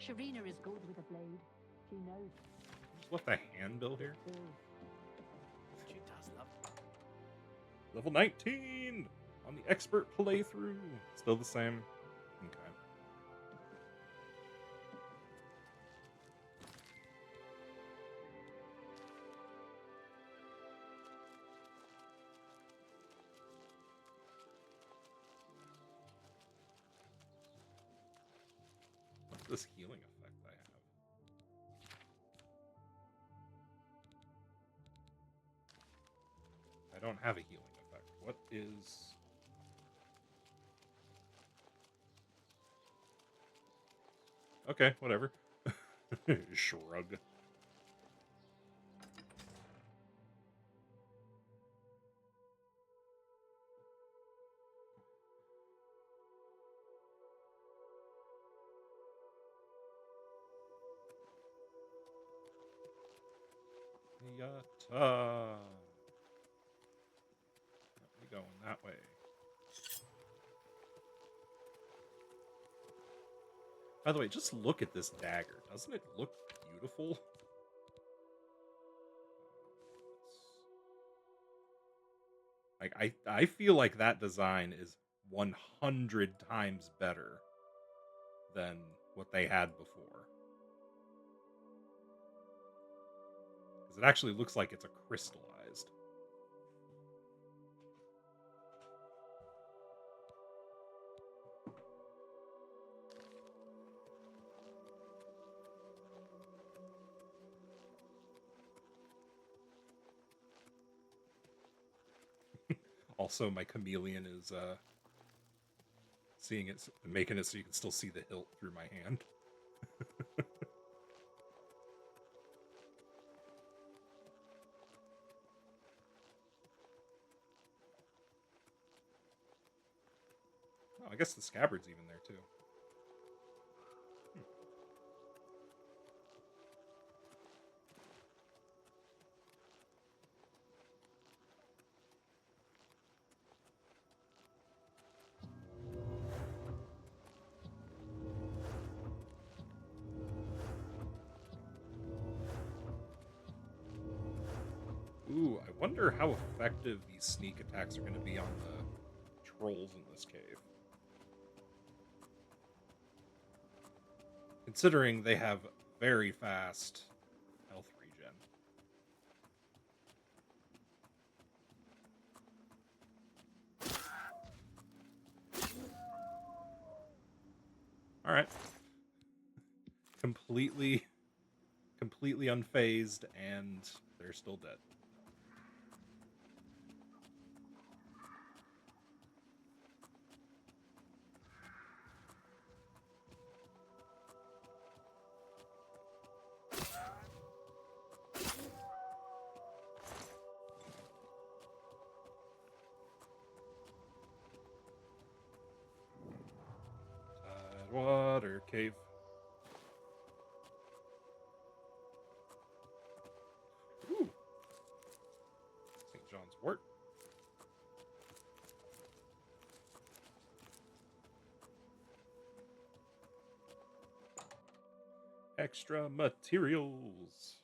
Sharina is good with a blade. She knows. Just left a handbill here. She does love Level 19 on the expert playthrough. Still the same. Okay. What's this healing effect I have? I don't have a healing effect. What is... Okay, whatever. Shrug. Yatta. We going that way. By the way, just look at this dagger. Doesn't it look beautiful? Like I feel like that design is 100 times better than what they had before. Because it actually looks like it's a crystallized. Also, my chameleon is seeing it, making it so you can still see the hilt through my hand. Oh, I guess the scabbard's even there too. Ooh, I wonder how effective these sneak attacks are going to be on the trolls in this cave. Considering they have very fast health regen. Alright. Completely unfazed, and they're still dead. Water cave. Ooh. St. John's wort. Extra materials.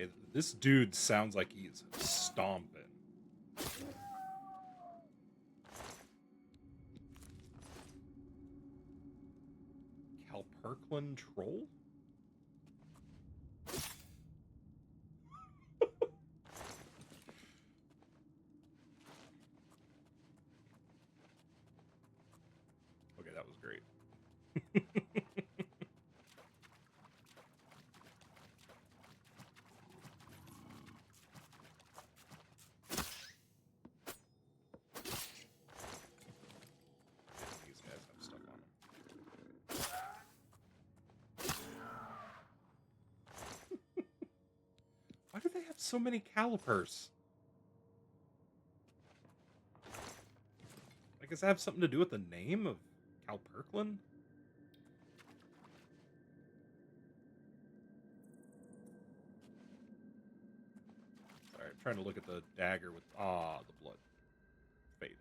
Okay, this dude sounds like he's stomping. Calperklin troll? Okay, that was great. These guys have stuff on them. Why do they have so many calipers? I guess that have something to do with the name of Calperklin? Sorry, I'm trying to look at the dagger with... Ah, the blood faded.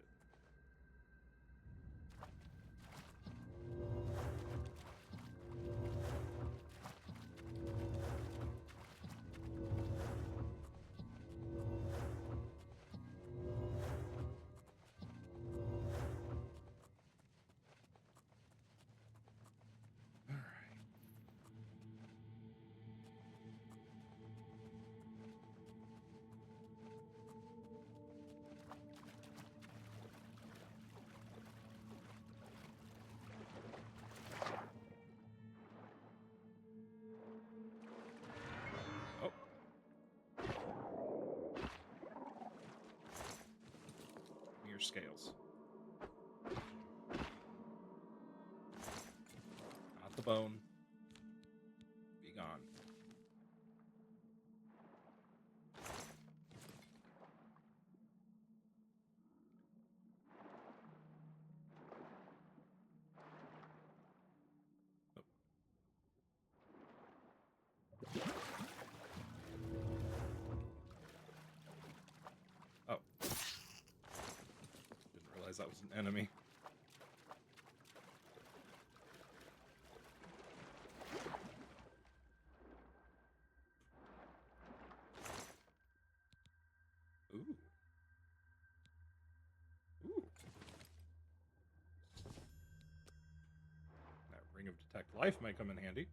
Your scales. Not the bone. Be gone. Oh. Didn't realize that was an enemy. Ooh. Ooh. That ring of detect life might come in handy.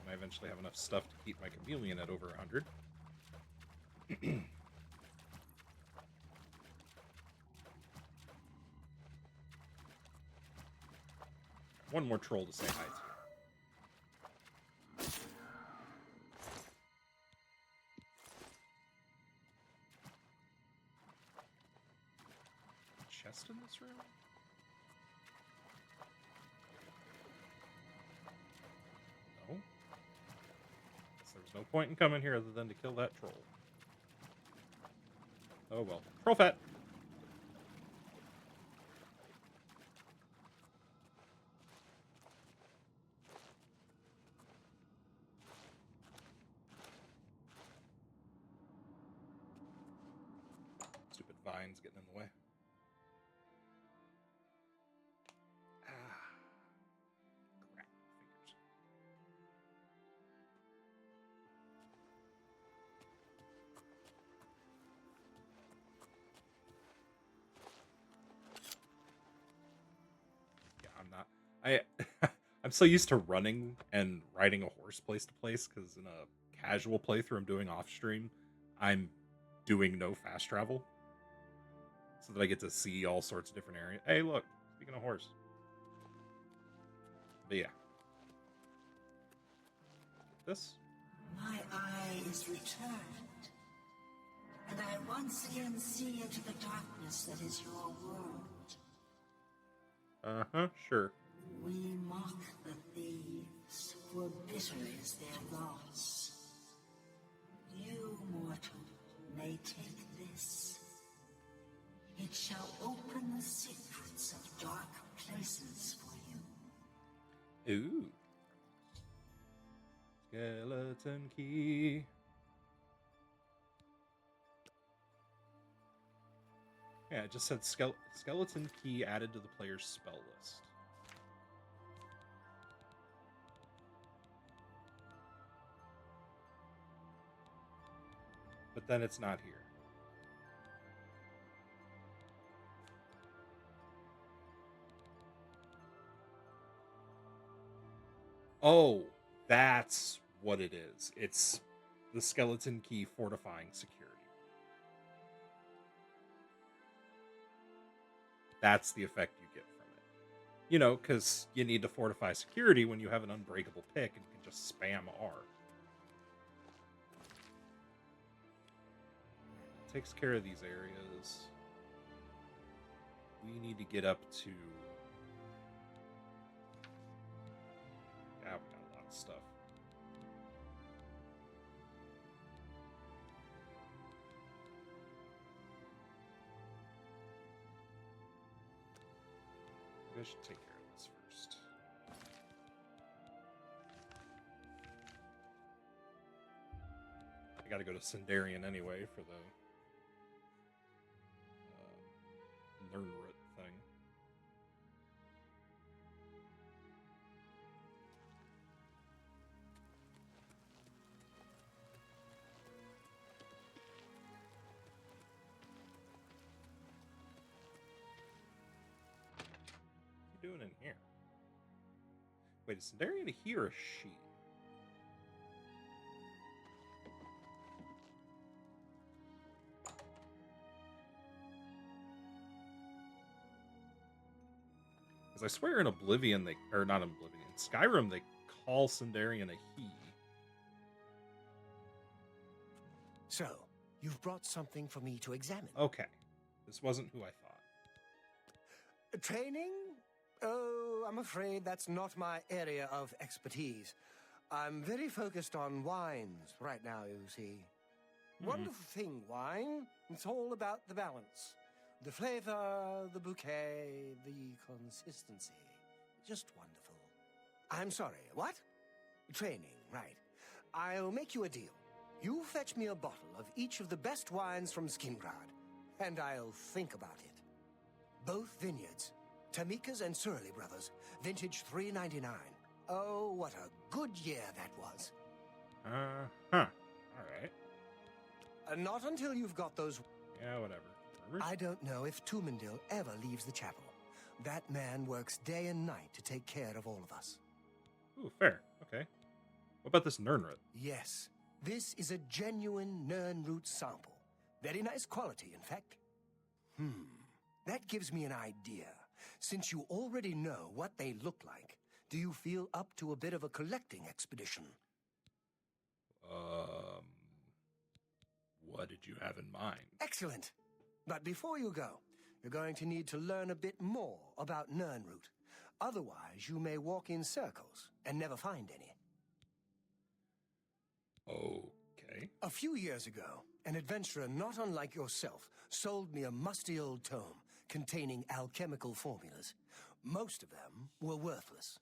When I eventually have enough stuff to keep my chameleon at over 100. one more troll to say hi to. Chest in this room? No. Guess there was no point in coming here other than to kill that troll. Oh well. Troll fat! Stupid vines getting in the way. Ah. Crap. Fingers. Yeah, I'm not. I'm so used to running and riding a horse place to place because in a casual playthrough I'm doing off stream, I'm doing no fast travel. So that I get to see all sorts of different areas. Hey, look, speaking of horse. But yeah. This? My eye is returned, and I once again see into the darkness that is your world. Uh-huh, sure. We mock the thieves, for bitter is their loss. You, mortal, may take this. It shall open the secrets of dark places for you. Ooh. Skeleton key. Yeah, it just said skeleton key added to the player's spell list. But then it's not here. Oh, that's what it is. It's the skeleton key fortifying security. That's the effect you get from it. You know, because you need to fortify security when you have an unbreakable pick and can just spam R. Takes care of these areas. We need to get up to... Yeah, we got a lot of stuff. Maybe I should take care of this first. I gotta go to Sindarian anyway for the Nernroot thing. What's he doing in here? Wait, is Sindarian a he or a she? Because I swear in Oblivion, or not in Oblivion, in Skyrim, they call Sindarian a he. So, you've brought something for me to examine. Okay. This wasn't who I thought. Training? Oh, I'm afraid that's not my area of expertise. I'm very focused on wines right now, you see. Wonderful thing, wine. It's all about the balance. The flavor, the bouquet, the consistency. Just wonderful. I'm sorry, what? Training, right. I'll make you a deal. You fetch me a bottle of each of the best wines from Skingrad, and I'll think about it. Both vineyards, Tamika's and Surly Brothers, vintage 399. Oh, what a good year that was. All right. Not until you've got those... Yeah, whatever. I don't know if Tumendil ever leaves the chapel. That man works day and night to take care of all of us. Ooh, fair. Okay. What about this Nernroot? Yes. This is a genuine Nernroot sample. Very nice quality, in fact. That gives me an idea. Since you already know what they look like, do you feel up to a bit of a collecting expedition? What did you have in mind? Excellent. But before you go, you're going to need to learn a bit more about Nirnroot. Otherwise, you may walk in circles and never find any. Okay. A few years ago, an adventurer not unlike yourself sold me a musty old tome containing alchemical formulas. Most of them were worthless.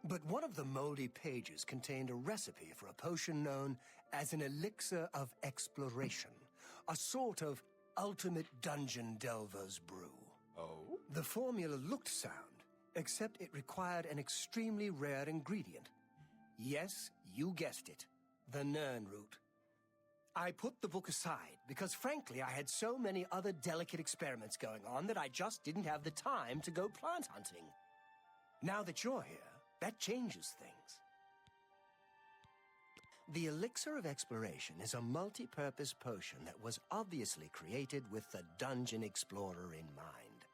But one of the moldy pages contained a recipe for a potion known as an elixir of exploration, a sort of ultimate dungeon delver's brew. Oh? The formula looked sound, except it required an extremely rare ingredient. Yes, you guessed it, the Nirnroot. I put the book aside because, frankly, I had so many other delicate experiments going on that I just didn't have the time to go plant hunting. Now that you're here, that changes things. The Elixir of Exploration is a multi-purpose potion that was obviously created with the Dungeon Explorer in mind.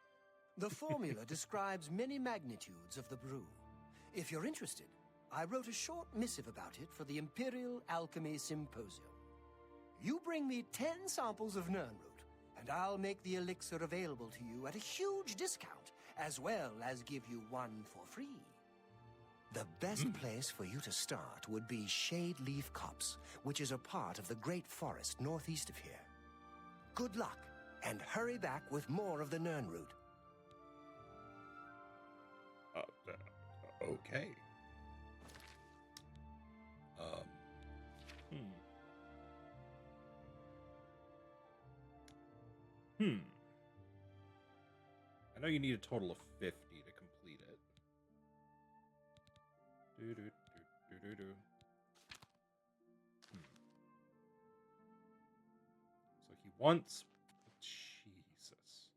The formula describes many magnitudes of the brew. If you're interested, I wrote a short missive about it for the Imperial Alchemy Symposium. You bring me 10 samples of Nirnroot, and I'll make the elixir available to you at a huge discount, as well as give you one for free. The best place for you to start would be Shade Leaf Copse, which is a part of the Great Forest northeast of here. Good luck, and hurry back with more of the Nirnroot. Okay. I know you need a total of 50 to complete it. So he wants... Jesus.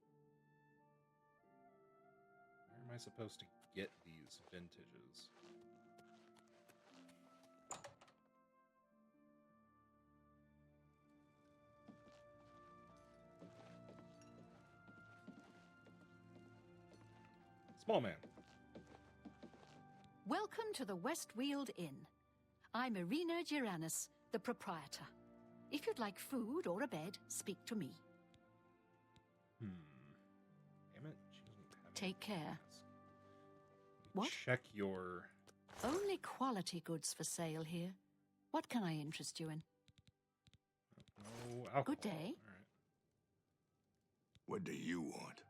Where am I supposed to get these vintages? Small man. Welcome to the Westweald Inn. I'm Irina Giranus, the proprietor. If you'd like food or a bed, speak to me. Damn it. She doesn't have Take care. mask. What? Check your... Only quality goods for sale here. What can I interest you in? No alcohol. Good day. All right. What do you want?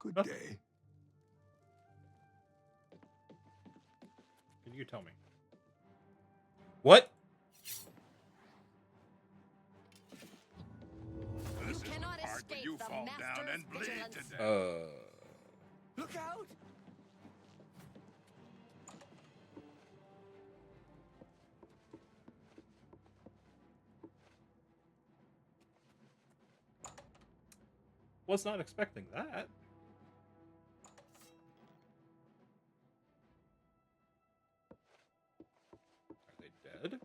Good Nothing. day. Can you tell me? What? This is cannot the part where escape you the fall down master's and bleed vigilance. to death. Look out! Was not expecting that. Are they dead?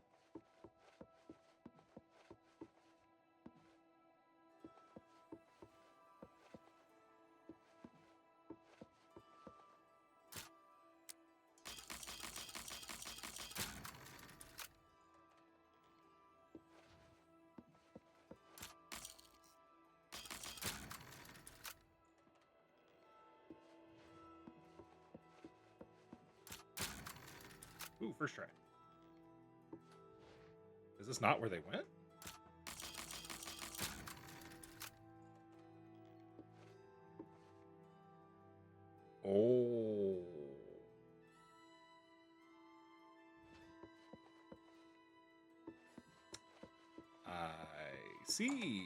Ooh, first try. Is this not where they went? Oh. I see.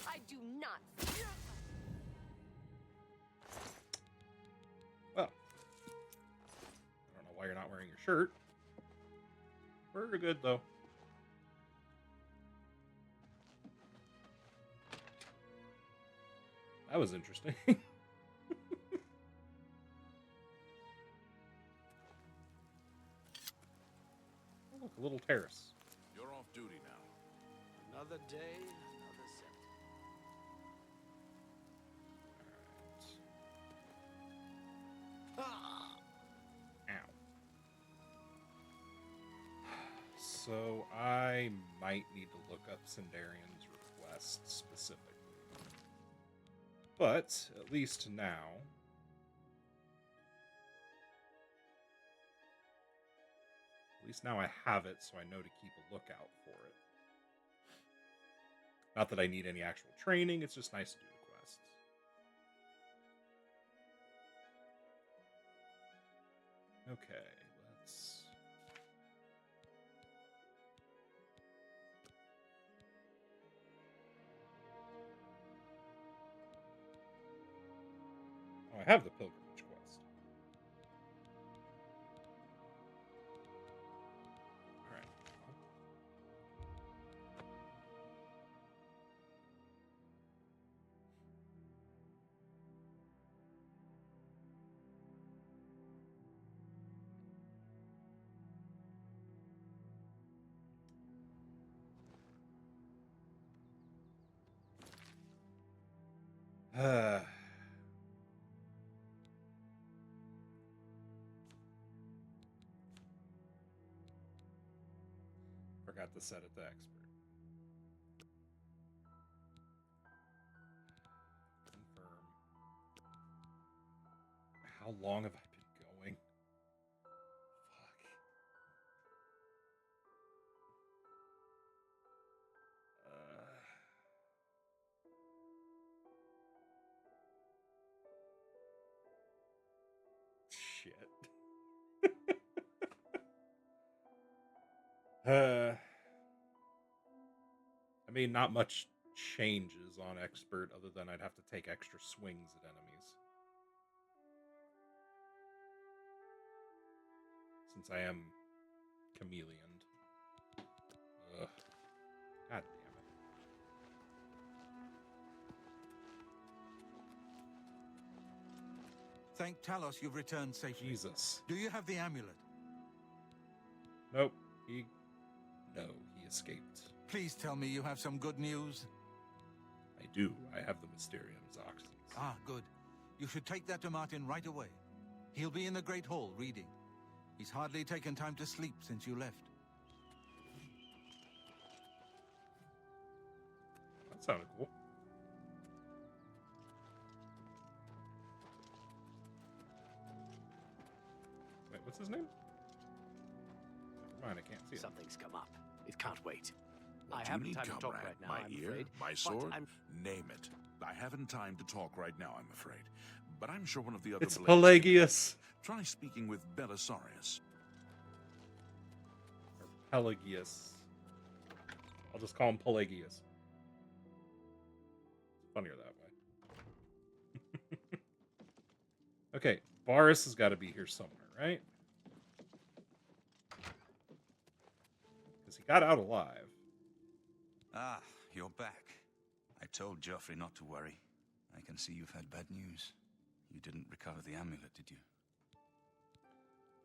I do not. Well, I don't know why you're not wearing your shirt. We're good, though. That was interesting. Oh, look, a little terrace. You're off duty now. Another day, another set. Ow. So I might need to look up Sindarian's request specifically. But at least now, I have it, so I know to keep a lookout for it. Not that I need any actual training, it's just nice to do the quests. Okay, let's... Oh, I have the pilgrimage quest. Alright. Forgot to set it to expert. Confirm. How long have I been going? Fuck. Shit. I mean, not much changes on expert other than I'd have to take extra swings at enemies. Since I am chameleoned. Ugh. God damn it. Thank Talos you've returned safely. Jesus. Do you have the amulet? Nope. He escaped. Please tell me you have some good news. I do. I have the Mysterium Zoxes. Ah, good. You should take that to Martin right away. He'll be in the Great Hall reading. He's hardly taken time to sleep since you left. That sounded cool. Wait, what's his name? Never mind, I can't see it. Something's come up. It can't wait. What I do you haven't need, time to talk comrade? right now, My I'm ear? afraid. My But sword? I'm... Name it. I haven't time to talk right now, I'm afraid. But I'm sure one of the other It's blades- Pelagius. Try speaking with Belisarius. Or Pelagius. I'll just call him Pelagius. It's funnier that way. Okay, Varus has got to be here somewhere, right? Because he got out alive. Ah, you're back. I told Joffrey not to worry. I can see you've had bad news. You didn't recover the amulet, did you?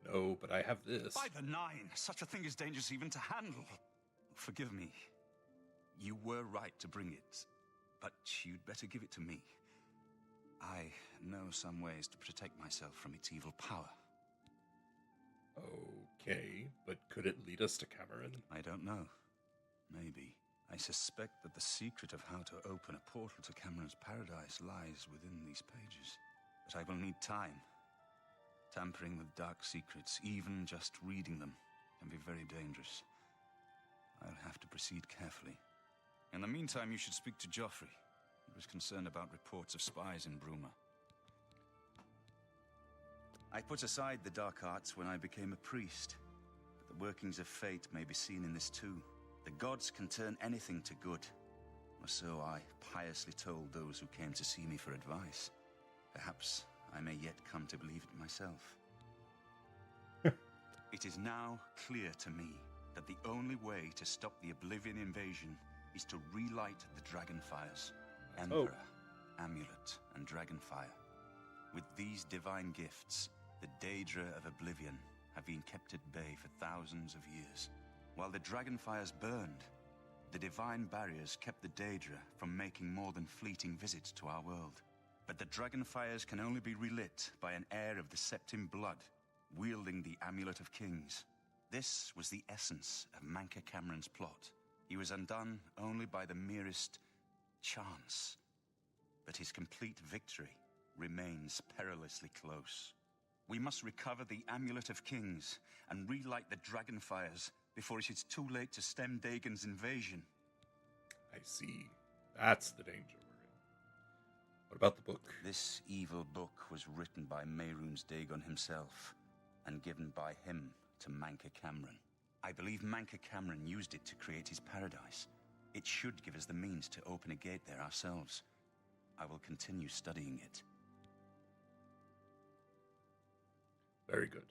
No, but I have this. By the Nine! Such a thing is dangerous even to handle. Forgive me. You were right to bring it, but you'd better give it to me. I know some ways to protect myself from its evil power. Okay, but could it lead us to Cameron? I don't know. Maybe. I suspect that the secret of how to open a portal to Cameron's paradise lies within these pages. But I will need time. Tampering with dark secrets, even just reading them, can be very dangerous. I'll have to proceed carefully. In the meantime, you should speak to Joffrey. He was concerned about reports of spies in Bruma. I put aside the dark arts when I became a priest. But the workings of fate may be seen in this too. The gods can turn anything to good. Or so I piously told those who came to see me for advice. Perhaps I may yet come to believe it myself. It is now clear to me that the only way to stop the Oblivion invasion is to relight the dragon fires. Emperor, amulet, and dragonfire. With these divine gifts, the Daedra of Oblivion have been kept at bay for thousands of years. While the dragonfires burned, the divine barriers kept the Daedra from making more than fleeting visits to our world. But the dragonfires can only be relit by an heir of the Septim blood, wielding the Amulet of Kings. This was the essence of Manka Cameron's plot. He was undone only by the merest chance. But his complete victory remains perilously close. We must recover the Amulet of Kings and relight the dragonfires before it is too late to stem Dagon's invasion. I see. That's the danger we're in. What about the book? This evil book was written by Mehrunes Dagon himself and given by him to Manka Cameron. I believe Manka Cameron used it to create his paradise. It should give us the means to open a gate there ourselves. I will continue studying it. Very good.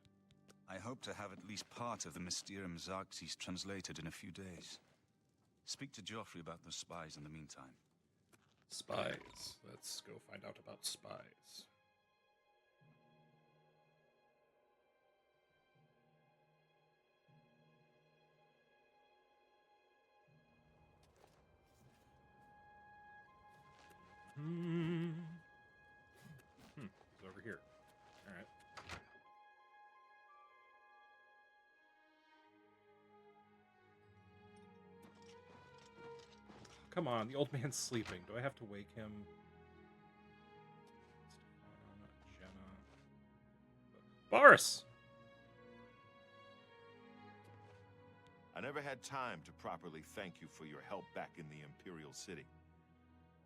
I hope to have at least part of the Mysterium Xarxes translated in a few days. Speak to Joffrey about those spies in the meantime. Spies. Let's go find out about spies. It's over here. All right. Come on, the old man's sleeping. Do I have to wake him? Jenna. Boris! I never had time to properly thank you for your help back in the Imperial City.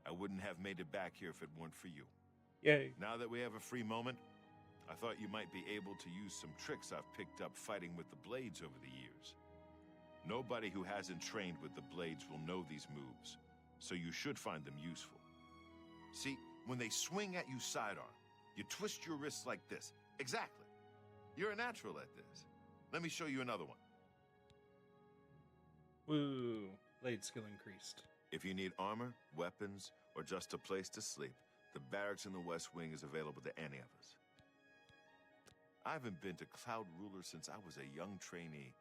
I wouldn't have made it back here if it weren't for you. Yay. Now that we have a free moment, I thought you might be able to use some tricks I've picked up fighting with the blades over the years. Nobody who hasn't trained with the blades will know these moves, so you should find them useful. See, when they swing at you sidearm, you twist your wrists like this. Exactly. You're a natural at this. Let me show you another one. Woo. Blade skill increased. If you need armor, weapons, or just a place to sleep, the barracks in the West Wing is available to any of us. I haven't been to Cloud Ruler since I was a young trainee.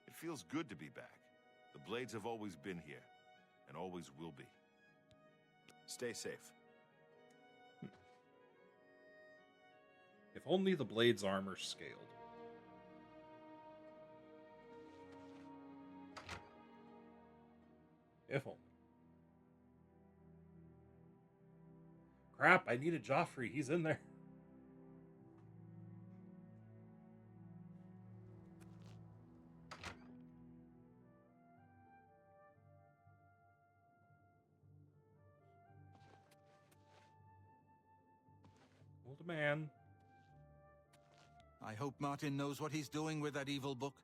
It feels good to be back. The blades have always been here, and always will be. Stay safe. If only the blade's armor scaled. If only. Crap, I needed Joffrey. He's in there. Old man. I hope Martin knows what he's doing with that evil book.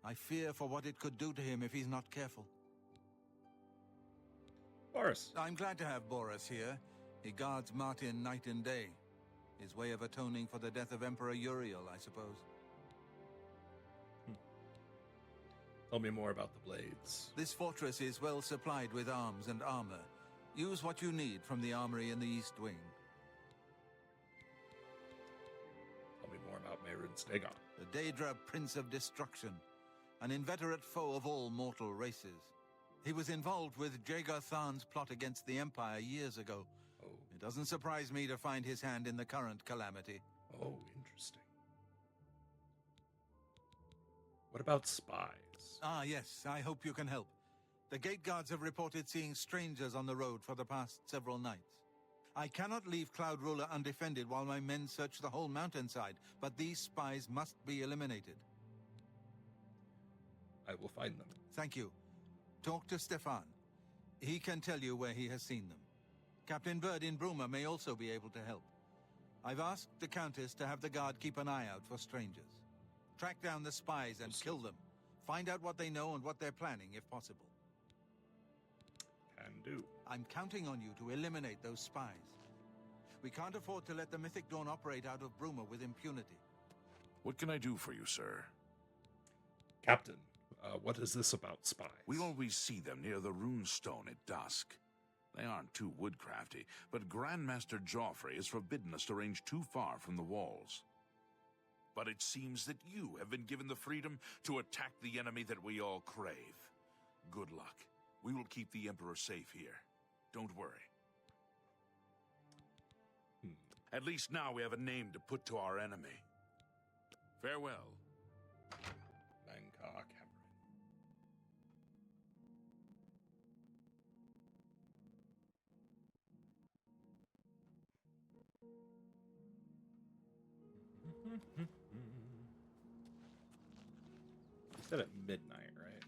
I fear for what it could do to him if he's not careful. Boris. I'm glad to have Boris here. He guards Martin night and day. His way of atoning for the death of Emperor Uriel, I suppose. Tell me more about the blades. This fortress is well supplied with arms and armor. Use what you need from the armory in the East Wing. Tell me more about Mehrunes Dagon. The Daedra Prince of Destruction, an inveterate foe of all mortal races. He was involved with Jagar Tharn's plot against the Empire years ago. Oh. It doesn't surprise me to find his hand in the current calamity. Oh, interesting. What about spies? Ah, yes, I hope you can help. The gate guards have reported seeing strangers on the road for the past several nights. I cannot leave Cloud Ruler undefended while my men search the whole mountainside, but these spies must be eliminated. I will find them. Thank you. Talk to Stefan. He can tell you where he has seen them. Captain Bird in Bruma may also be able to help. I've asked the Countess to have the guard keep an eye out for strangers. Track down the spies and kill them. Find out what they know and what they're planning, if possible. Can do. I'm counting on you to eliminate those spies. We can't afford to let the Mythic Dawn operate out of Bruma with impunity. What can I do for you, sir? Captain, what is this about spies? We always see them near the rune stone at dusk. They aren't too woodcrafty, but Grandmaster Joffrey has forbidden us to range too far from the walls. But it seems that you have been given the freedom to attack the enemy that we all crave. Good luck. We will keep the Emperor safe here. Don't worry. At least now we have a name to put to our enemy. Farewell. Bangkok. You said at midnight, right?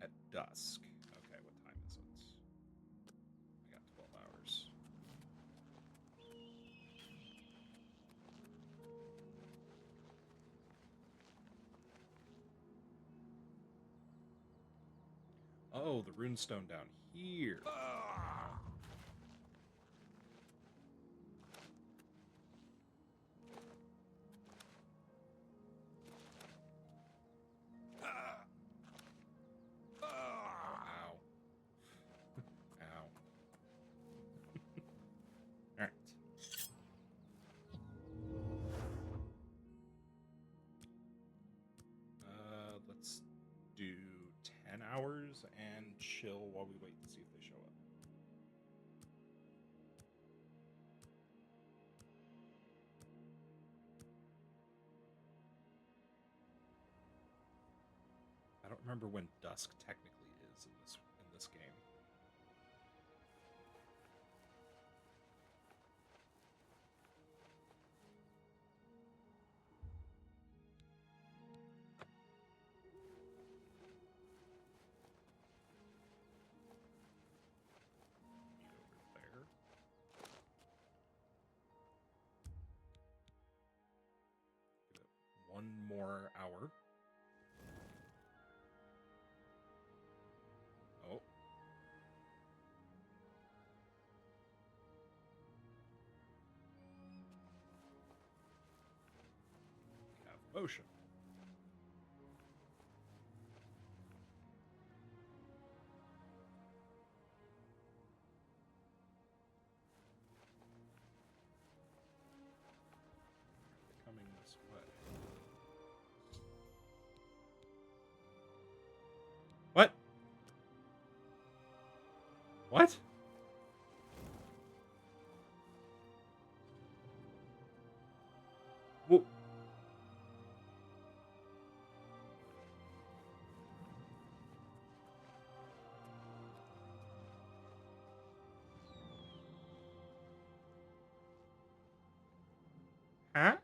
At dusk. Okay, what time is it? I got 12 hours. Oh, the runestone down here. Ow. Ow. Alright. Let's do 10 hours and chill while we wait to see if they show up. I don't remember when dusk technically is in this game. Over there. Give it one more hour. Oh. We have motion. Coming this way. What? What? Well, huh?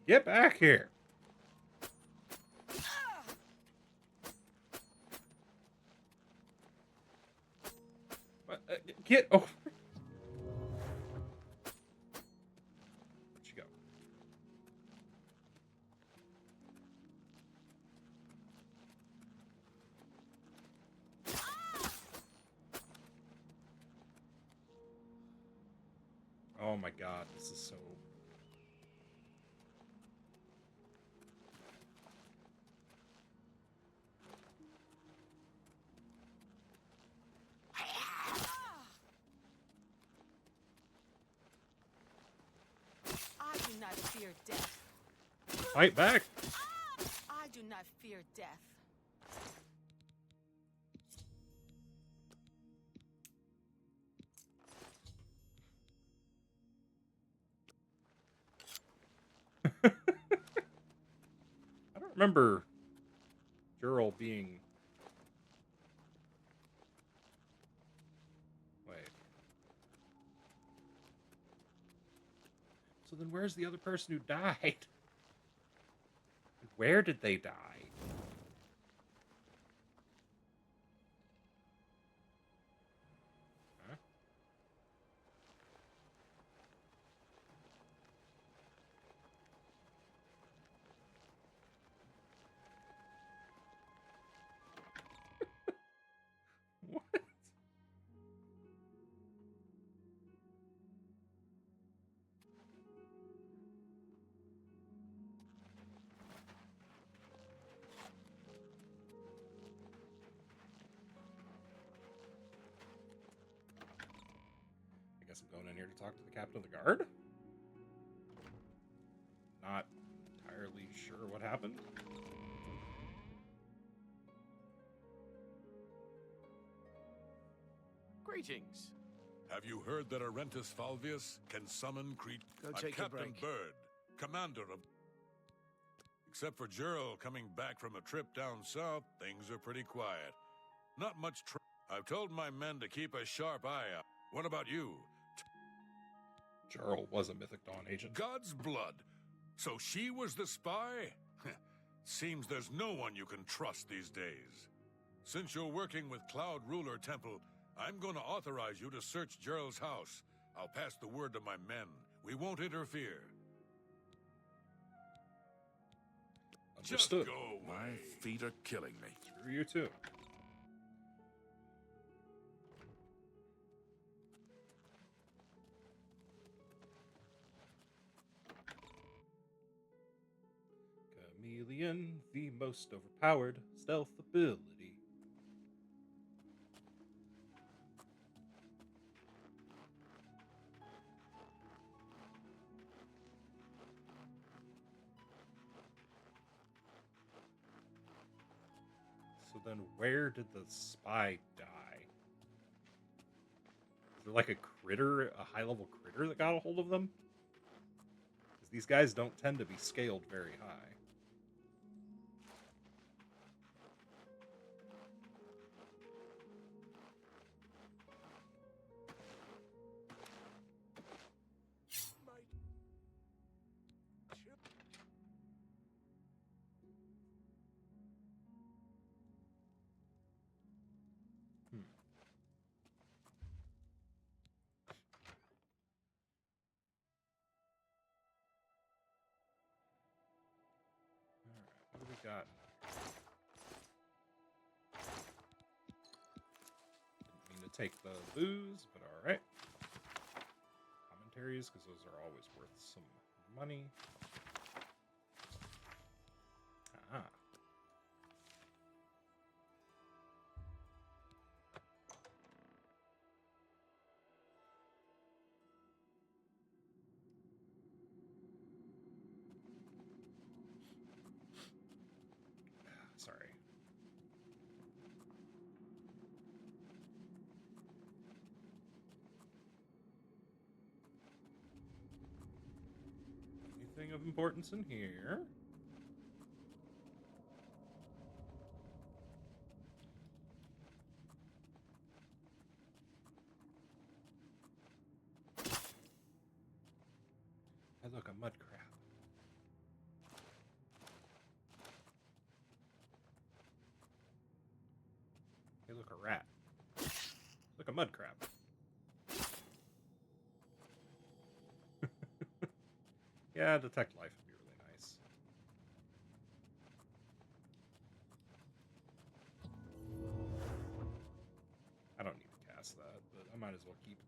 Get back here. Get over. Where'd you go? Oh my god, this is so... I do not fear death. Fight back. I do not fear death. I don't remember Jurl being... Wait. So then where's the other person who died? Where did they die? Going in here to talk to the captain of the guard? Not entirely sure what happened. Greetings. Have you heard that Arentus Falvius can summon Go I'm take a Captain break. Bird, commander of... Except for Gerald coming back from a trip down south, things are pretty quiet. Not much I've told my men to keep a sharp eye out. What about you? Gerald was a Mythic Dawn agent. God's blood. So she was the spy? Seems there's no one you can trust these days. Since you're working with Cloud Ruler Temple, I'm going to authorize you to search Gerald's house. I'll pass the word to my men. We won't interfere. Understood. Just go away. My feet are killing me. Screw you too. Chameleon, the most overpowered stealth ability. So then where did the spy die? Is there like a critter, a high-level critter that got a hold of them? Because these guys don't tend to be scaled very high. What do we got? Didn't mean to take the booze, but alright. Commentaries, because those are always worth some money. Ah. Sorry. Anything of importance in here? Hey, look, a mud crab. Hey, look, a rat. Look, a mud crab. Yeah, detect life would be really nice. I don't need to cast that, but I might as well keep it.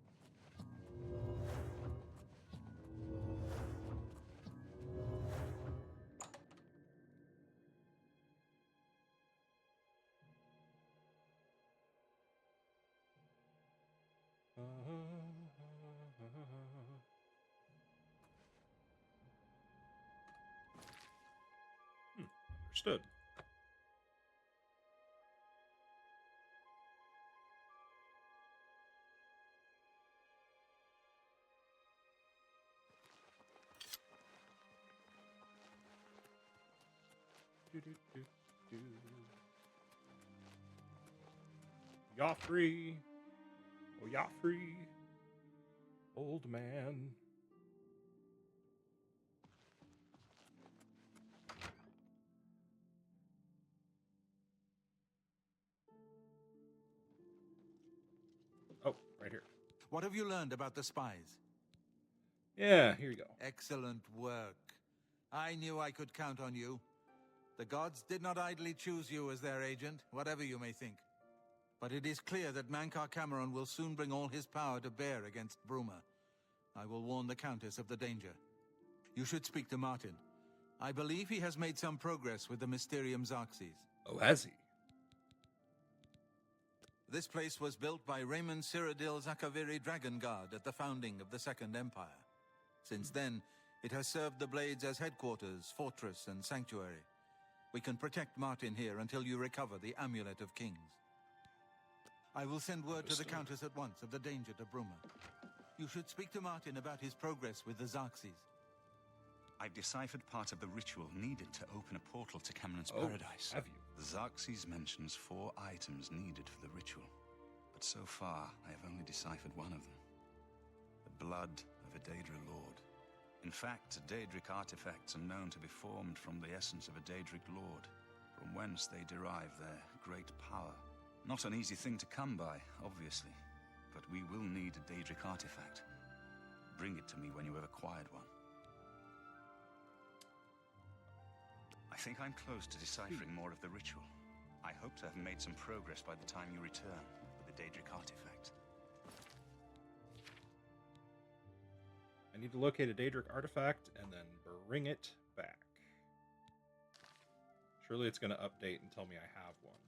Understood. Joffrey. Oh, Joffrey. Old man. Oh, right here. What have you learned about the spies? Yeah, here you go. Excellent work. I knew I could count on you. The gods did not idly choose you as their agent, whatever you may think. But it is clear that Mankar Cameron will soon bring all his power to bear against Bruma. I will warn the Countess of the danger. You should speak to Martin. I believe he has made some progress with the Mysterium Xarxes. Oh, has he? This place was built by Raymond Cyrodiil Zakaviri Dragon Guard at the founding of the Second Empire. Since then, it has served the Blades as headquarters, fortress, and sanctuary. We can protect Martin here until you recover the Amulet of Kings. I will send word to the Countess at once of the danger to Bruma. You should speak to Martin about his progress with the Xarxes. I've deciphered part of the ritual needed to open a portal to Cameron's paradise. Have you? The Xarxes mentions 4 items needed for the ritual, but so far I have only deciphered one of them. The blood of a Daedra Lord. In fact, Daedric artifacts are known to be formed from the essence of a Daedric Lord, from whence they derive their great power. Not an easy thing to come by, obviously, but we will need a Daedric artifact. Bring it to me when you have acquired one. I think I'm close to deciphering more of the ritual. I hope to have made some progress by the time you return with the Daedric artifact. I need to locate a Daedric artifact and then bring it back. Surely it's going to update and tell me I have one.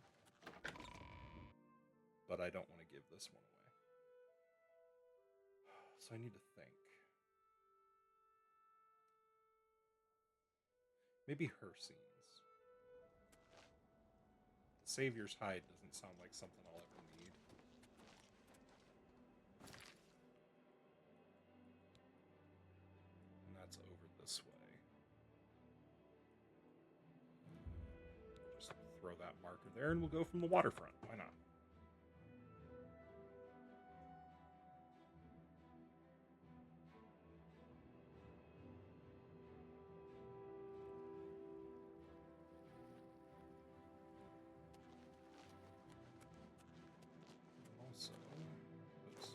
But I don't want to give this one away. So I need to think. Maybe her scenes. The Savior's Hide doesn't sound like something I'll ever need. And that's over this way. Just throw that marker there and we'll go from the waterfront. Why not? Also, let's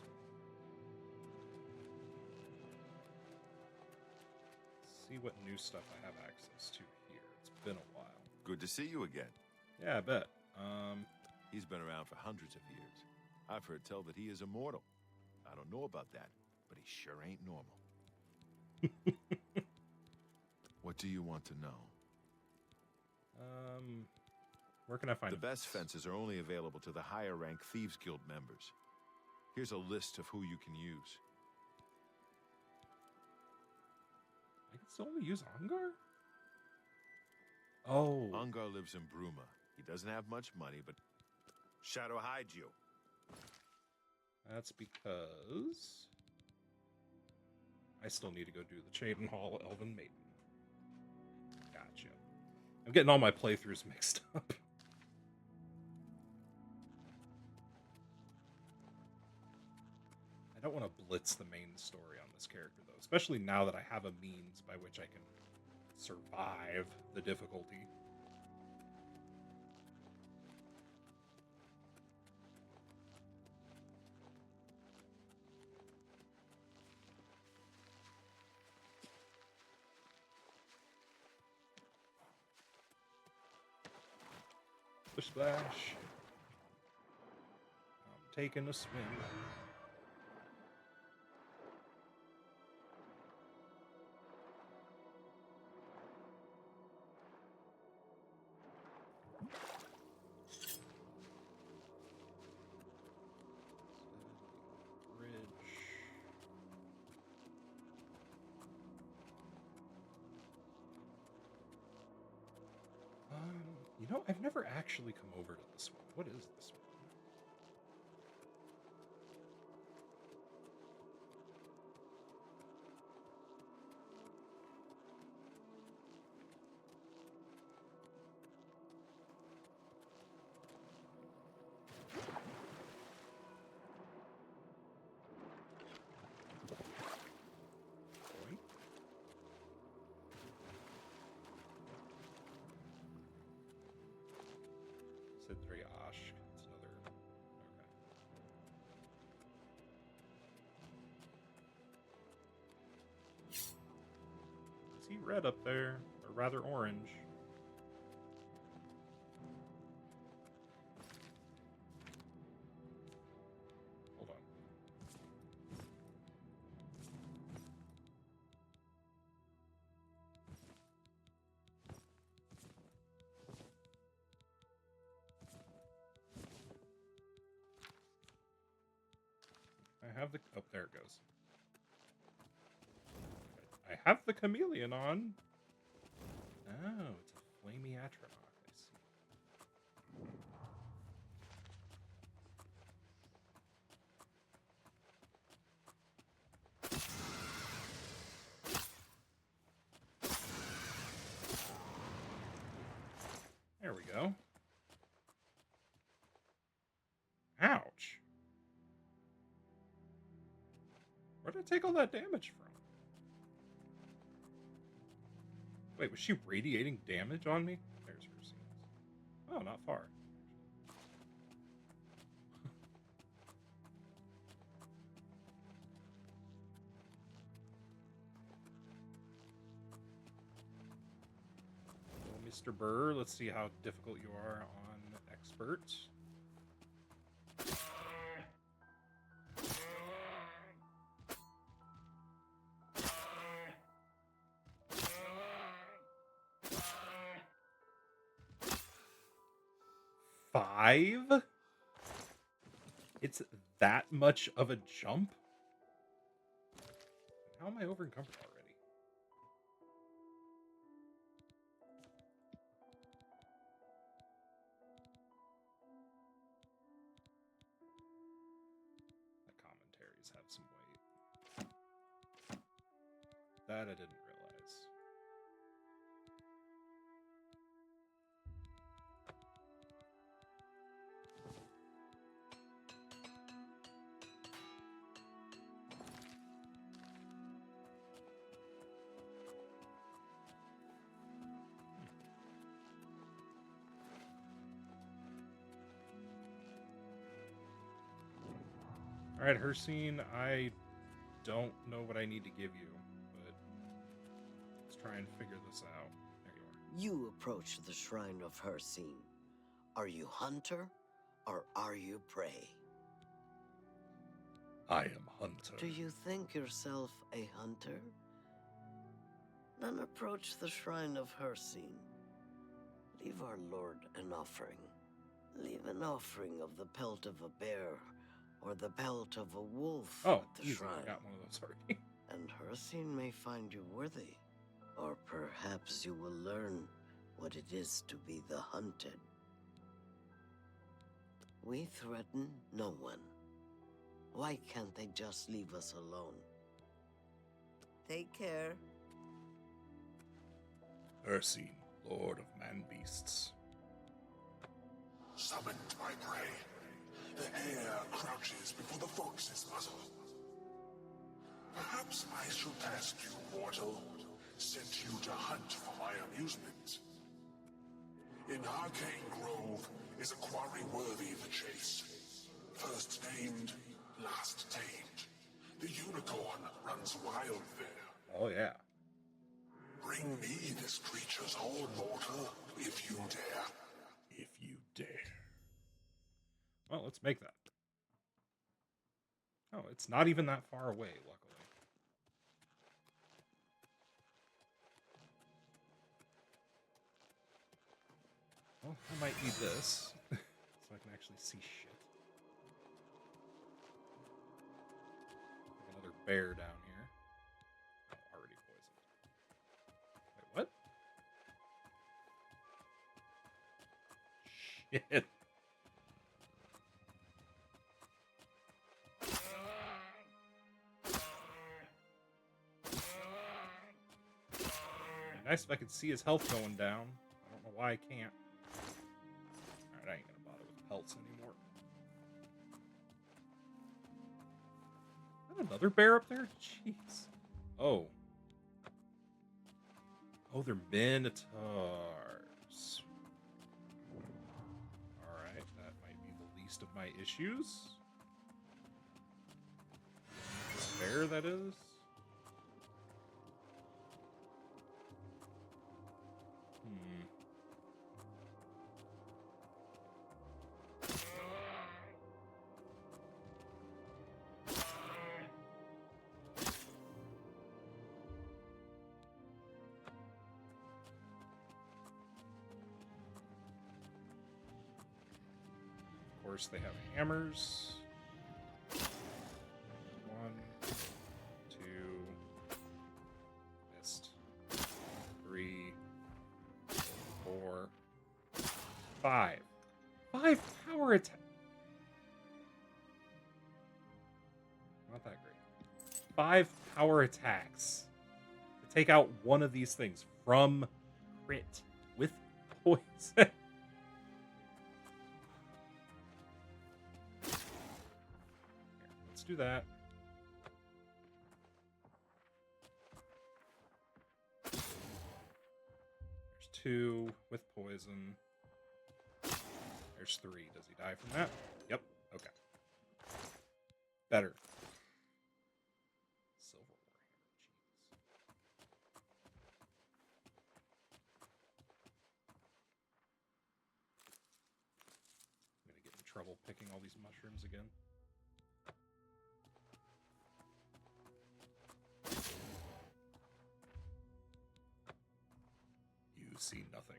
see what new stuff I have access to here. It's been a while. Good to see you again. Yeah, I bet. He's been around for hundreds of years. I've heard tell that he is immortal. I don't know about that, but he sure ain't normal. What do you want to know? Where can I find the best fences are only available to the higher rank Thieves Guild members. Here's a list of who you can use. I can still only use Ongar? Oh. Ongar lives in Bruma. He doesn't have much money, but Shadow hides you. That's because I still need to go do the Chaden Hall Elven Maiden. Gotcha. I'm getting all my playthroughs mixed up. I don't want to blitz the main story on this character, though, especially now that I have a means by which I can survive the difficulty. Splish splash. I'm taking a swim. You know, I've never actually come over to this one. What is this one? Sidriash. It's another. Okay. I see red up there, or rather orange. Hold on. have the... Oh, there it goes. I have the chameleon on. Oh, it's a flamey atronach. I see. There we go. Ouch. Where did I take all that damage from? Wait, was she radiating damage on me? There's her scenes. Oh, not far. Well, Mr. Burr, let's see how difficult you are on expert. Five? It's that much of a jump? How am I over encumbered already? The commentaries have some weight. That I didn't realize. All right, her scene. I don't know what I need to give you, but let's try and figure this out. There you are. You approach the shrine of Hercene. Are you hunter or are you prey? I am hunter. Do you think yourself a hunter? Then approach the shrine of Hercene. Leave our Lord an offering. Leave an offering of the pelt of a bear or the pelt of a wolf Oh, at the easy. shrine. I got one of those already. And Hercene may find you worthy. Or perhaps you will learn what it is to be the hunted. We threaten no one. Why can't they just leave us alone? Take care. Hercene, Lord of Man-Beasts. Summoned my prey. The hare crouches before the fox's muzzle. Perhaps I should ask you, mortal, sent you to hunt for my amusement. In Arcane Grove is a quarry worthy the chase. First named, last tamed. The unicorn runs wild there. Oh, yeah. Bring me this creature's horn, mortal, if you dare. If you dare. Well, let's make that. Oh, it's not even that far away, luckily. Well, I might need this, so I can actually see shit. Like another bear down here. Oh, already poisoned. Wait, what? Shit. Nice if I could see his health going down. I don't know why I can't. Alright, I ain't gonna bother with pelts anymore. Is that another bear up there? Jeez. Oh. Oh, they're minotaurs. Alright, that might be the least of my issues. This bear, that is. Of course, they have hammers. 5. 5 power attack. Not that great. 5 power attacks to take out one of these things from crit with poison. Here, let's do that. There's 2 with poison. There's 3. Does he die from that? Yep. Okay. Better. Silver Warhammer. I'm gonna get in trouble picking all these mushrooms again. You see nothing.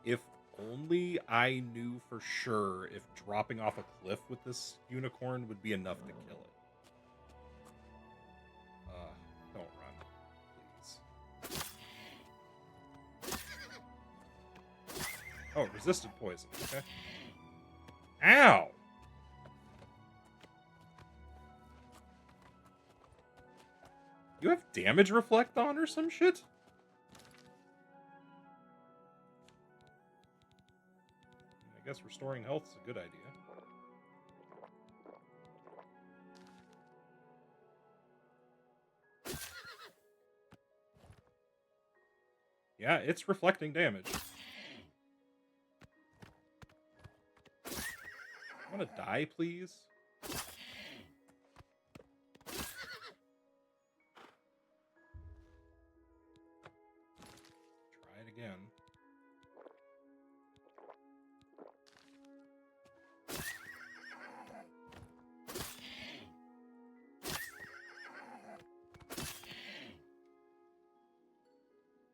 If only I knew for sure if dropping off a cliff with this unicorn would be enough to kill it. Don't run, please. Oh, resistant poison. Okay. Ow! You have damage reflect on or some shit? I guess restoring health is a good idea. Yeah, it's reflecting damage. I want to die, please? Try it again.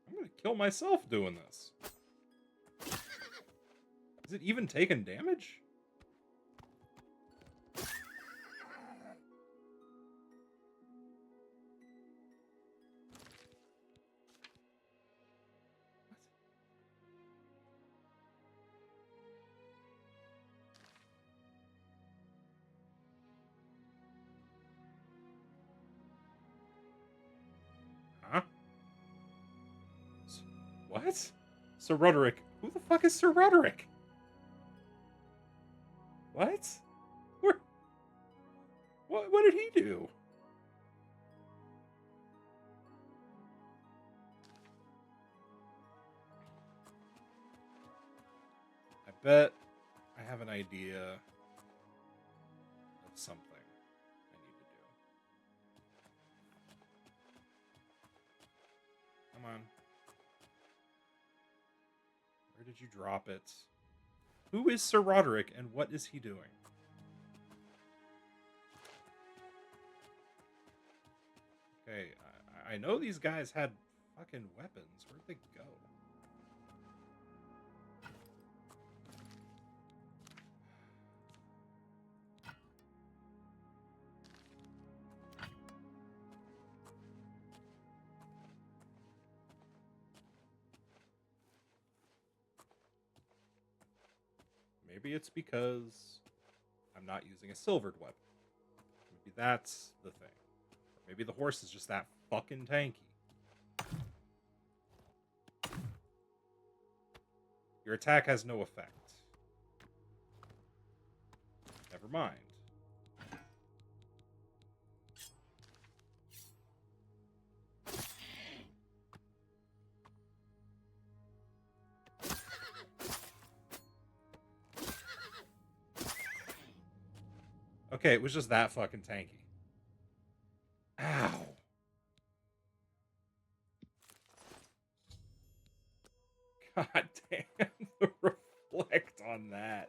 I'm gonna kill myself doing this. Is it even taking damage? Huh? What? Sir Roderick. Who the fuck is Sir Roderick? What? Where? What did he do? I bet I have an idea of something I need to do. Come on. Where did you drop it? Who is Sir Roderick and what is he doing? Okay, I know these guys had fucking weapons. Where'd they go? Maybe it's because I'm not using a silvered weapon. Maybe that's the thing. Or maybe the horse is just that fucking tanky. Your attack has no effect. Never mind. Okay, it was just that fucking tanky. Ow. God damn, the reflect on that.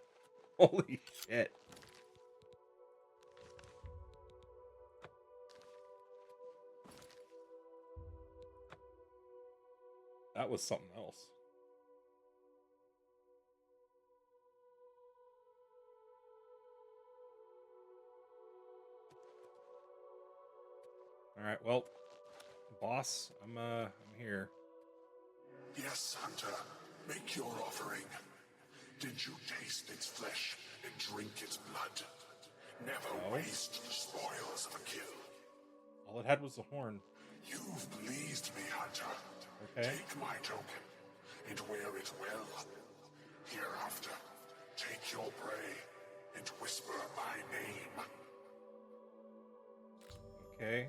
Holy shit. That was something else. All right, well, boss, I'm here. Yes, Hunter. Make your offering. Did you taste its flesh and drink its blood? Never waste the spoils of a kill. All it had was the horn. You've pleased me, Hunter. Okay. Take my token and wear it well. Hereafter, take your prey and whisper my name. Okay.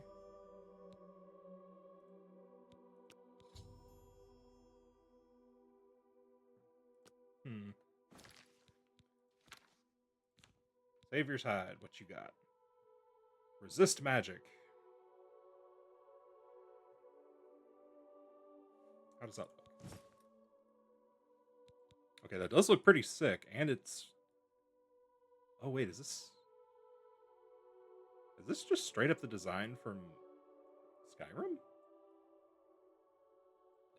Savior's Hide, what you got? Resist magic. How does that look? Okay, that does look pretty sick, and it's... Oh, wait, is this just straight up the design from Skyrim?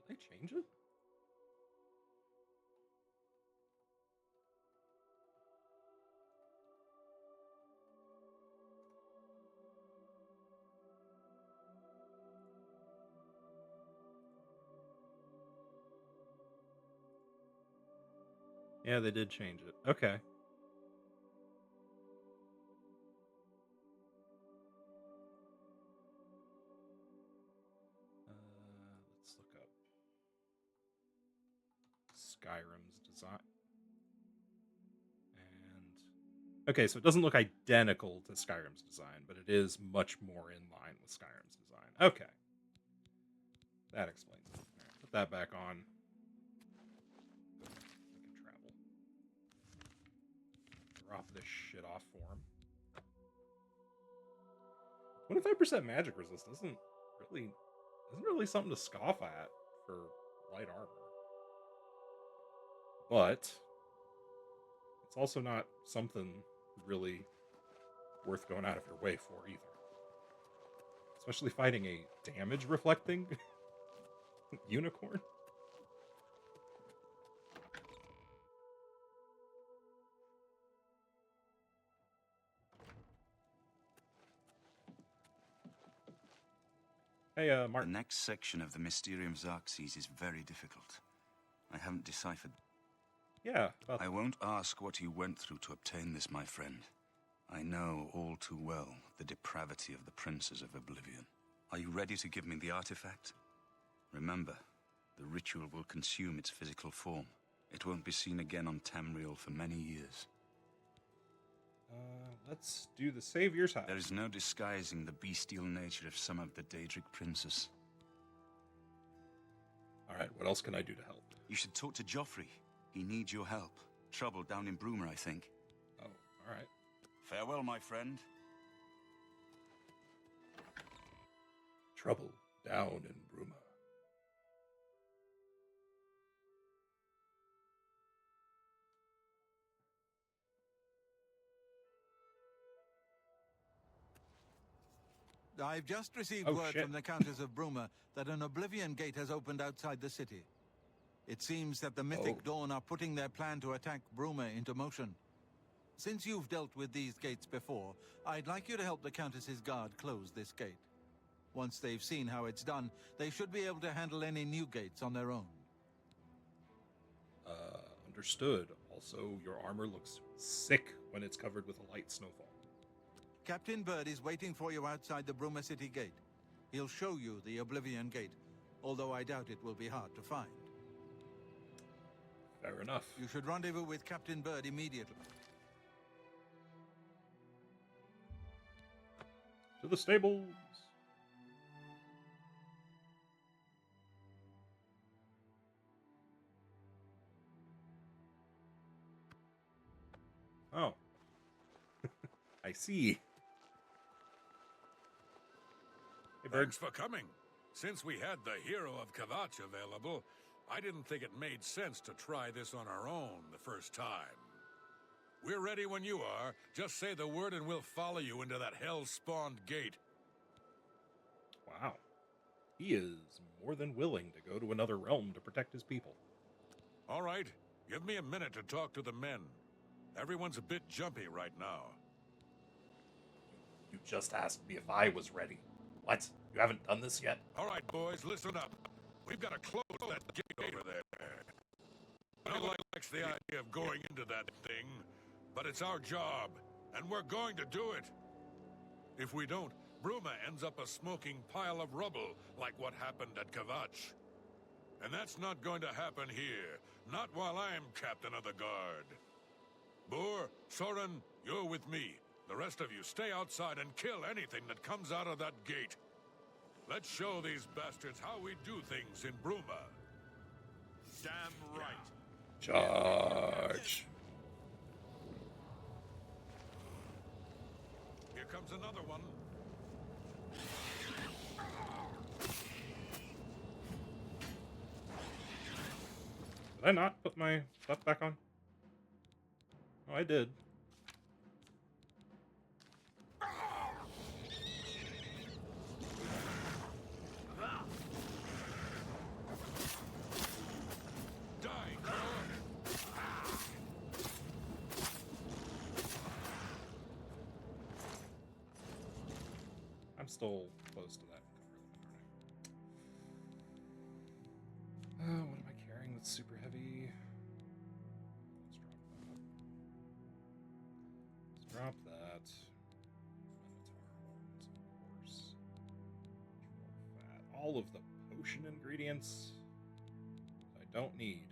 Did they change it? Yeah, they did change it. Okay. Let's look up Skyrim's design. And okay, so it doesn't look identical to Skyrim's design, but it is much more in line with Skyrim's design. Okay. That explains it. All right, put that back on. We can travel. Drop this shit off for him. 25% magic resist isn't really something to scoff at for light armor. But it's also not something really worth going out of your way for either. Especially fighting a damage reflecting unicorn. Hey, Martin. The next section of the Mysterium Xerxes is very difficult. I haven't deciphered. Yeah. I won't ask what you went through to obtain this, my friend. I know all too well the depravity of the princes of Oblivion. Are you ready to give me the artifact? Remember, the ritual will consume its physical form. It won't be seen again on Tamriel for many years. Let's do the Savior's Hide. There is no disguising the bestial nature of some of the Daedric princes. Alright, what else can I do to help? You should talk to Joffrey. He needs your help. Trouble down in Bruma, I think. Oh, alright. Farewell, my friend. Trouble down in Bruma. I've just received word from the Countess of Bruma that an Oblivion Gate has opened outside the city. It seems that the Mythic Dawn are putting their plan to attack Bruma into motion. Since you've dealt with these gates before, I'd like you to help the Countess's guard close this gate. Once they've seen how it's done, they should be able to handle any new gates on their own. Understood. Also, your armor looks sick when it's covered with a light snowfall. Captain Bird is waiting for you outside the Bruma City Gate. He'll show you the Oblivion Gate, although I doubt it will be hard to find. Fair enough. You should rendezvous with Captain Bird immediately. To the stables. Oh. I see. Hey, thanks for coming. Since we had the hero of Kavach available, I didn't think it made sense to try this on our own the first time. We're ready when you are. Just say the word and we'll follow you into that hell-spawned gate. Wow. He is more than willing to go to another realm to protect his people. All right. Give me a minute to talk to the men. Everyone's a bit jumpy right now. You just asked me if I was ready. What? You haven't done this yet? All right, boys, listen up. We've got to close that gate over there. No one likes the idea of going into that thing, but it's our job, and we're going to do it. If we don't, Bruma ends up a smoking pile of rubble, like what happened at Kavach. And that's not going to happen here, not while I'm captain of the guard. Boor, Soren, you're with me. The rest of you stay outside and kill anything that comes out of that gate. Let's show these bastards how we do things in Bruma. Damn right. Charge. Here comes another one. Did I not put my stuff back on? Oh, I did. I'm still close to that. What am I carrying that's super heavy? Let's drop that. Minotaur horns, of course. Fat. All of the potion ingredients I don't need.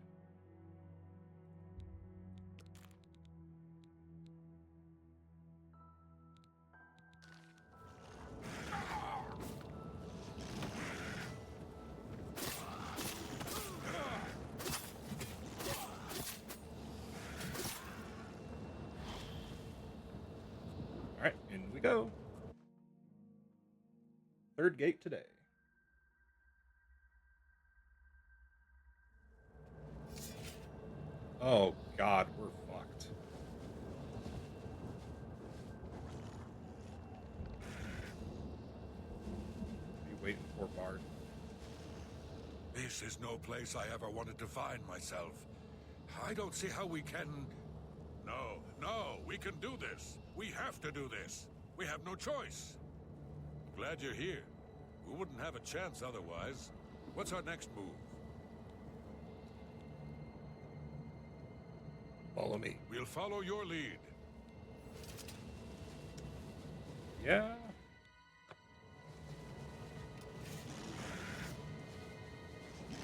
Alright, in we go. Third gate today. Oh god, we're fucked. What are you waiting for, Bard? This is no place I ever wanted to find myself. I don't see how we can... No, we can do this. We have to do this. We have no choice. Glad you're here. We wouldn't have a chance otherwise. What's our next move? Follow me. We'll follow your lead. Yeah.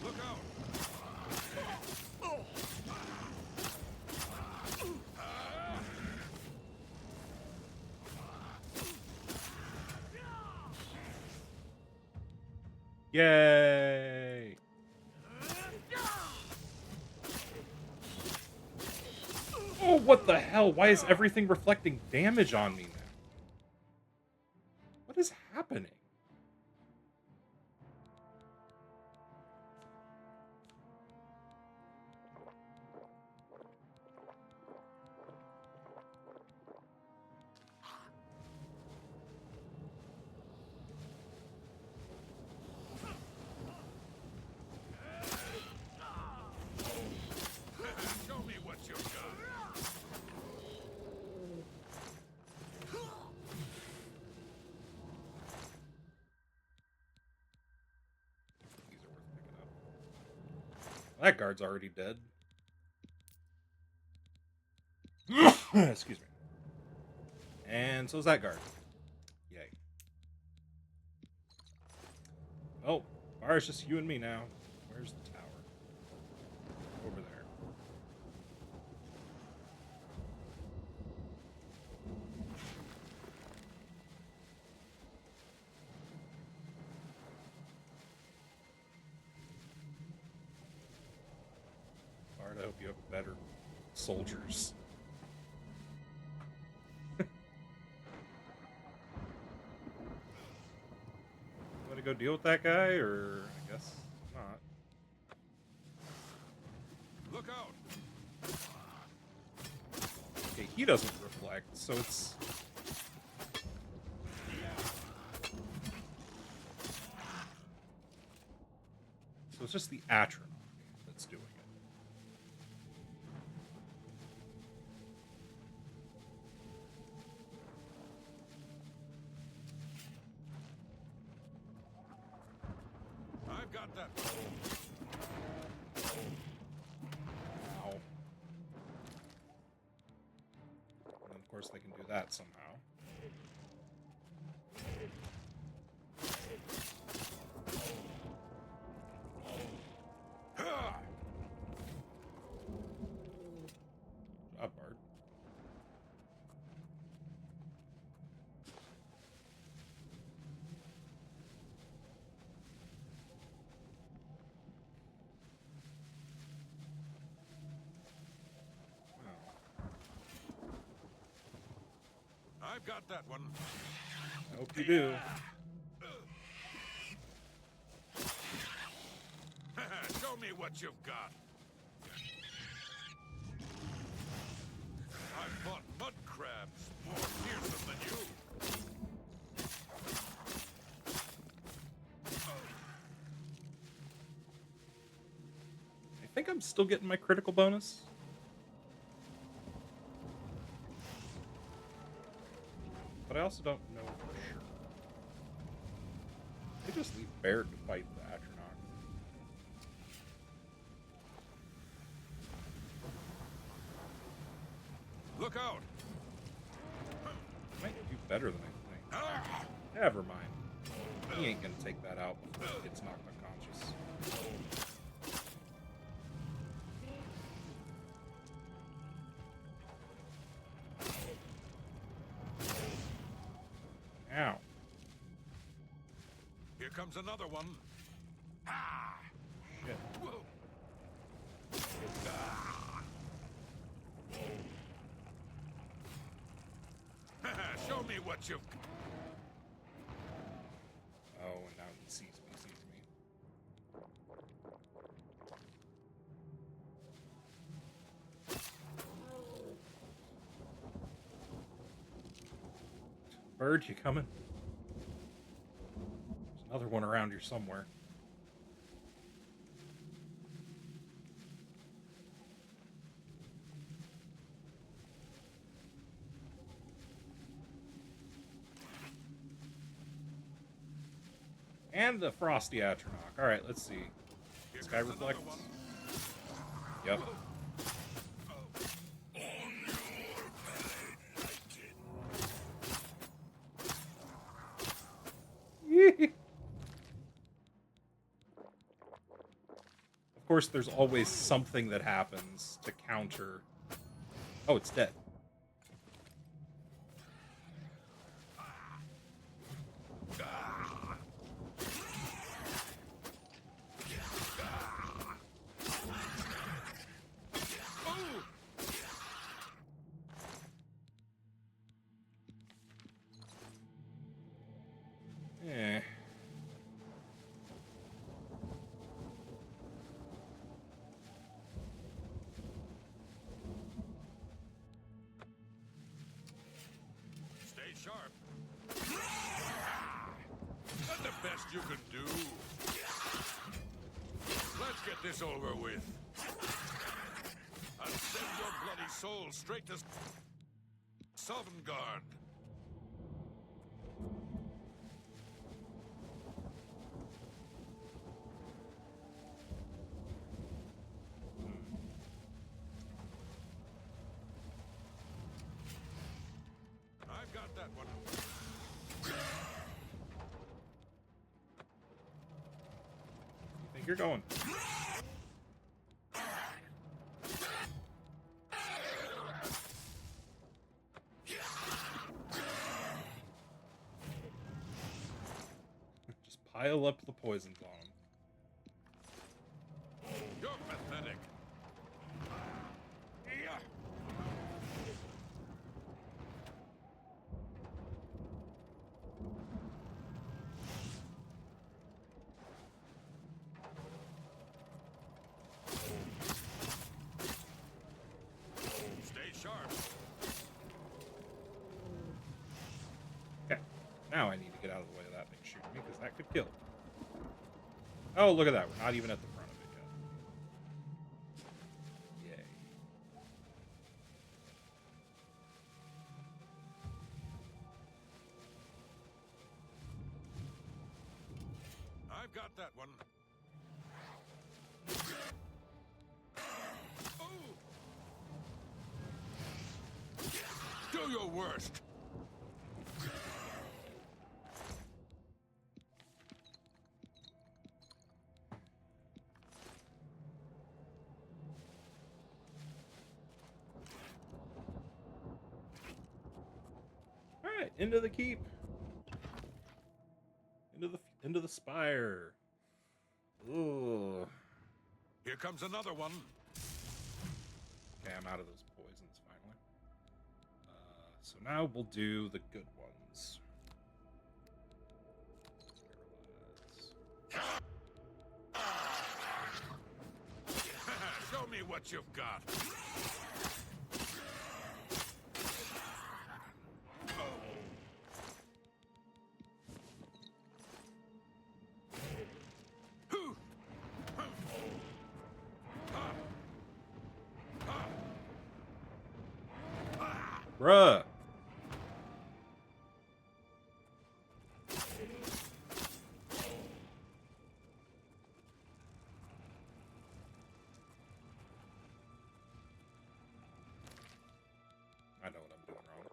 Look out! Yay! Oh, what the hell? Why is everything reflecting damage on me now? What is happening? Show me what you've got. These are worth picking up. That guard's already dead. Excuse me. And so's that guard. Yay. Oh, bar is just you and me now. Where's the tower? Over there. Bard, I hope you have better soldiers. Want to go deal with that guy, or I guess not. Look out! Okay, he doesn't reflect, so it's... So it's just the Atronach that's doing it. I've got that. Ow. And of course they can do that somehow. Job, Bart. I've got that one. I hope you do. Show me what you've got. I've fought mud crabs more fearsome than you. I think I'm still getting my critical bonus. But I also don't know for sure. They just leave Baird to fight the Atronach. Look out! Might do better than I think. Never mind. He ain't gonna take that out before he gets knocked unconscious. Ow. Here comes another one. Ah! Shit. Show me what you've. Oh, and now he sees me. Bird, you coming? There's another one around here somewhere. And the Frosty Atronach. Alright, let's see. This guy reflects. Yep. Of course, there's always something that happens to counter. Oh, it's dead. Eh. Stay sharp. That's the best you can do. Let's get this over with. And send your bloody soul straight to Sovngarde. I've got that one. You think you're going? Just pile up the poisons on him. You're pathetic. Yeah. Stay sharp. Okay, now I need to get out of the way of that thing shooting me, because that could kill. Oh, look at that. We're not even at the front of it yet. Yay. I've got that one. your worst. All right, into the keep. Into the spire. Ooh. Here comes another one. Okay, I'm out of those poisons finally. So now we'll do the good ones. Show me what you've got. Bruh. I know what I'm doing wrong.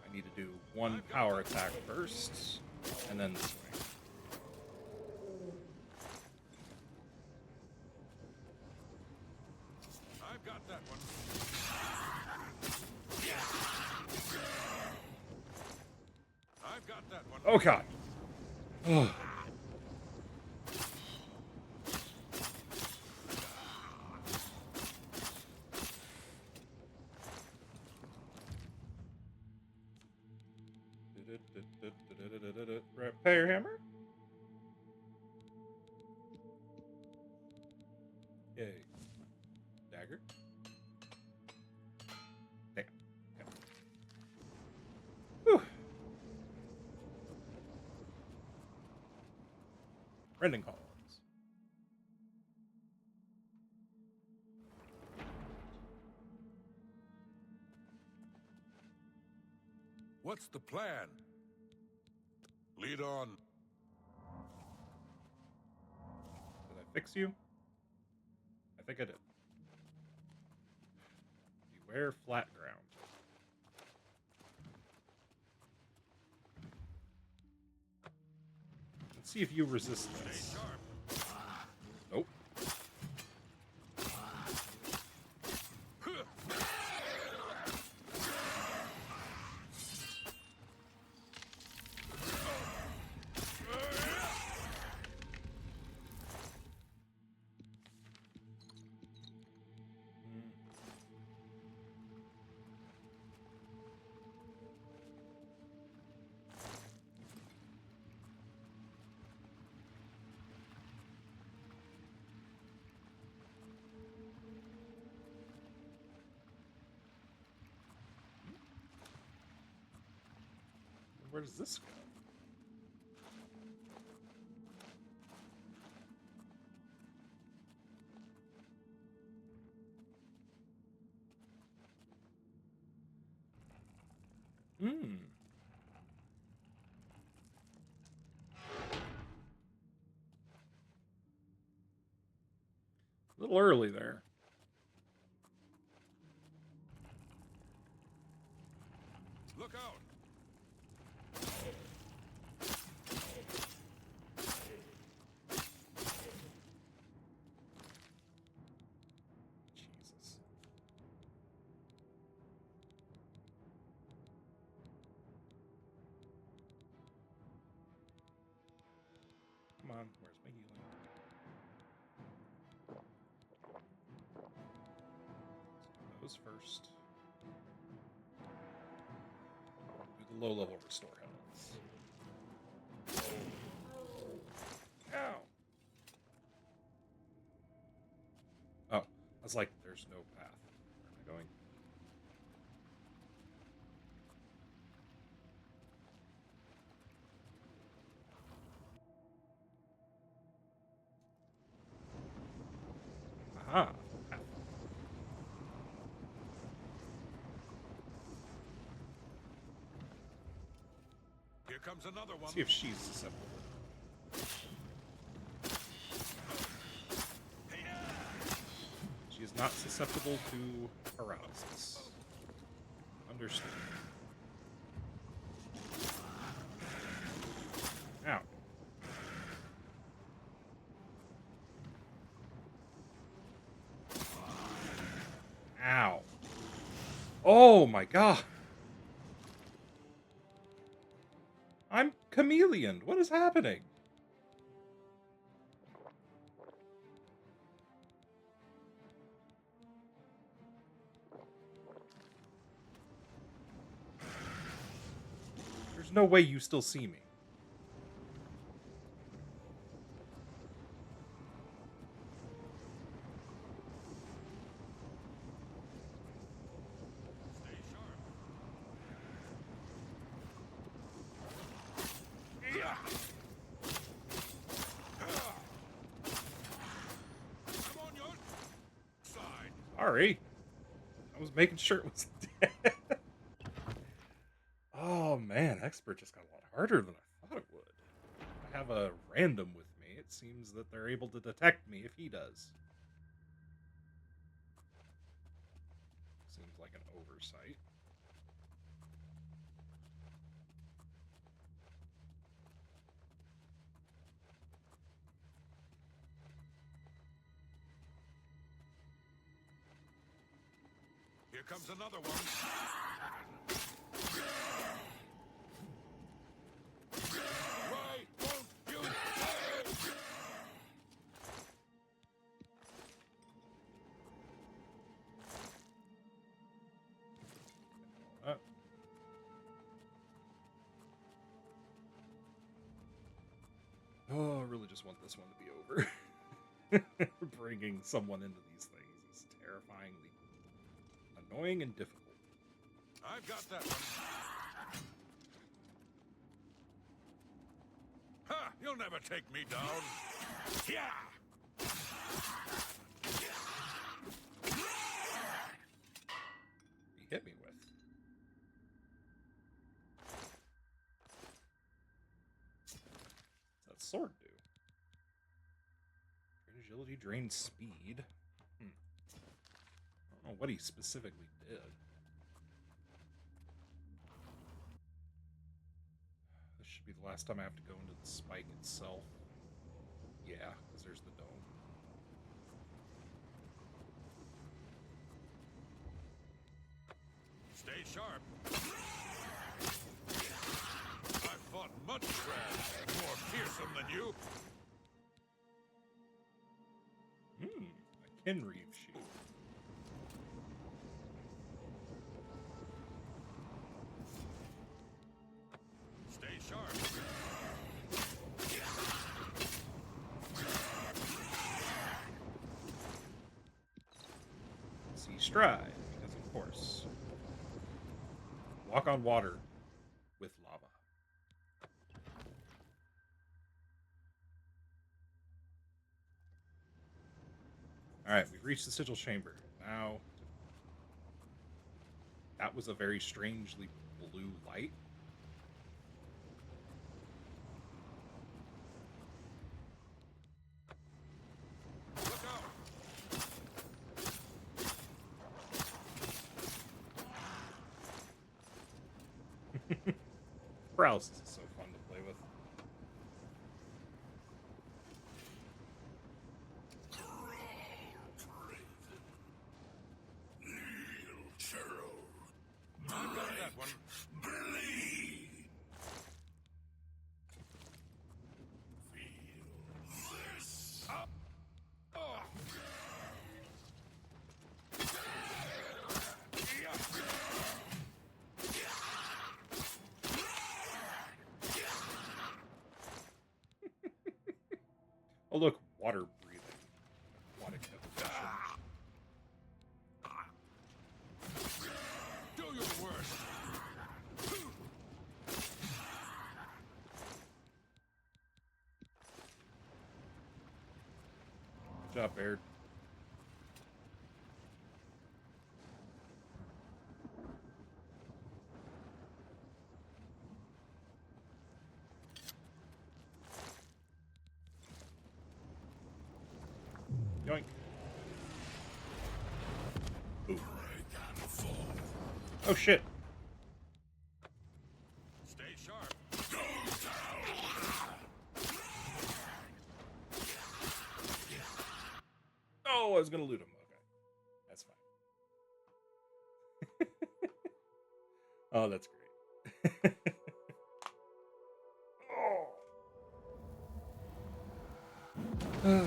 I need to do one power attack first, and then the swing. I've got that one. I've got that one. Oh god. Oh. Repair hammer. Yay. Dagger. Damn. Okay. Whew. Rending columns. What's the plan? Lead on. Did I fix you? I think I did. Beware flat ground. Let's see if you resist this. Nope. Where does this go? Hmm. A little early there. Look out! Jesus. Come on, where's my healing? Let's do those first. Do the low level restore health. Ow! Oh, I was like, there's no path. Where am I going? Aha! Here comes another one. See if she's susceptible. not susceptible to paralysis. Understood. Ow. Ow. Oh my god. I'm chameleon. What is happening? There's no way you still see me. Sorry. I was making sure it was dead. Oh man, Expert just got a lot harder than I thought it would. I have a random with me. It seems that they're able to detect me if he does. Seems like an oversight. Here comes another one. Why won't you play? Oh, I really just want this one to be over. Bringing someone into these things is terrifyingly annoying and difficult. I've got that one. Ha! You'll never take me down. Yeah! He hit me with. What's that sword do? Drain agility, drain speed. I don't know what he specifically did. This should be the last time I have to go into the spike itself. Yeah, because there's the dome. Stay sharp. I've fought much trash more fearsome than you. A Kinreeve shield. Stay sharp. Sea stride, because of course. Walk on water with lava. Alright, we've reached the sigil chamber. Now, that was a very strangely blue light. Paralysis is so fun to play with. I've got that one. Oh look, water breathing. Aquatic evolution. Do your worst. Good job, Baird. Yoink. Oh, shit. Stay sharp. Oh, I was going to loot him. Okay. That's fine. Oh, that's great. Alright,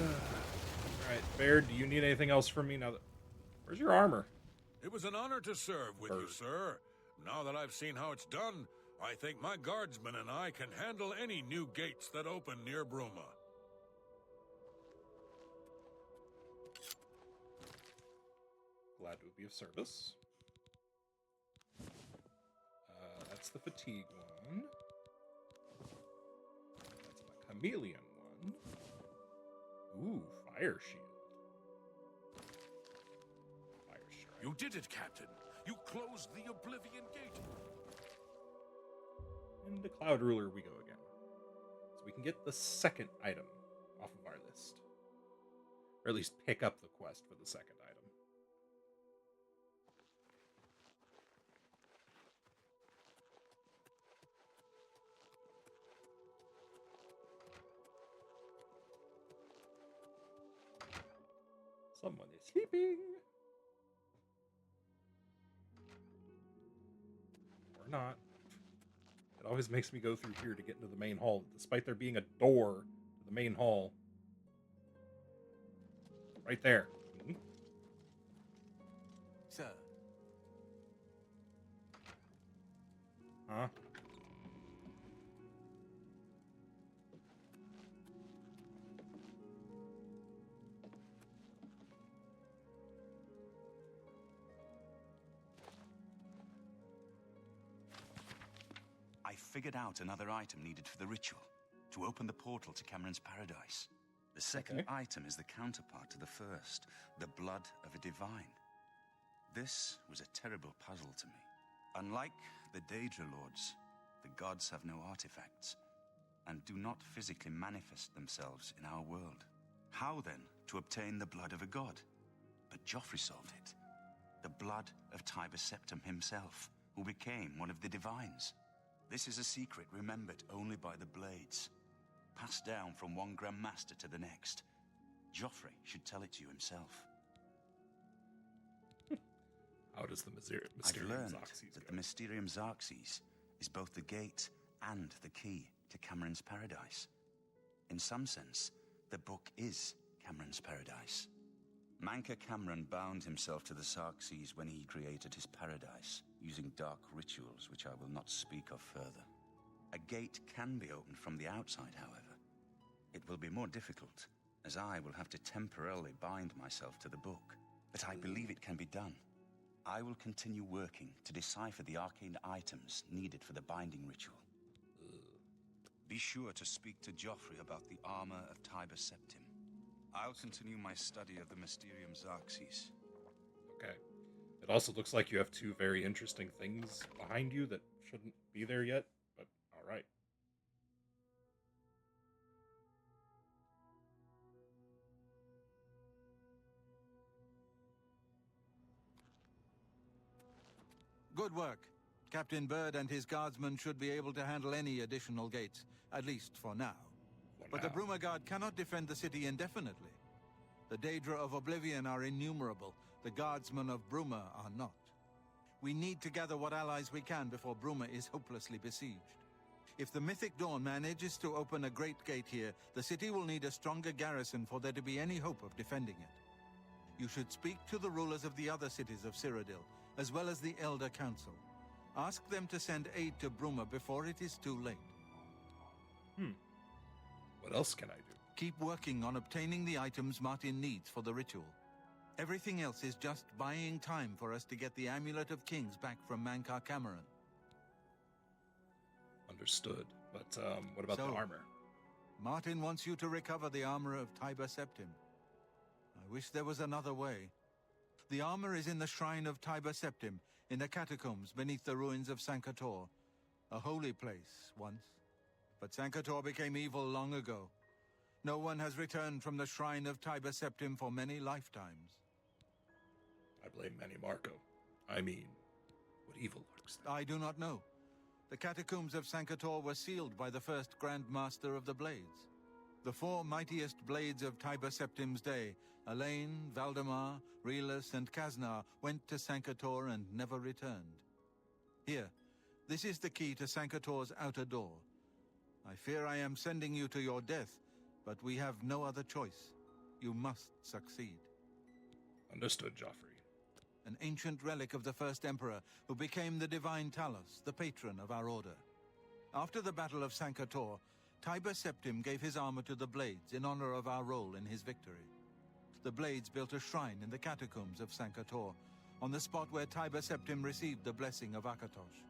Bear, do you need anything else from me now that... Where's your armor? It was an honor to serve with you, sir. Now that I've seen how it's done, I think my guardsmen and I can handle any new gates that open near Bruma. Glad to be of service. That's the fatigue one. That's my chameleon one. Ooh, fire shield. Fire strike. You did it, Captain. You closed the Oblivion Gate. Into Cloud Ruler we go again. So we can get the second item off of our list. Or at least pick up the quest for the second item. Someone is sleeping. Or not. It always makes me go through here to get into the main hall, despite there being a door to the main hall. Right there. Mm-hmm. Sir. Huh? I figured out another item needed for the ritual, to open the portal to Cameron's paradise. The second item is the counterpart to the first, the blood of a divine. This was a terrible puzzle to me. Unlike the Daedra Lords, the gods have no artifacts, and do not physically manifest themselves in our world. How, then, to obtain the blood of a god? But Joffrey solved it. The blood of Tiber Septim himself, who became one of the divines. This is a secret remembered only by the Blades, passed down from one Grand Master to the next. Joffrey should tell it to you himself. How does the Mysterium I've learned Xarxes that go? the Mysterium Xarxes is both the gate and the key to Cameron's paradise. In some sense, the book is Cameron's paradise. Manca Cameron bound himself to the Xarxes when he created his paradise, using dark rituals which I will not speak of further. A gate can be opened from the outside, however. It will be more difficult, as I will have to temporarily bind myself to the book, but I believe it can be done. I will continue working to decipher the arcane items needed for the binding ritual. Be sure to speak to Joffrey about the armor of Tiber Septim. I'll continue my study of the Mysterium Xarxes. Okay. It also looks like you have two very interesting things behind you that shouldn't be there yet, but alright. Good work. Captain Bird and his guardsmen should be able to handle any additional gates, at least for now. But the Bruma Guard cannot defend the city indefinitely. The Daedra of Oblivion are innumerable. The guardsmen of Bruma are not. We need to gather what allies we can before Bruma is hopelessly besieged. If the Mythic Dawn manages to open a great gate here, the city will need a stronger garrison for there to be any hope of defending it. You should speak to the rulers of the other cities of Cyrodiil, as well as the Elder Council. Ask them to send aid to Bruma before it is too late. What else can I do? Keep working on obtaining the items Martin needs for the ritual. Everything else is just buying time for us to get the Amulet of Kings back from Mancar Cameron. Understood. But what about the armor? Martin wants you to recover the armor of Tiber Septim. I wish there was another way. The armor is in the shrine of Tiber Septim, in the catacombs beneath the ruins of Sankator. A holy place, once. But Sankator became evil long ago. No one has returned from the shrine of Tiber Septim for many lifetimes. I blame Manny Marco. I mean, What evil lurks there? I do not know. The catacombs of Sankator were sealed by the first Grand Master of the Blades. The four mightiest blades of Tiber Septim's day, Elaine, Valdemar, Relus, and Kaznar, went to Sankator and never returned. Here, this is the key to Sankator's outer door. I fear I am sending you to your death, but we have no other choice. You must succeed. Understood, Joffrey. An ancient relic of the first emperor who became the divine Talos, the patron of our order. After the Battle of Sankator, Tiber Septim gave his armor to the Blades in honor of our role in his victory. The Blades built a shrine in the catacombs of Sankator, on the spot where Tiber Septim received the blessing of Akatosh.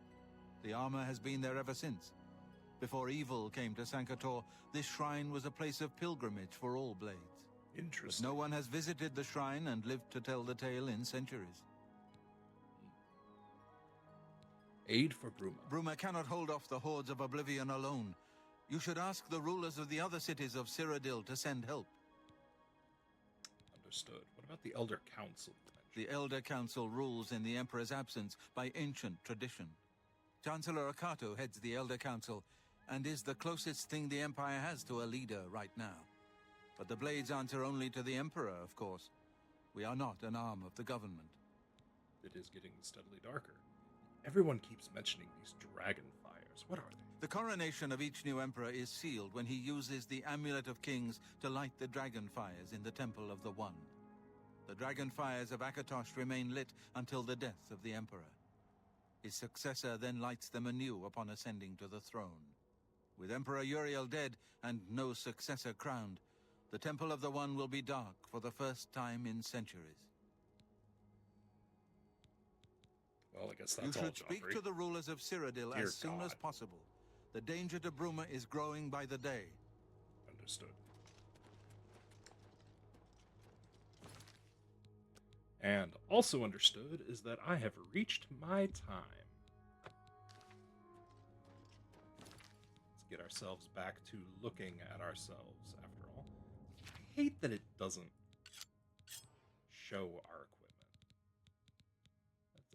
The armor has been there ever since. Before evil came to Sankator, this shrine was a place of pilgrimage for all Blades. Interesting. But no one has visited the shrine and lived to tell the tale in centuries. Aid for Bruma. Bruma cannot hold off the hordes of Oblivion alone. You should ask the rulers of the other cities of Cyrodiil to send help. Understood. What about the Elder Council? The Elder Council rules in the Emperor's absence by ancient tradition. Chancellor Akato heads the Elder Council and is the closest thing the Empire has to a leader right now. But the Blades answer only to the Emperor, of course. We are not an arm of the government. It is getting steadily darker. Everyone keeps mentioning these dragon fires. What are they? The coronation of each new emperor is sealed when he uses the Amulet of Kings to light the dragon fires in the Temple of the One. The dragon fires of Akatosh remain lit until the death of the emperor. His successor then lights them anew upon ascending to the throne. With Emperor Uriel dead and no successor crowned, the Temple of the One will be dark for the first time in centuries. Well, I guess that's all, You should speak to the rulers of Cyrodiil as soon as possible. The danger to Bruma is growing by the day. Understood. And also understood is that I have reached my time. Let's get ourselves back to looking at ourselves, after all. I hate that it doesn't show our equipment.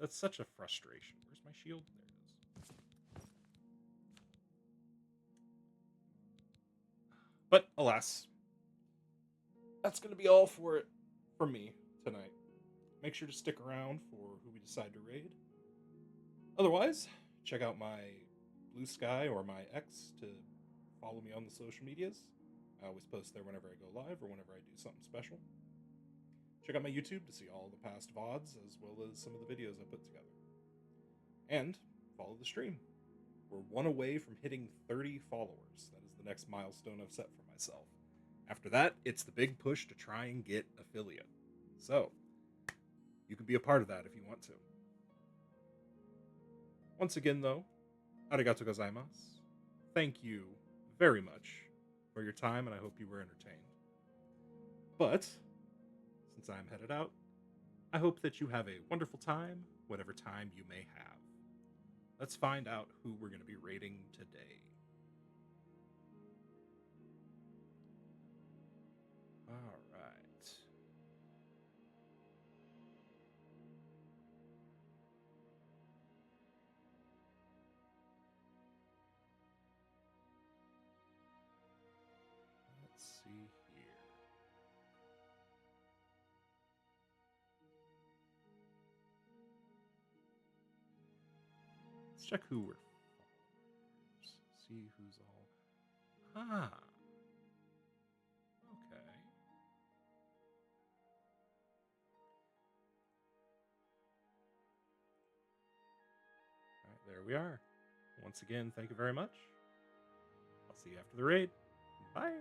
That's such a frustration. Where's my shield? There it is. But alas, that's going to be all for it from me tonight. Make sure to stick around for who we decide to raid. Otherwise, check out my Blue Sky or my X to follow me on the social medias. I always post there whenever I go live or whenever I do something special. Check out my YouTube to see all the past VODs as well as some of the videos I put together. And follow the stream. We're one away from hitting 30 followers. That is the next milestone I've set for myself. After that, it's the big push to try and get affiliate. So, you can be a part of that if you want to. Once again, though, arigato gozaimasu. Thank you very much for your time, and I hope you were entertained. But, since I'm headed out, I hope that you have a wonderful time, whatever time you may have. Let's find out who we're going to be raiding today. All right. Let's see here. Let's check who we're followers. See who's all. Ah. Okay. All right, there we are. Once again, thank you very much. I'll see you after the raid. Bye.